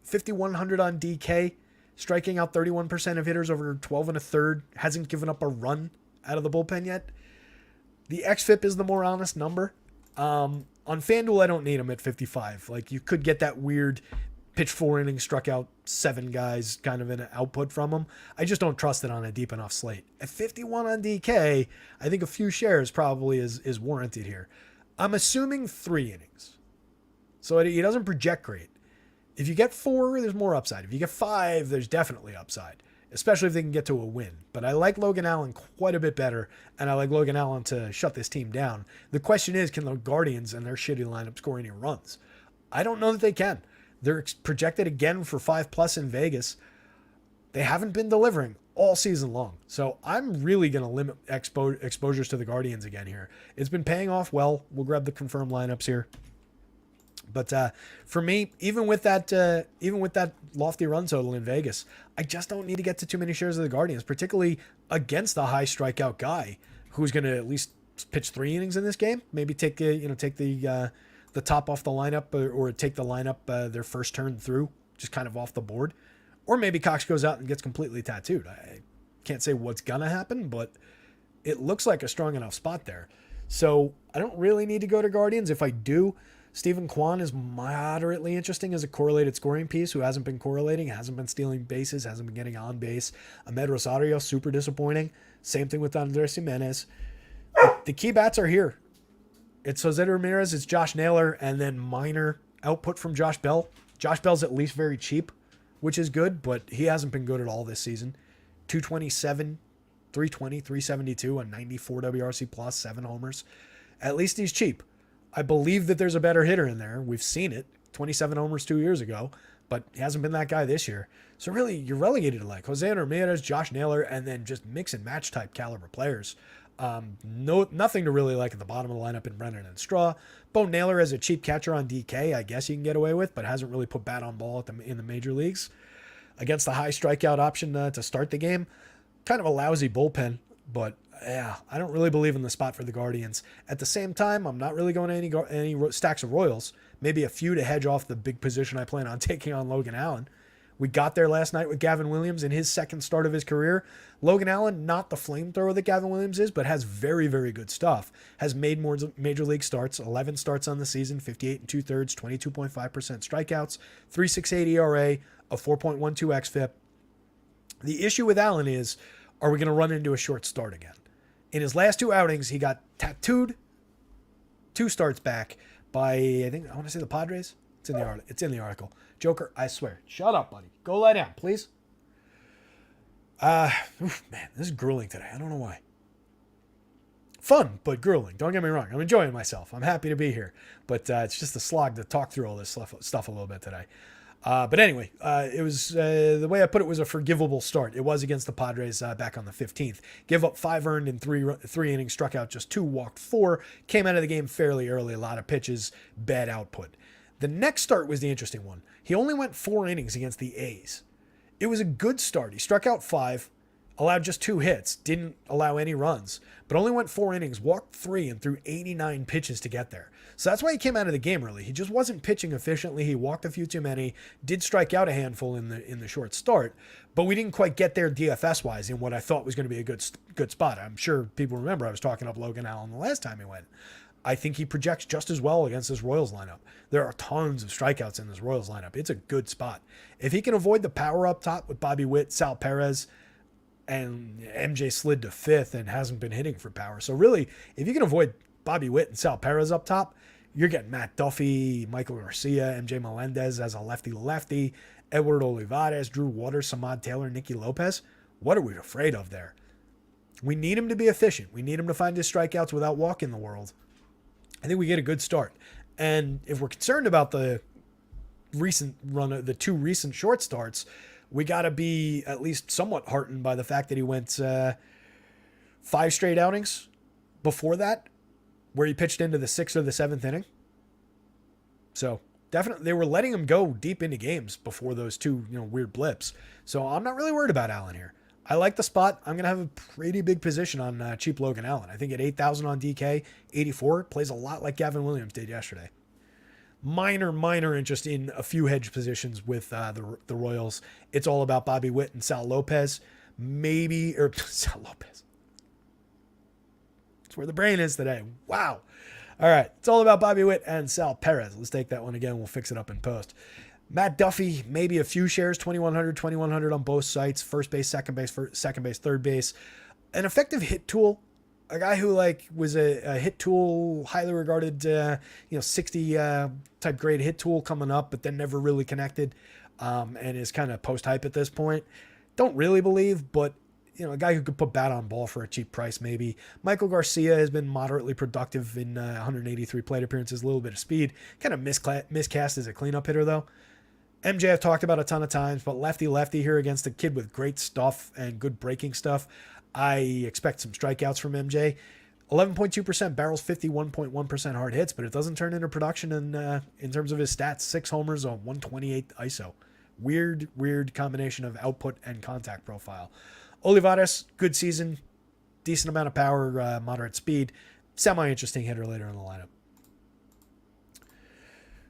5,100 on DK. Striking out 31% of hitters over 12 and a third. Hasn't given up a run out of the bullpen yet. The xFIP is the more honest number. On FanDuel, I don't need him at 55. Like, you could get that weird pitch 4 innings, struck out 7 guys kind of in an output from him. I just don't trust it on a deep enough slate. At 51 on DK, I think a few shares probably is warranted here. I'm assuming 3 innings. So he doesn't project great. If you get 4, there's more upside. If you get 5, there's definitely upside, especially if they can get to a win. But I like Logan Allen quite a bit better, and I like Logan Allen to shut this team down. The question is, can the Guardians and their shitty lineup score any runs? I don't know that they can. They're projected again for 5+ in Vegas. They haven't been delivering all season long. So I'm really going to limit exposures to the Guardians again here. It's been paying off well. We'll grab the confirmed lineups here. But for me, even with that lofty run total in Vegas, I just don't need to get to too many shares of the Guardians, particularly against a high strikeout guy who's going to at least pitch 3 innings in this game. Maybe take the top off the lineup or take the lineup their first turn through, just kind of off the board. Or maybe Cox goes out and gets completely tattooed. I can't say what's gonna happen, but it looks like a strong enough spot there. So I don't really need to go to Guardians. If I do, Stephen Kwan is moderately interesting as a correlated scoring piece who hasn't been correlating, hasn't been stealing bases, hasn't been getting on base. Ahmed Rosario, super disappointing. Same thing with Andres Jimenez. The key bats are here. It's Jose Ramirez, it's Josh Naylor, and then minor output from Josh Bell. Josh Bell's at least very cheap, which is good, but he hasn't been good at all this season. 227, 320, 372, a 94 WRC plus, 7 homers. At least he's cheap. I believe that there's a better hitter in there. We've seen it. 27 homers 2 years ago, but he hasn't been that guy this year. So really, you're relegated to like Jose Ramirez, Josh Naylor, and then just mix and match type caliber players. Nothing to really like at the bottom of the lineup in Brennan and Straw. Bo Naylor as a cheap catcher on DK, I guess you can get away with, but hasn't really put bat on ball in the major leagues. Against the high strikeout option to start the game, kind of a lousy bullpen, but yeah, I don't really believe in the spot for the Guardians. At the same time, I'm not really going to any stacks of Royals. Maybe a few to hedge off the big position I plan on taking on Logan Allen. We got there last night with Gavin Williams in his second start of his career. Logan Allen, not the flamethrower that Gavin Williams is, but has very, very good stuff. Has made more major league starts, 11 starts on the season, 58 2/3, 22.5% strikeouts, 3.68 ERA, a 4.12 xFIP. The issue with Allen is, are we going to run into a short start again? In his last 2 outings, he got tattooed 2 starts back by, I want to say the Padres. It's in the article. Joker, I swear. Shut up, buddy. Go lie down, please. Man, this is grueling today. I don't know why. fun, but grueling. Don't get me wrong. I'm enjoying myself. I'm happy to be here. But it's just a slog to talk through all this stuff a little bit today. But anyway, it was the way I put it was a forgivable start. It was against the Padres back on the 15th. Give up 5 earned in three innings, struck out just 2, walked 4, came out of the game fairly early, a lot of pitches, bad output. The next start was the interesting one. He only went 4 innings against the A's. It was a good start. He struck out 5, allowed just 2 hits, didn't allow any runs, but only went 4 innings, walked 3, and threw 89 pitches to get there. So that's why he came out of the game early. He just wasn't pitching efficiently. He walked a few too many, did strike out a handful in the short start, but we didn't quite get there DFS-wise in what I thought was going to be a good spot. I'm sure people remember I was talking up Logan Allen the last time he went. I think he projects just as well against this Royals lineup. There are tons of strikeouts in this Royals lineup. It's a good spot. If he can avoid the power up top with Bobby Witt, Sal Perez, and MJ slid to 5th and hasn't been hitting for power. So really, if you can avoid Bobby Witt and Sal Perez up top, you're getting Matt Duffy, Michael Garcia, MJ Melendez as a lefty-lefty, Edward Olivares, Drew Waters, Samad Taylor, Nicky Lopez. What are we afraid of there? We need him to be efficient. We need him to find his strikeouts without walking the world. I think we get a good start. And if we're concerned about the recent run, the 2 recent short starts, we got to be at least somewhat heartened by the fact that he went 5 straight outings before that, where he pitched into the 6th or the 7th inning. So definitely, they were letting him go deep into games before those 2 weird blips. So I'm not really worried about Allen here. I like the spot. I'm going to have a pretty big position on cheap Logan Allen. I think at 8,000 on DK, 84 plays a lot like Gavin Williams did yesterday. Minor interest in a few hedge positions with the Royals. It's all about Bobby Witt and Sal Lopez. Sal Lopez. That's where the brain is today. Wow. All right. It's all about Bobby Witt and Sal Perez. Let's take that one again. We'll fix it up in post. Matt Duffy, maybe a few shares, 2,100 on both sites, first base, second base, third base. An effective hit tool, a guy who was a hit tool, highly regarded, 60 type grade hit tool coming up, but then never really connected, and is kind of post hype at this point. Don't really believe, but a guy who could put bat on ball for a cheap price maybe. Michael Garcia has been moderately productive in 183 plate appearances, a little bit of speed, kind of miscast as a cleanup hitter though. MJ I've talked about a ton of times, but lefty here against a kid with great stuff and good breaking stuff. I expect some strikeouts from MJ. 11.2% barrels, 51.1% hard hits, but it doesn't turn into production in terms of his stats. 6 homers on 128 ISO. Weird combination of output and contact profile. Olivares, good season, decent amount of power, moderate speed, semi-interesting hitter later in the lineup.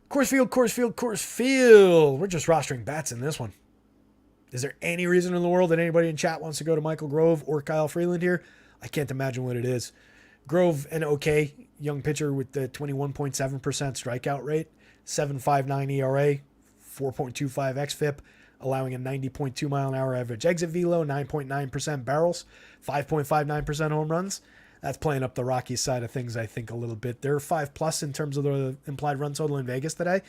Coors Field. We're just rostering bats in this one. Is there any reason in the world that anybody in chat wants to go to Michael Grove or Kyle Freeland here? I can't imagine what it is. Grove, an okay young pitcher with the 21.7% strikeout rate, 7.59 ERA, 4.25 xFIP, allowing a 90.2 mile an hour average exit velo, 9.9% barrels, 5.59% home runs. That's playing up the Rockies side of things, I think, a little bit. They're 5+ in terms of the implied run total in Vegas today.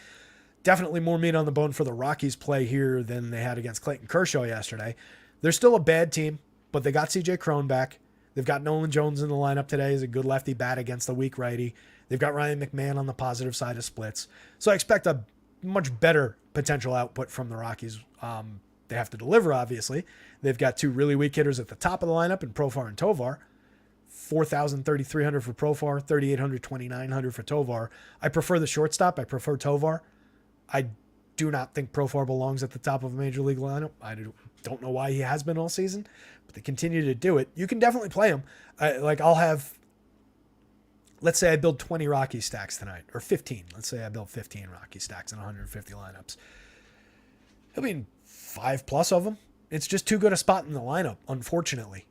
Definitely more meat on the bone for the Rockies play here than they had against Clayton Kershaw yesterday. They're still a bad team, but they got CJ Cron back. They've got Nolan Jones in the lineup today as a good lefty bat against a weak righty. They've got Ryan McMahon on the positive side of splits. So I expect a much better potential output from the Rockies. They have to deliver, obviously. They've got 2 really weak hitters at the top of the lineup in Profar and Tovar. 4,000, 3,300 for Profar, 3,800, 2,900 for Tovar. I prefer the shortstop. I prefer Tovar. I do not think Profar belongs at the top of a major league lineup. I don't know why he has been all season, but they continue to do it. You can definitely play him. I'll have, let's say I build 20 Rocky stacks tonight, or 15. Let's say I build 15 Rocky stacks in 150 lineups. I mean, 5+ of them. It's just too good a spot in the lineup, unfortunately.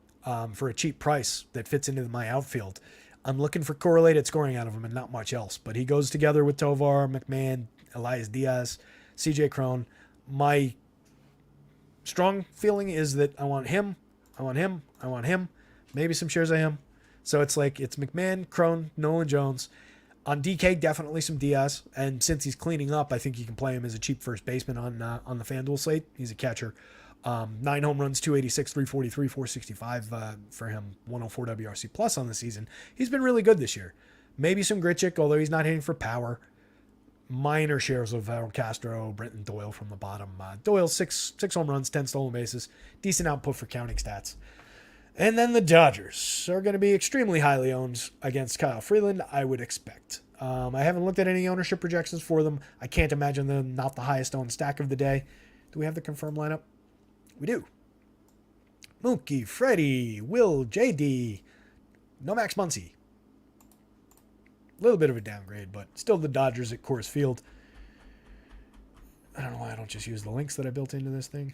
For a cheap price that fits into my outfield. I'm looking for correlated scoring out of him and not much else. But he goes together with Tovar, McMahon, Elias Diaz, CJ Cron. My strong feeling is that I want him, maybe some shares of him. So it's McMahon, Cron, Nolan Jones. On DK, definitely some Diaz. And since he's cleaning up, I think you can play him as a cheap first baseman on the FanDuel slate. He's a catcher. 9 home runs, 286, 343, 465 for him, 104 WRC plus on the season. He's been really good this year. Maybe some Grichuk, although he's not hitting for power. Minor shares of Castro, Brenton Doyle from the bottom. Doyle, six home runs, 10 stolen bases. Decent output for counting stats. And then the Dodgers are going to be extremely highly owned against Kyle Freeland, I would expect. I haven't looked at any ownership projections for them. I can't imagine them not the highest owned stack of the day. Do we have the confirmed lineup? We do. Mookie, Freddie, Will, JD, no Max Muncy. A little bit of a downgrade, but still the Dodgers at Coors Field. I don't know why I don't just use the links that I built into this thing.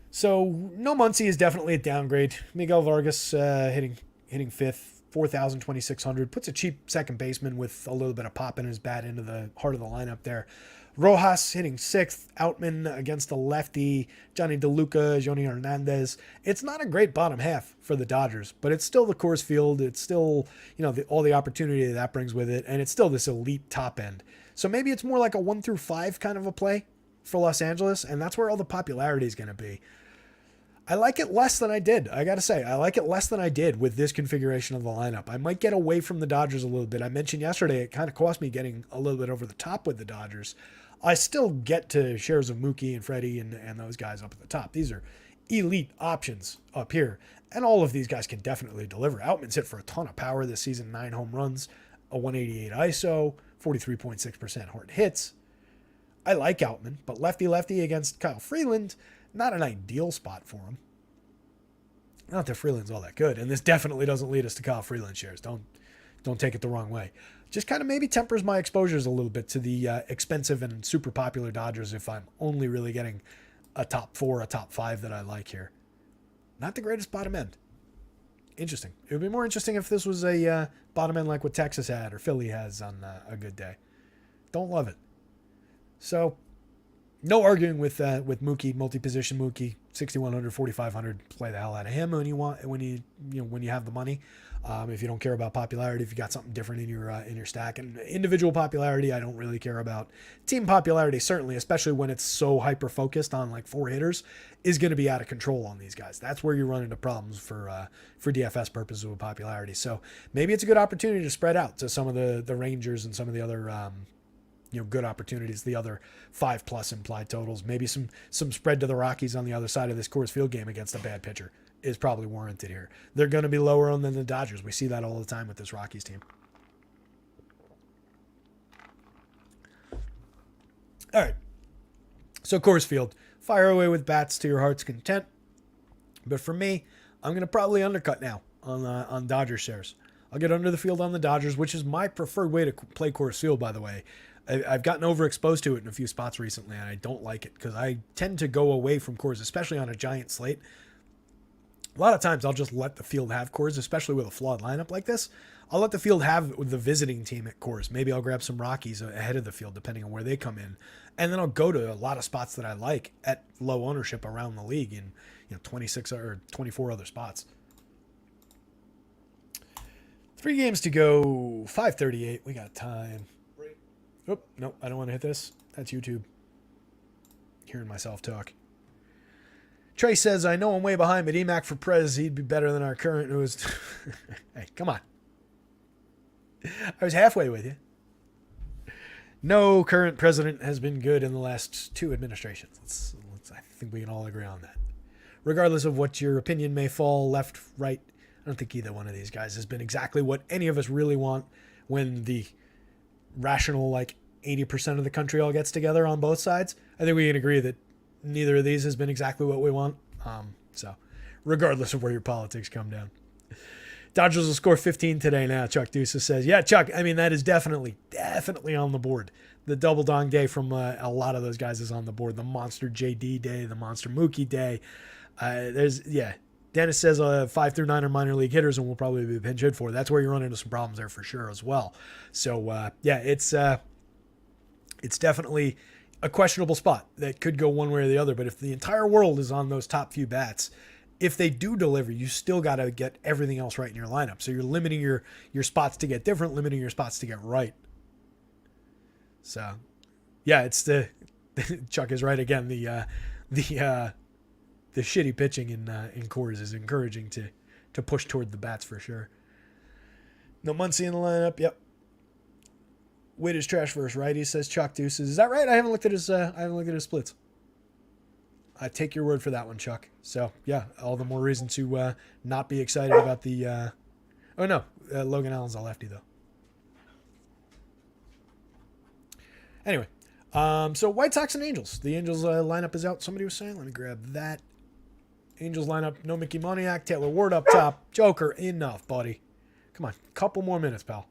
So no Muncy is definitely a downgrade. Miguel Vargas hitting fifth, 4,000, 2,600. Puts a cheap second baseman with a little bit of pop in his bat into the heart of the lineup there. Rojas hitting sixth. Outman against the lefty. Johnny DeLuca, Joni Hernandez. It's not a great bottom half for the Dodgers, but it's still the Coors Field. It's still, all the opportunity that brings with it, and it's still this elite top end. So maybe it's more like a 1 through 5 kind of a play for Los Angeles, and that's where all the popularity is going to be. I like it less than I did. I got to say, I like it less than I did with this configuration of the lineup. I might get away from the Dodgers a little bit. I mentioned yesterday it kind of cost me getting a little bit over the top with the Dodgers. I still get to shares of Mookie and Freddie and those guys up at the top. These are elite options up here. And all of these guys can definitely deliver. Outman's hit for a ton of power this season. 9 home runs, a 188 ISO, 43.6% hard hits. I like Outman, but lefty against Kyle Freeland, not an ideal spot for him. Not that Freeland's all that good, and this definitely doesn't lead us to Kyle Freeland shares. Don't take it the wrong way. Just kind of maybe tempers my exposures a little bit to the expensive and super popular Dodgers if I'm only really getting a top 4, a top 5 that I like here. Not the greatest bottom end. Interesting. It would be more interesting if this was a bottom end like what Texas had or Philly has on a good day. Don't love it. So, no arguing with Mookie, multi-position Mookie, 6,100, 4,500. Play the hell out of him when you have the money. If you don't care about popularity, if you got something different in your stack, and individual popularity, I don't really care about. Team popularity, certainly, especially when it's so hyper focused on like 4 hitters, is going to be out of control on these guys. That's where you run into problems for DFS purposes with popularity. So maybe it's a good opportunity to spread out to some of the Rangers and some of the other good opportunities, the other 5+ implied totals. Maybe some spread to the Rockies on the other side of this Coors Field game against a bad pitcher is probably warranted here. They're going to be lower on than the Dodgers. We see that all the time with this Rockies team. All right. So Coors Field, fire away with bats to your heart's content. But for me, I'm going to probably undercut now on Dodger shares. I'll get under the field on the Dodgers, which is my preferred way to play Coors Field, by the way. I've gotten overexposed to it in a few spots recently, and I don't like it because I tend to go away from Coors, especially on a giant slate. A lot of times I'll just let the field have Coors, especially with a flawed lineup like this. I'll let the field have the visiting team at Coors. Maybe I'll grab some Rockies ahead of the field, depending on where they come in. And then I'll go to a lot of spots that I like at low ownership around the league in 26 or 24 other spots. 3 games to go, 5:38. We got time. Oh, no, I don't want to hit this. That's YouTube. Hearing myself talk. Trey says, I know I'm way behind, but EMAC for Prez, he'd be better than our current. Who was... Hey, come on. I was halfway with you. No current president has been good in the last 2 administrations. I think we can all agree on that. Regardless of what your opinion may fall, left, right, I don't think either one of these guys has been exactly what any of us really want when the rational, 80% of the country all gets together on both sides. I think we can agree that neither of these has been exactly what we want. So regardless of where your politics come down. Dodgers will score 15 today now, Chuck Deuces says. Yeah, Chuck, I mean, that is definitely on the board. The double dong day from a lot of those guys is on the board. The monster JD day, the monster Mookie day. Dennis says 5 through 9 are minor league hitters and will probably be pinch hit for. That's where you run into some problems there for sure as well. So, it's definitely a questionable spot that could go one way or the other. But if the entire world is on those top few bats, if they do deliver, you still got to get everything else right in your lineup. So you're limiting your spots to get different, limiting your spots to get right. So, yeah, it's Chuck is right again. The shitty pitching in Coors is encouraging to push toward the bats for sure. No Muncy in the lineup. Yep. Witt is trash versus righty, says Chuck Deuces. Is that right? I haven't looked at his splits. I take your word for that one, Chuck. So yeah, all the more reason to not be excited about the. Logan Allen's a lefty though. Anyway, so White Sox and Angels. The Angels lineup is out. Somebody was saying. Let me grab that. Angels lineup. No Mickey Moniak. Taylor Ward up top. Joker. Enough, buddy. Come on, couple more minutes, pal.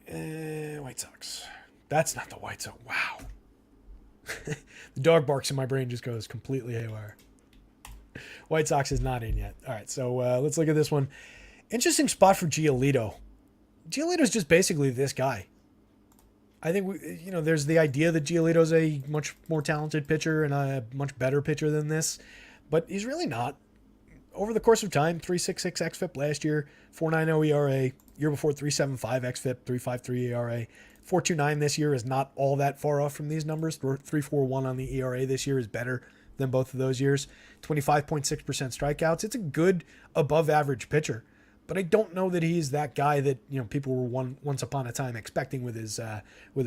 White Sox. That's not the White Sox. Wow. The dog barks in my brain just goes completely haywire. White Sox is not in yet. All right, so let's look at this one. Interesting spot for Giolito. Giolito's just basically this guy. I think there's the idea that Giolito's a much more talented pitcher and a much better pitcher than this, but he's really not. Over the course of time, 3.66 xFIP last year, 4.90 ERA. Year before, 3.75 xFIP, 3.53 ERA. 4.29 this year is not all that far off from these numbers. 3.41 on the ERA this year is better than both of those years. 25.6% strikeouts. It's a good above-average pitcher, but I don't know that he's that guy that people were once upon a time expecting with his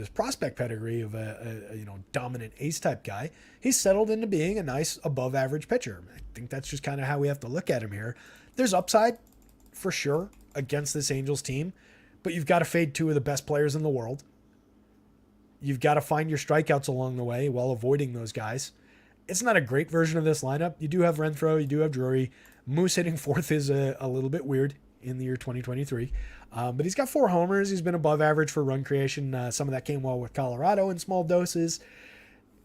prospect pedigree of a dominant ace type guy. He's settled into being a nice above-average pitcher. I think that's just kind of how we have to look at him here. There's upside for sure against this Angels team, but you've got to fade two of the best players in the world. You've got to find your strikeouts along the way while avoiding those guys. It's not a great version of this lineup. You do have Renfroe, you do have Drury. Moose hitting fourth is a little bit weird in the year 2023, but he's got 4 homers. He's been above average for run creation. Some of that came well with Colorado in small doses.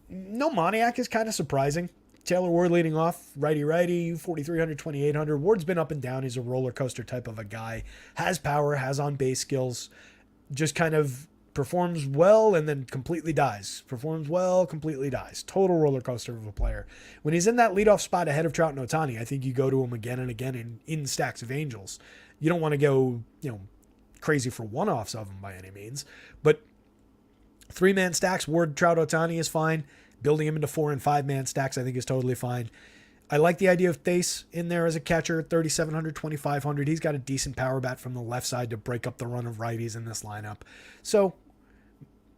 No Moniak is kind of surprising. Taylor Ward leading off, righty, 4,300, 2,800. Ward's been up and down. He's a roller coaster type of a guy. Has power, has on-base skills. Just kind of performs well and then completely dies. Performs well, completely dies. Total roller coaster of a player. When he's in that leadoff spot ahead of Trout and Ohtani, I think you go to him again and again in stacks of Angels. You don't want to go, crazy for one-offs of him by any means. But 3-man stacks, Ward, Trout, Ohtani is fine. Building him into 4 and 5-man stacks, I think, is totally fine. I like the idea of Thase in there as a catcher, 3,700, 2,500. He's got a decent power bat from the left side to break up the run of righties in this lineup. So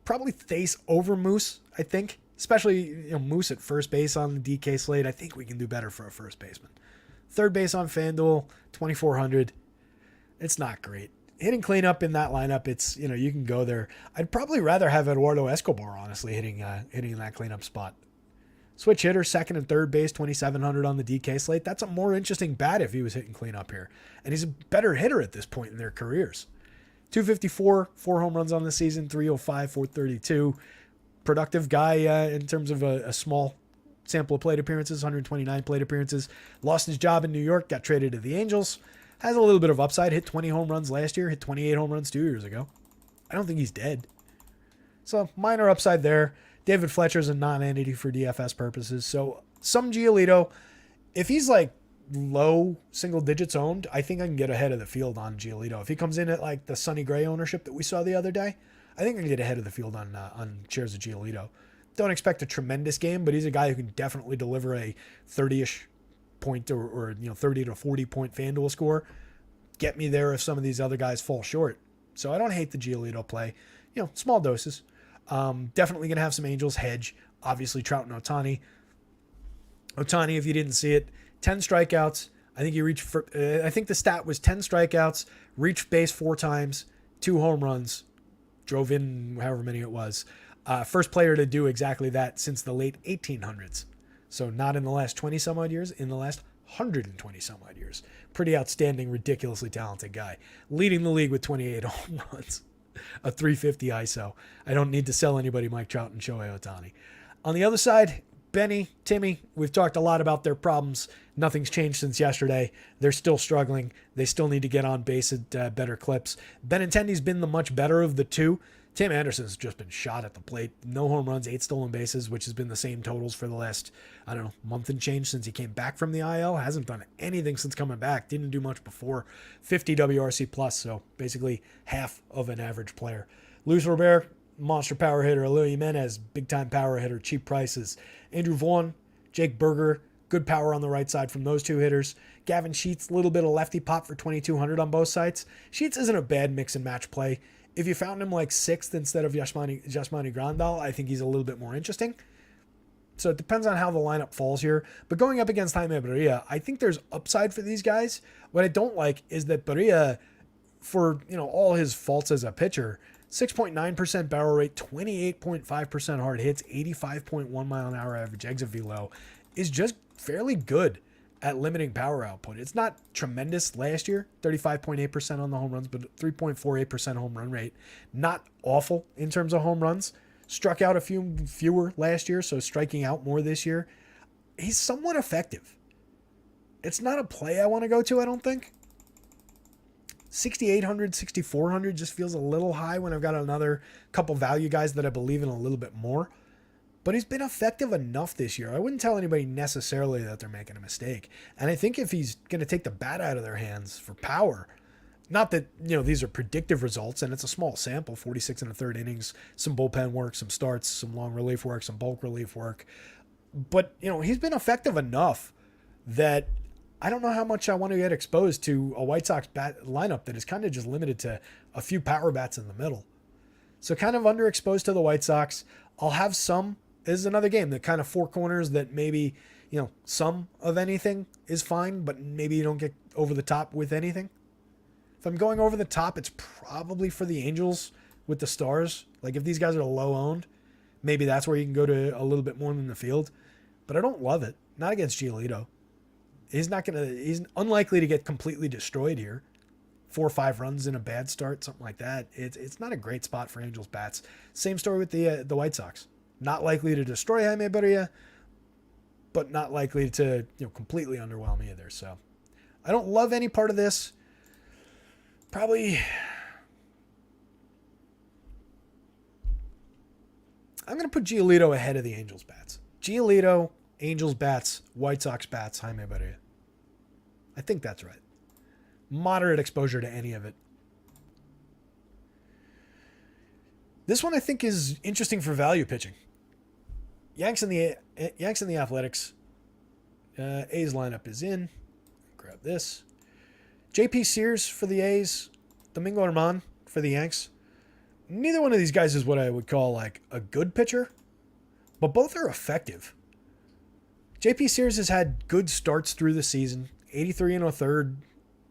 probably Thase over Moose, I think. Especially Moose at first base on the DK slate. I think we can do better for a first baseman. Third base on FanDuel, 2,400. It's not great. Hitting cleanup in that lineup, it's, you can go there. I'd probably rather have Eduardo Escobar, honestly, hitting that cleanup spot. Switch hitter, second and third base, 2,700 on the DK slate. That's a more interesting bat if he was hitting cleanup here. And he's a better hitter at this point in their careers. 254, 4 home runs on the season, 305, 432. Productive guy in terms of a small sample of plate appearances, 129 plate appearances. Lost his job in New York, got traded to the Angels. Has a little bit of upside. Hit 20 home runs last year. Hit 28 home runs 2 years ago. I don't think he's dead. So minor upside there. David Fletcher's a non-entity for DFS purposes. So some Giolito. If he's like low single digits owned, I think I can get ahead of the field on Giolito. If he comes in at like the Sonny Gray ownership that we saw the other day, I think I can get ahead of the field on shares of Giolito. Don't expect a tremendous game, but he's a guy who can definitely deliver a 30-ish point or 30 to 40 point FanDuel score. Get me there if some of these other guys fall short. So I don't hate the Giolito play. Small doses. Definitely going to have some Angels hedge. Obviously Trout and Ohtani. Ohtani, if you didn't see it, 10 strikeouts. I think the stat was 10 strikeouts, reached base 4 times, 2 home runs, drove in however many it was. First player to do exactly that since the late 1800s. So not in the last 20 some odd years, in the last 120 some odd years. Pretty outstanding, ridiculously talented guy. Leading the league with 28 home runs, a 350 ISO. I don't need to sell anybody Mike Trout and Shohei Ohtani. On the other side, Benny, Timmy, we've talked a lot about their problems. Nothing's changed since yesterday. They're still struggling. They still need to get on base at better clips. Benintendi's been the much better of the two. Tim Anderson's just been shot at the plate. No home runs, 8 stolen bases, which has been the same totals for the last, month and change since he came back from the IL. Hasn't done anything since coming back. Didn't do much before. 50 WRC plus, so basically half of an average player. Luis Robert, monster power hitter. Eloy Jimenez, big time power hitter, cheap prices. Andrew Vaughn, Jake Berger, good power on the right side from those two hitters. Gavin Sheets, a little bit of lefty pop for 2,200 on both sides. Sheets isn't a bad mix and match play. If you found him like sixth instead of Yasmani Grandal, I think he's a little bit more interesting. So it depends on how the lineup falls here. But going up against Jaime Barria, I think there's upside for these guys. What I don't like is that Barria, for all his faults as a pitcher, 6.9% barrel rate, 28.5% hard hits, 85.1 mile an hour average exit velo, is just fairly good at limiting power output. It's not tremendous last year, 35.8% on the home runs, but 3.48% home run rate. Not awful in terms of home runs. Struck out a few fewer last year, so striking out more this year. He's somewhat effective. It's not a play I want to go to, I don't think. 6,800, 6,400 just feels a little high when I've got another couple value guys that I believe in a little bit more. But he's been effective enough this year. I wouldn't tell anybody necessarily that they're making a mistake. And I think if he's going to take the bat out of their hands for power, not that, these are predictive results, and it's a small sample, 46 and a third innings, some bullpen work, some starts, some long relief work, some bulk relief work. But, he's been effective enough that I don't know how much I want to get exposed to a White Sox bat lineup that is kind of just limited to a few power bats in the middle. So kind of underexposed to the White Sox. I'll have some. This is another game that kind of four corners that maybe, some of anything is fine, but maybe you don't get over the top with anything. If I'm going over the top, it's probably for the Angels with the Stars. Like if these guys are low owned, maybe that's where you can go to a little bit more than the field. But I don't love it. Not against Giolito. He's unlikely to get completely destroyed here. 4 or 5 runs in a bad start, something like that. It's not a great spot for Angels bats. Same story with the White Sox. Not likely to destroy Jaime Barria, but not likely to completely underwhelm either. So I don't love any part of this. Probably I'm going to put Giolito ahead of the Angels bats. Giolito, Angels bats, White Sox bats, Jaime Barria. I think that's right. Moderate exposure to any of it. This one I think is interesting for value pitching. Yanks and the Athletics. A's lineup is in. Grab this. JP Sears for the A's. Domingo Germán for the Yanks. Neither one of these guys is what I would call like a good pitcher, but both are effective. JP Sears has had good starts through the season. 83 and a third,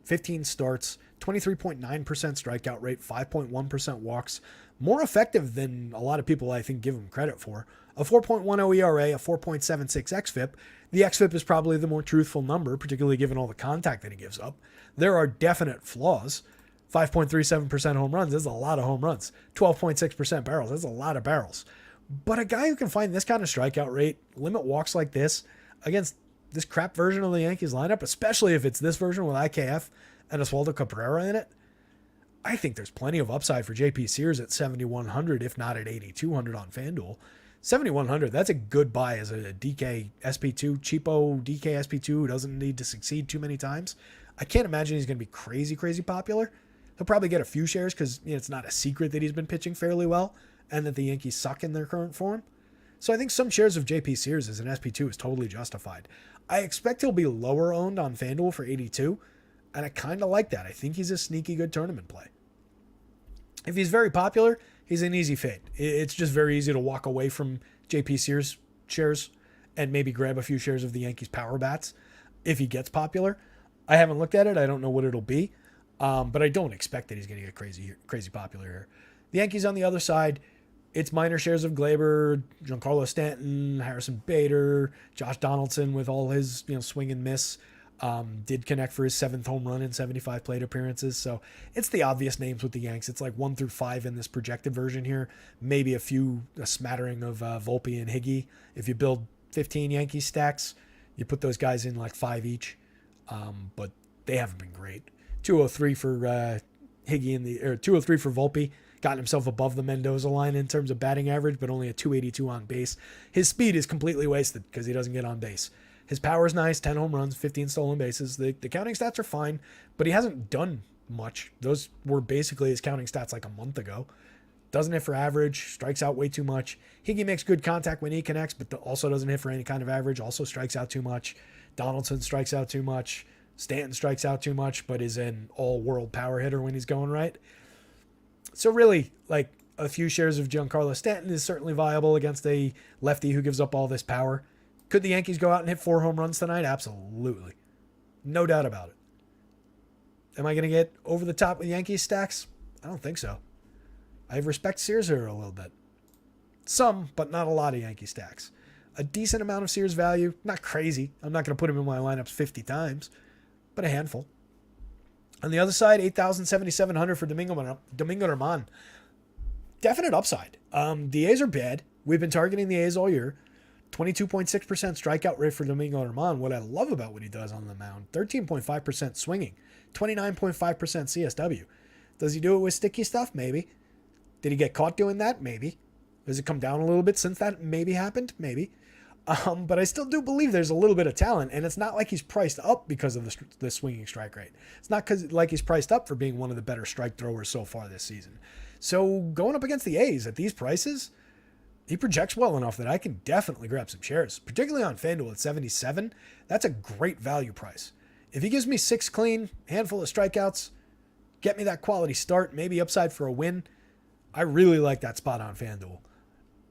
15 starts, 23.9% strikeout rate, 5.1% walks. More effective than a lot of people I think give him credit for. A 4.10 ERA, a 4.76 xFIP. The xFIP is probably the more truthful number, particularly given all the contact that he gives up. There are definite flaws. 5.37% home runs, that's a lot of home runs. 12.6% barrels, that's a lot of barrels. But a guy who can find this kind of strikeout rate, limit walks like this, against this crap version of the Yankees lineup, especially if it's this version with IKF and Oswaldo Cabrera in it, I think there's plenty of upside for JP Sears at 7,100, if not at 8,200 on FanDuel. 7,100, that's a good buy as a DK SP2, cheapo DK SP2 who doesn't need to succeed too many times. I can't imagine he's going to be crazy popular. He'll probably get a few shares because it's not a secret that he's been pitching fairly well and that the Yankees suck in their current form. So I think some shares of JP Sears as an SP2 is totally justified. I expect he'll be lower owned on FanDuel for 82, and I kind of like that. I think he's a sneaky good tournament play. If he's very popular, he's an easy fade. It's just very easy to walk away from JP Sears shares and maybe grab a few shares of the Yankees power bats if he gets popular. I haven't looked at it. I don't know what it'll be, but I don't expect that he's going to get crazy popular here. The Yankees on the other side, it's minor shares of Glaber, Giancarlo Stanton, Harrison Bader, Josh Donaldson with all his swing and miss. Did connect for his 7th home run in 75 plate appearances. So it's the obvious names with the Yanks. It's like 1 through 5 in this projected version here. Maybe a smattering of Volpe and Higgy. If you build 15 Yankee stacks, you put those guys in like 5 each. But they haven't been great. 203 for Higgy 203 for Volpe. Gotten himself above the Mendoza line in terms of batting average, but only a 282 on base. His speed is completely wasted because he doesn't get on base. His power is nice, 10 home runs, 15 stolen bases. The counting stats are fine, but he hasn't done much. Those were basically his counting stats like a month ago. Doesn't hit for average, strikes out way too much. Higgy makes good contact when he connects, but also doesn't hit for any kind of average, also strikes out too much. Donaldson strikes out too much. Stanton strikes out too much, but is an all-world power hitter when he's going right. So really, like, a few shares of Giancarlo Stanton is certainly viable against a lefty who gives up all this power. Could the Yankees go out and hit 4 home runs tonight? Absolutely. No doubt about it. Am I going to get over the top with Yankees stacks? I don't think so. I respect Sears here a little bit. Some, but not a lot of Yankee stacks. A decent amount of Sears value. Not crazy. I'm not going to put him in my lineups 50 times, but a handful. On the other side, 8,000, 7,700 for Domingo Germán. Definite upside. The A's are bad. We've been targeting the A's all year. 22.6% strikeout rate for Domingo Germán. What I love about what he does on the mound, 13.5% swinging, 29.5% CSW. Does he do it with sticky stuff? Maybe. Did he get caught doing that? Maybe. Has it come down a little bit since that maybe happened? Maybe. But I still do believe there's a little bit of talent, and it's not like he's priced up because of the swinging strike rate. It's not like he's priced up for being one of the better strike throwers so far this season. So going up against the A's at these prices, he projects well enough that I can definitely grab some shares, particularly on FanDuel at 77. That's a great value price. If he gives me 6 clean, handful of strikeouts, get me that quality start, maybe upside for a win, I really like that spot on FanDuel.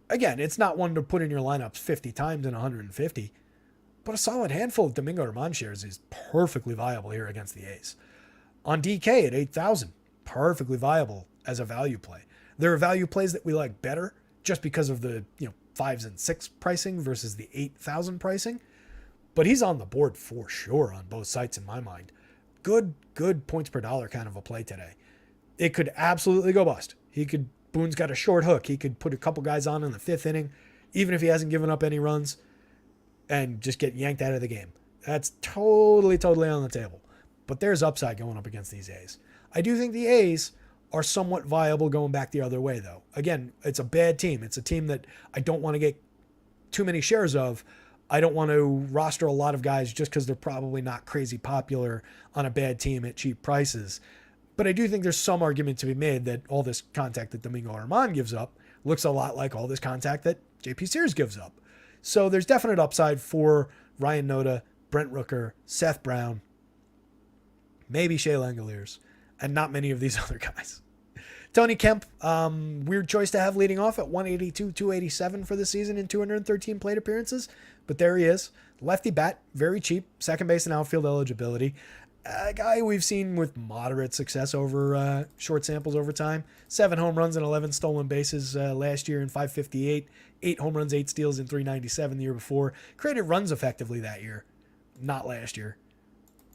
Again, it's not one to put in your lineups 50 times in 150, but a solid handful of Domingo Germán shares is perfectly viable here against the A's. On DK at 8,000, perfectly viable as a value play. There are value plays that we like better just because of the 5s and 6 pricing versus the 8,000 pricing, but he's on the board for sure on both sites in my mind. Good points per dollar kind of a play today. It could absolutely go bust. Boone's got a short hook. He could put a couple guys on in the 5th inning, even if he hasn't given up any runs, and just get yanked out of the game. That's totally on the table. But there's upside going up against these A's. I do think the A's are somewhat viable going back the other way, though. Again, it's a bad team. It's a team that I don't want to get too many shares of. I don't want to roster a lot of guys just because they're probably not crazy popular on a bad team at cheap prices. But I do think there's some argument to be made that all this contact that Domingo Germán gives up looks a lot like all this contact that JP Sears gives up. So there's definite upside for Ryan Noda, Brent Rooker, Seth Brown, maybe Shea Langoliers, and not many of these other guys. Tony Kemp, weird choice to have leading off at 182, 287 for the season in 213 plate appearances. But there he is. Lefty bat, very cheap, second base and outfield eligibility. A guy we've seen with moderate success over short samples over time. 7 home runs and 11 stolen bases last year in 558. 8 home runs, 8 steals in 397 the year before. Created runs effectively that year, not last year.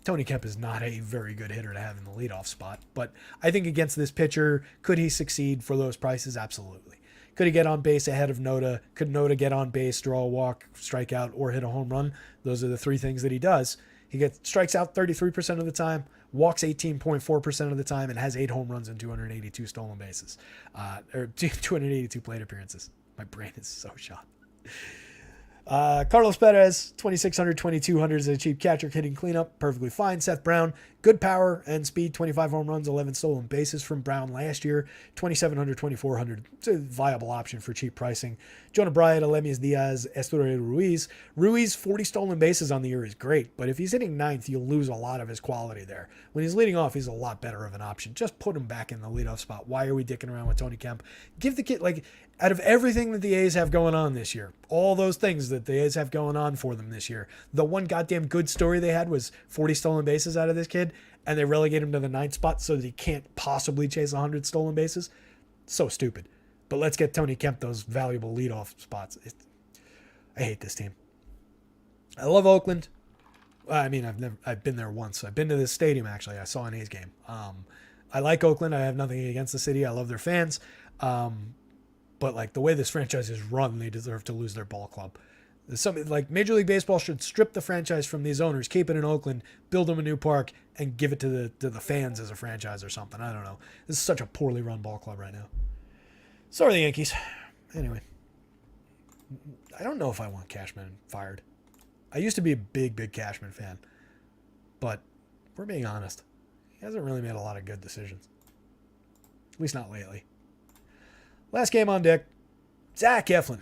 Tony Kemp is not a very good hitter to have in the leadoff spot, but I think against this pitcher, could he succeed for those prices? Absolutely. Could he get on base ahead of Noda? Could Noda get on base, draw a walk, strike out, or hit a home run? Those are the 3 things that he does. He strikes out 33% of the time, walks 18.4% of the time, and has 8 home runs and 282 stolen bases, or 282 plate appearances. My brain is so shot. Carlos Perez, 2,600, 2,200 is a cheap catcher hitting cleanup. Perfectly fine. Seth Brown, good power and speed. 25 home runs, 11 stolen bases from Brown last year. 2,700, 2,400. It's a viable option for cheap pricing. Jonah Bryant, Alemiz Diaz, Esteury Ruiz. Ruiz, 40 stolen bases on the year is great, but if he's hitting 9th, you'll lose a lot of his quality there. When he's leading off, he's a lot better of an option. Just put him back in the leadoff spot. Why are we dicking around with Tony Kemp? Give the kid, out of everything that the A's have going on this year, all those things that the A's have going on for them this year, the one goddamn good story they had was 40 stolen bases out of this kid, and they relegate him to the 9th spot so that he can't possibly chase 100 stolen bases. So stupid. But let's get Tony Kemp those valuable leadoff spots. I hate this team. I love Oakland. I've been there once. I've been to this stadium, actually. I saw an A's game. I like Oakland. I have nothing against the city. I love their fans. But the way this franchise is run, they deserve to lose their ball club. Major League Baseball should strip the franchise from these owners, keep it in Oakland, build them a new park, and give it to the fans as a franchise or something. I don't know. This is such a poorly run ball club right now. So are the Yankees. Anyway, I don't know if I want Cashman fired. I used to be a big Cashman fan, but we're being honest. He hasn't really made a lot of good decisions. At least not lately. Last game on deck, Zach Eflin.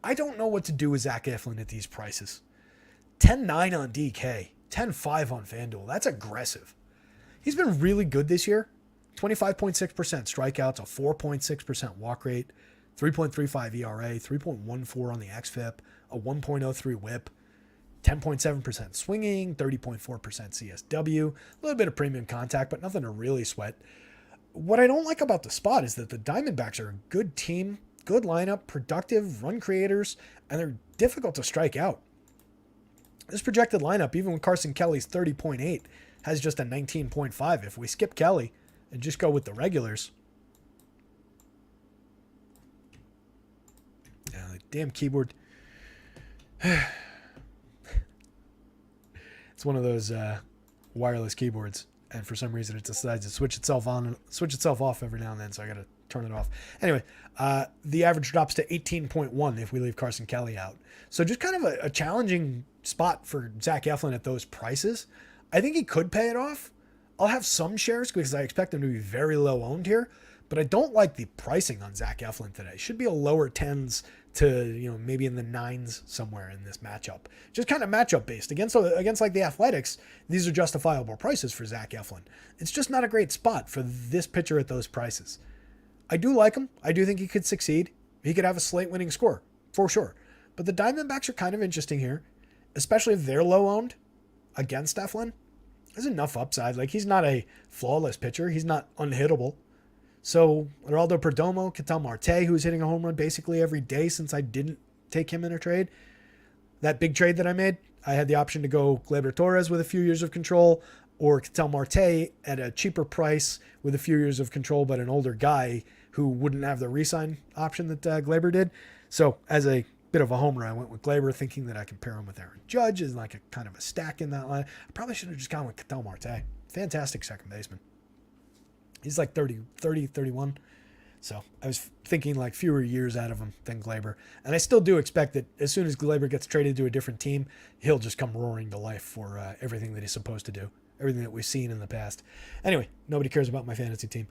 I don't know what to do with Zach Eflin at these prices. 10-9 on DK, 10-5 on FanDuel. That's aggressive. He's been really good this year. 25.6% strikeouts, a 4.6% walk rate, 3.35 ERA, 3.14 on the xFIP, a 1.03 whip, 10.7% swinging, 30.4% CSW, a little bit of premium contact, but nothing to really sweat. What I don't like about the spot is that the Diamondbacks are a good team, good lineup, productive, run creators, and they're difficult to strike out. This projected lineup, even when Carson Kelly's 30.8, has just a 19.5. If we skip Kelly and just go with the regulars. Yeah, the damn keyboard. It's one of those wireless keyboards, and for some reason it decides to switch itself on and switch itself off every now and then, so I got to turn it off. Anyway, the average drops to 18.1 if we leave Carson Kelly out. So just kind of a challenging spot for Zach Eflin at those prices. I think he could pay it off. I'll have some shares because I expect him to be very low owned here, but I don't like the pricing on Zach Eflin today. Should be a lower 10s to, maybe in the 9s somewhere in this matchup. Just kind of matchup based. Against like the Athletics, these are justifiable prices for Zach Eflin. It's just not a great spot for this pitcher at those prices. I do like him. I do think he could succeed. He could have a slate winning score for sure. But the Diamondbacks are kind of interesting here, especially if they're low owned against Eflin. There's enough upside. Like, he's not a flawless pitcher. He's not unhittable. So Geraldo Perdomo, Ketel Marte, who's hitting a home run basically every day since I didn't take him in a trade. That big trade that I made, I had the option to go Gleyber Torres with a few years of control or Ketel Marte at a cheaper price with a few years of control, but an older guy who wouldn't have the re-sign option that Gleyber did. So as a bit of a homer, I went with Gleyber thinking that I can pair him with Aaron Judge as like a kind of a stack in that line. I probably should have just gone with Ketel Marte. Fantastic second baseman. He's like 31. So I was thinking like fewer years out of him than Gleyber. And I still do expect that as soon as Gleyber gets traded to a different team, he'll just come roaring to life for everything that he's supposed to do. Everything that we've seen in the past. Anyway, nobody cares about my fantasy team.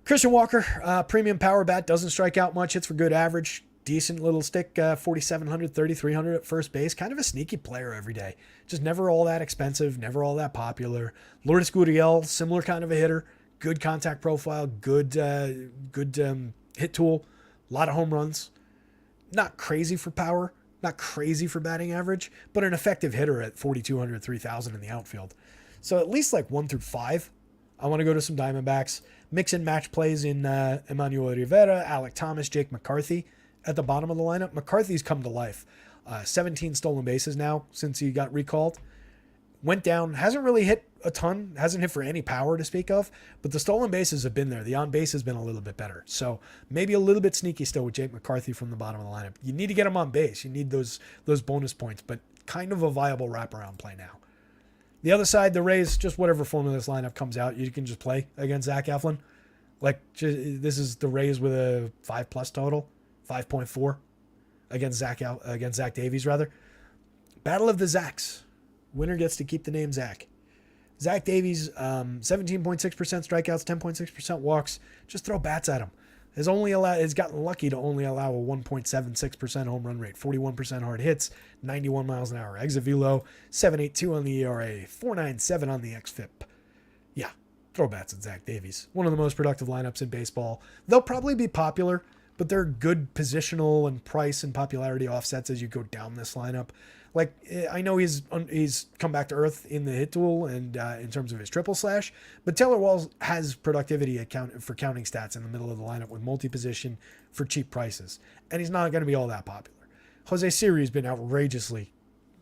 Christian Walker, premium power bat, doesn't strike out much. Hits for good average. Decent little stick, 4,700, 3,300 at first base. Kind of a sneaky player every day. Just never all that expensive, never all that popular. Lourdes Gurriel, similar kind of a hitter. Good contact profile, good hit tool. A lot of home runs. Not crazy for power, not crazy for batting average, but an effective hitter at 4,200, 3,000 in the outfield. So at least like 1 through 5. I want to go to some Diamondbacks. Mix and match plays in Emmanuel Rivera, Alec Thomas, Jake McCarthy at the bottom of the lineup. McCarthy's come to life. 17 stolen bases now since he got recalled. Went down, hasn't really hit a ton, hasn't hit for any power to speak of, but the stolen bases have been there. The on base has been a little bit better. So maybe a little bit sneaky still with Jake McCarthy from the bottom of the lineup. You need to get him on base. You need those bonus points, but kind of a viable wraparound play now. The other side, the Rays, just whatever form of this lineup comes out, you can just play against Zach Eflin. Like, this is the Rays with a 5+ total, 5.4 against Zach Davies, rather. Battle of the Zachs. Winner gets to keep the name Zach. Zach Davies, 17.6% strikeouts, 10.6% walks. Just throw bats at him. Has gotten lucky to only allow a 1.76% home run rate, 41% hard hits, 91 miles an hour exit velo, 7.82 on the ERA, 4.97 on the xFIP. Yeah, throw bats at Zach Davies. One of the most productive lineups in baseball. They'll probably be popular, but they're good positional and price and popularity offsets as you go down this lineup. Like, I know he's come back to earth in the hit tool and in terms of his triple slash, but Taylor Walls has productivity for counting stats in the middle of the lineup with multi-position for cheap prices, and he's not going to be all that popular. Jose Siri has been outrageously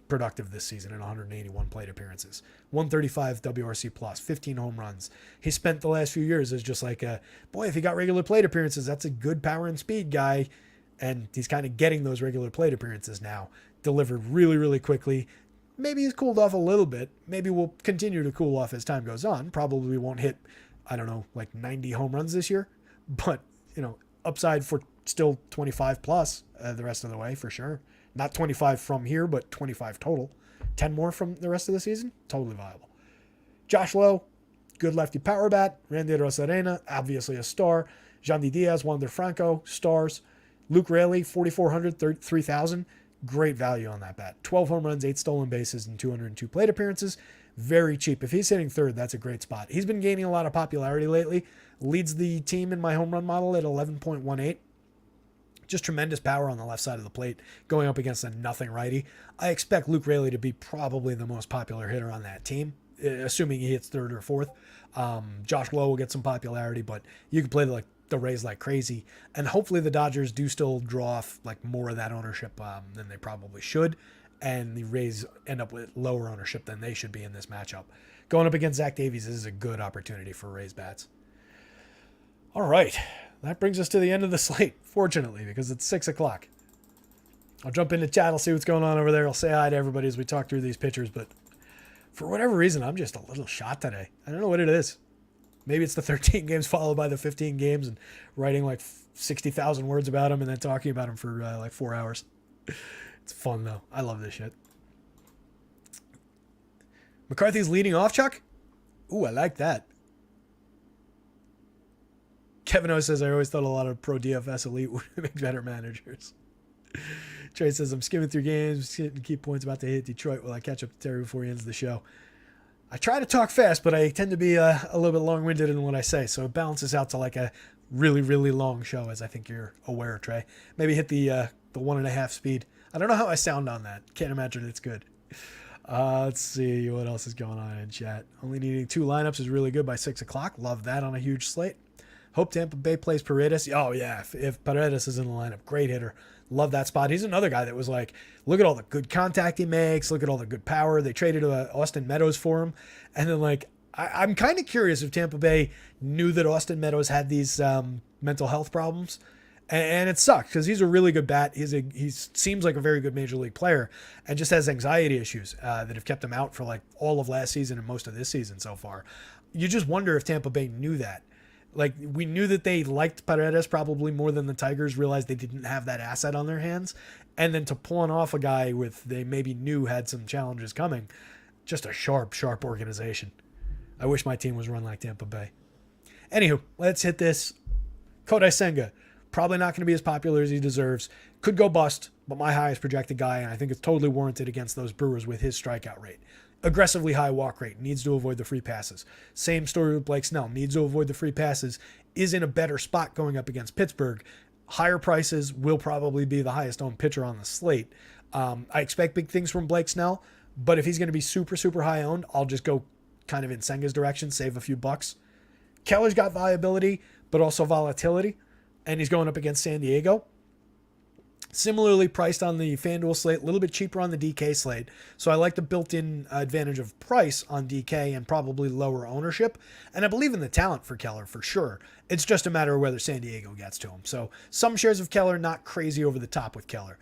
productive this season in 181 plate appearances, 135 WRC plus, 15 home runs. He spent the last few years as just like if he got regular plate appearances, that's a good power and speed guy, and he's kind of getting those regular plate appearances now. Delivered really, really quickly. Maybe he's cooled off a little bit. Maybe we'll continue to cool off as time goes on. Probably won't hit, like 90 home runs this year. But, upside for still 25 plus the rest of the way for sure. Not 25 from here, but 25 total. 10 more from the rest of the season. Totally viable. Josh Lowe, good lefty power bat. Randy Rosarena, obviously a star. Yandy Diaz, Wander Franco, stars. Luke Raley, 4,400, 3,000. Great value on that bat. 12 home runs, 8 stolen bases, and 202 plate appearances. Very cheap. If he's hitting third, that's a great spot. He's been gaining a lot of popularity lately. Leads the team in my home run model at 11.18. Just tremendous power on the left side of the plate going up against a nothing righty. I expect Luke Raley to be probably the most popular hitter on that team, assuming he hits third or fourth. Josh Lowe will get some popularity, but you can play the Rays like crazy. And hopefully the Dodgers do still draw off like more of that ownership than they probably should. And the Rays end up with lower ownership than they should be in this matchup. Going up against Zach Davies, this is a good opportunity for Rays bats. All right. That brings us to the end of the slate, fortunately, because it's 6 o'clock. I'll jump into chat. I'll see what's going on over there. I'll say hi to everybody as we talk through these pitchers. But for whatever reason, I'm just a little shot today. I don't know what it is. Maybe it's the 13 games followed by the 15 games and writing like 60,000 words about them and then talking about them for like 4 hours. It's fun, though. I love this shit. McCarthy's leading off, Chuck? Ooh, I like that. Kevin O says, I always thought a lot of pro DFS elite would make better managers. Trey says, I'm skimming through games, hitting key points about to hit Detroit while I catch up to Terry before he ends the show. I try to talk fast, but I tend to be a little bit long-winded in what I say, so it balances out to like a really, really long show, as I think you're aware, Trey. Maybe hit the 1.5 speed. I don't know how I sound on that. Can't imagine it's good. Let's see what else is going on in chat. Only needing 2 lineups is really good by 6 o'clock. Love that on a huge slate. Hope Tampa Bay plays Paredes. Oh, yeah, if Paredes is in the lineup, great hitter. Love that spot. He's another guy that was like, look at all the good contact he makes. Look at all the good power. They traded Austin Meadows for him. And then, like, I'm kind of curious if Tampa Bay knew that Austin Meadows had these mental health problems. And it sucks because he's a really good bat. He seems like a very good major league player and just has anxiety issues that have kept him out for like all of last season and most of this season so far. You just wonder if Tampa Bay knew that. Like, we knew that they liked Paredes probably more than the Tigers realized they didn't have that asset on their hands. And then to pawn off a guy they maybe knew had some challenges coming, just a sharp organization. I wish my team was run like Tampa Bay. Anywho, let's hit this. Kodai Senga, probably not going to be as popular as he deserves. Could go bust, but my highest projected guy, and I think it's totally warranted against those Brewers with his strikeout rate. Aggressively high walk rate, needs to avoid the free passes. Same story with Blake Snell, needs to avoid the free passes, is in a better spot going up against Pittsburgh. Higher prices, will probably be the highest owned pitcher on the slate. I expect big things from Blake Snell, but if he's going to be super high owned, I'll just go kind of in Senga's direction, save a few bucks. Keller's got viability, but also volatility, and he's going up against San Diego. Similarly priced on the FanDuel slate, a little bit cheaper on the DK slate. So I like the built-in advantage of price on DK and probably lower ownership. And I believe in the talent for Keller for sure. It's just a matter of whether San Diego gets to him. So some shares of Keller, not crazy over the top with Keller.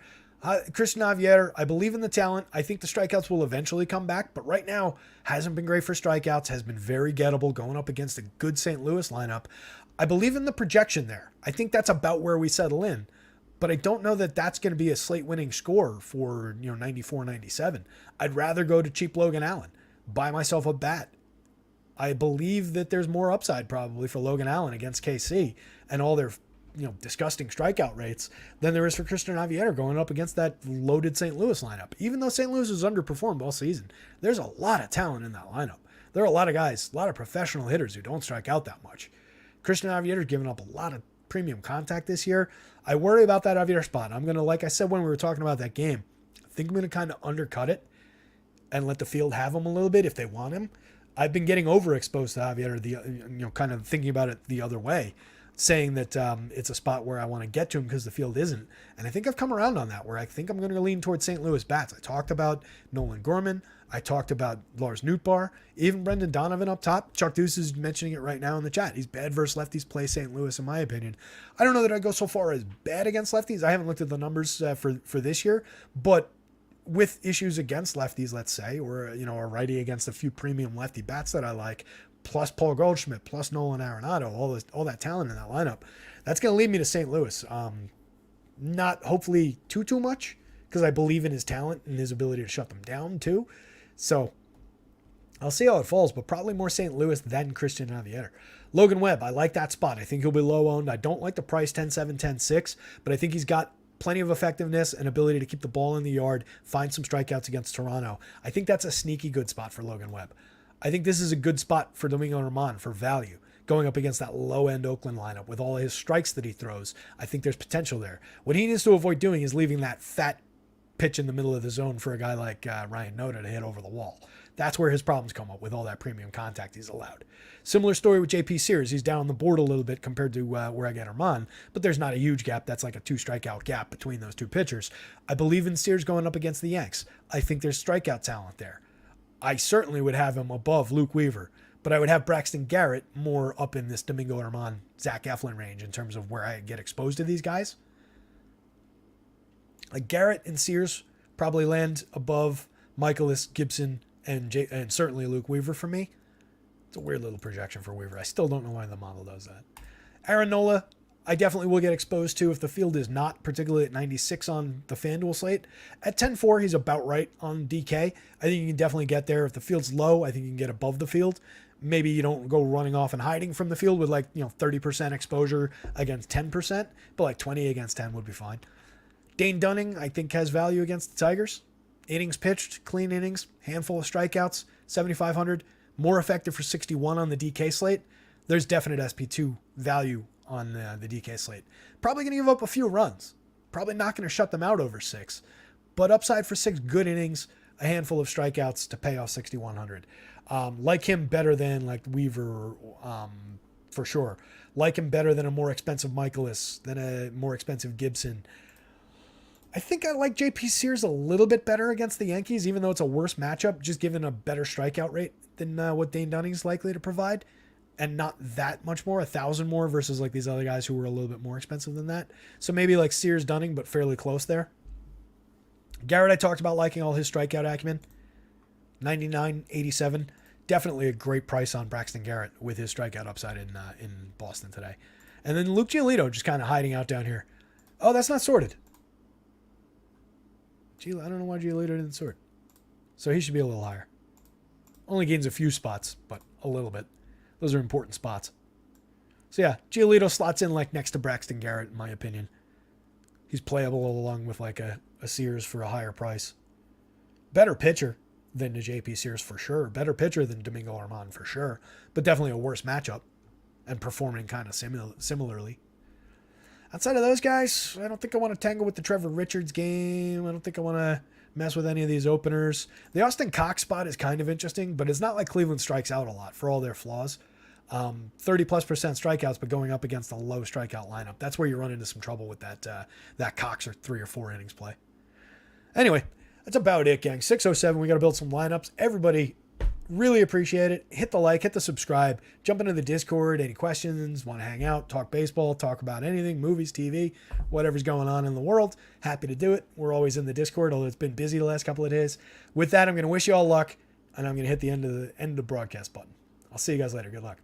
Christian Javier, I believe in the talent. I think the strikeouts will eventually come back, but right now hasn't been great for strikeouts, has been very gettable going up against a good St. Louis lineup. I believe in the projection there. I think that's about where we settle in. But I don't know that that's going to be a slate winning score for 94, 97. I'd rather go to cheap Logan Allen, buy myself a bat. I believe that there's more upside probably for Logan Allen against KC and all their disgusting strikeout rates than there is for Christian Javier going up against that loaded St. Louis lineup. Even though St. Louis has underperformed all season, there's a lot of talent in that lineup. There are a lot of guys, a lot of professional hitters who don't strike out that much. Christian Javier has given up a lot of premium contact this year. I worry about that Javier spot. I'm going to, like I said when we were talking about that game, I think I'm going to kind of undercut it and let the field have him a little bit if they want him. I've been getting overexposed to Javier, kind of thinking about it the other way, saying that it's a spot where I want to get to him because the field isn't. And I think I've come around on that, where I think I'm going to lean towards St. Louis bats. I talked about Nolan Gorman. I talked about Lars Nootbaar, even Brendan Donovan up top. Chuck Deuce is mentioning it right now in the chat. He's bad versus lefties, play St. Louis, in my opinion. I don't know that I'd go so far as bad against lefties. I haven't looked at the numbers for this year, but with issues against lefties, let's say, or a righty against a few premium lefty bats that I like, plus Paul Goldschmidt, plus Nolan Arenado, all that talent in that lineup, that's going to lead me to St. Louis. Not hopefully too much, because I believe in his talent and his ability to shut them down too. So I'll see how it falls, but probably more St. Louis than Christian Javier. Logan Webb, I like that spot. I think he'll be low owned. I don't like the price 10-7, 10-6, but I think he's got plenty of effectiveness and ability to keep the ball in the yard, find some strikeouts against Toronto. I think that's a sneaky good spot for Logan Webb. I think this is a good spot for Domingo Germán for value. Going up against that low-end Oakland lineup with all of his strikes that he throws, I think there's potential there. What he needs to avoid doing is leaving that fat pitch in the middle of the zone for a guy like Ryan Noda to hit over the wall. That's where his problems come up with all that premium contact he's allowed. Similar story with JP Sears. He's down the board a little bit compared to where I get Germán, but there's not a huge gap. That's like a 2 strikeout gap between those two pitchers. I believe in Sears going up against the Yanks. I think there's strikeout talent there. I certainly would have him above Luke Weaver, but I would have Braxton Garrett more up in this Domingo Germán, Zach Eflin range in terms of where I get exposed to these guys. Like Garrett and Sears probably land above Michaelis, Gibson, and certainly Luke Weaver for me. It's a weird little projection for Weaver. I still don't know why the model does that. Aaron Nola, I definitely will get exposed to if the field is not, particularly at 96 on the FanDuel slate. At 10-4, he's about right on DK. I think you can definitely get there. If the field's low, I think you can get above the field. Maybe you don't go running off and hiding from the field with 30% exposure against 10%, but like 20 against 10 would be fine. Dane Dunning, I think, has value against the Tigers. Innings pitched, clean innings, handful of strikeouts, 7,500, more effective for 61 on the DK slate. There's definite SP2 value on the DK slate. Probably going to give up a few runs. Probably not going to shut them out over 6. But upside for 6 good innings, a handful of strikeouts to pay off 6,100. Like him better than like Weaver for sure. Like him better than a more expensive Michaelis, than a more expensive Gibson. I think I like JP Sears a little bit better against the Yankees, even though it's a worse matchup, just given a better strikeout rate than what Dane Dunning's likely to provide. And not that much more, 1,000 more versus like these other guys who were a little bit more expensive than that. So maybe like Sears Dunning, but fairly close there. Garrett, I talked about liking all his strikeout acumen. 99.87. Definitely a great price on Braxton Garrett with his strikeout upside in Boston today. And then Luke Giolito just kind of hiding out down here. Oh, that's not sorted. I don't know why Giolito didn't sort. So he should be a little higher. Only gains a few spots, but a little bit. Those are important spots. So yeah, Giolito slots in like next to Braxton Garrett, in my opinion. He's playable along with like a Sears for a higher price. Better pitcher than the JP Sears for sure. Better pitcher than Domingo Germán for sure. But definitely a worse matchup. And performing kind of similarly. Outside of those guys, I don't think I want to tangle with the Trevor Richards game. I don't think I want to mess with any of these openers. The Austin Cox spot is kind of interesting, but it's not like Cleveland strikes out a lot for all their flaws. 30+% strikeouts, but going up against a low strikeout lineup. That's where you run into some trouble with that Cox or 3 or 4 innings play. Anyway, that's about it, gang. 6:07, we got to build some lineups. Everybody, really appreciate it. Hit the like, hit the subscribe, jump into the Discord. Any questions, want to hang out, talk baseball, talk about anything, movies, TV, whatever's going on in the world. Happy to do it. We're always in the Discord, although it's been busy the last couple of days. With that, I'm going to wish you all luck, and I'm going to hit the end of the broadcast button. I'll see you guys later. Good luck.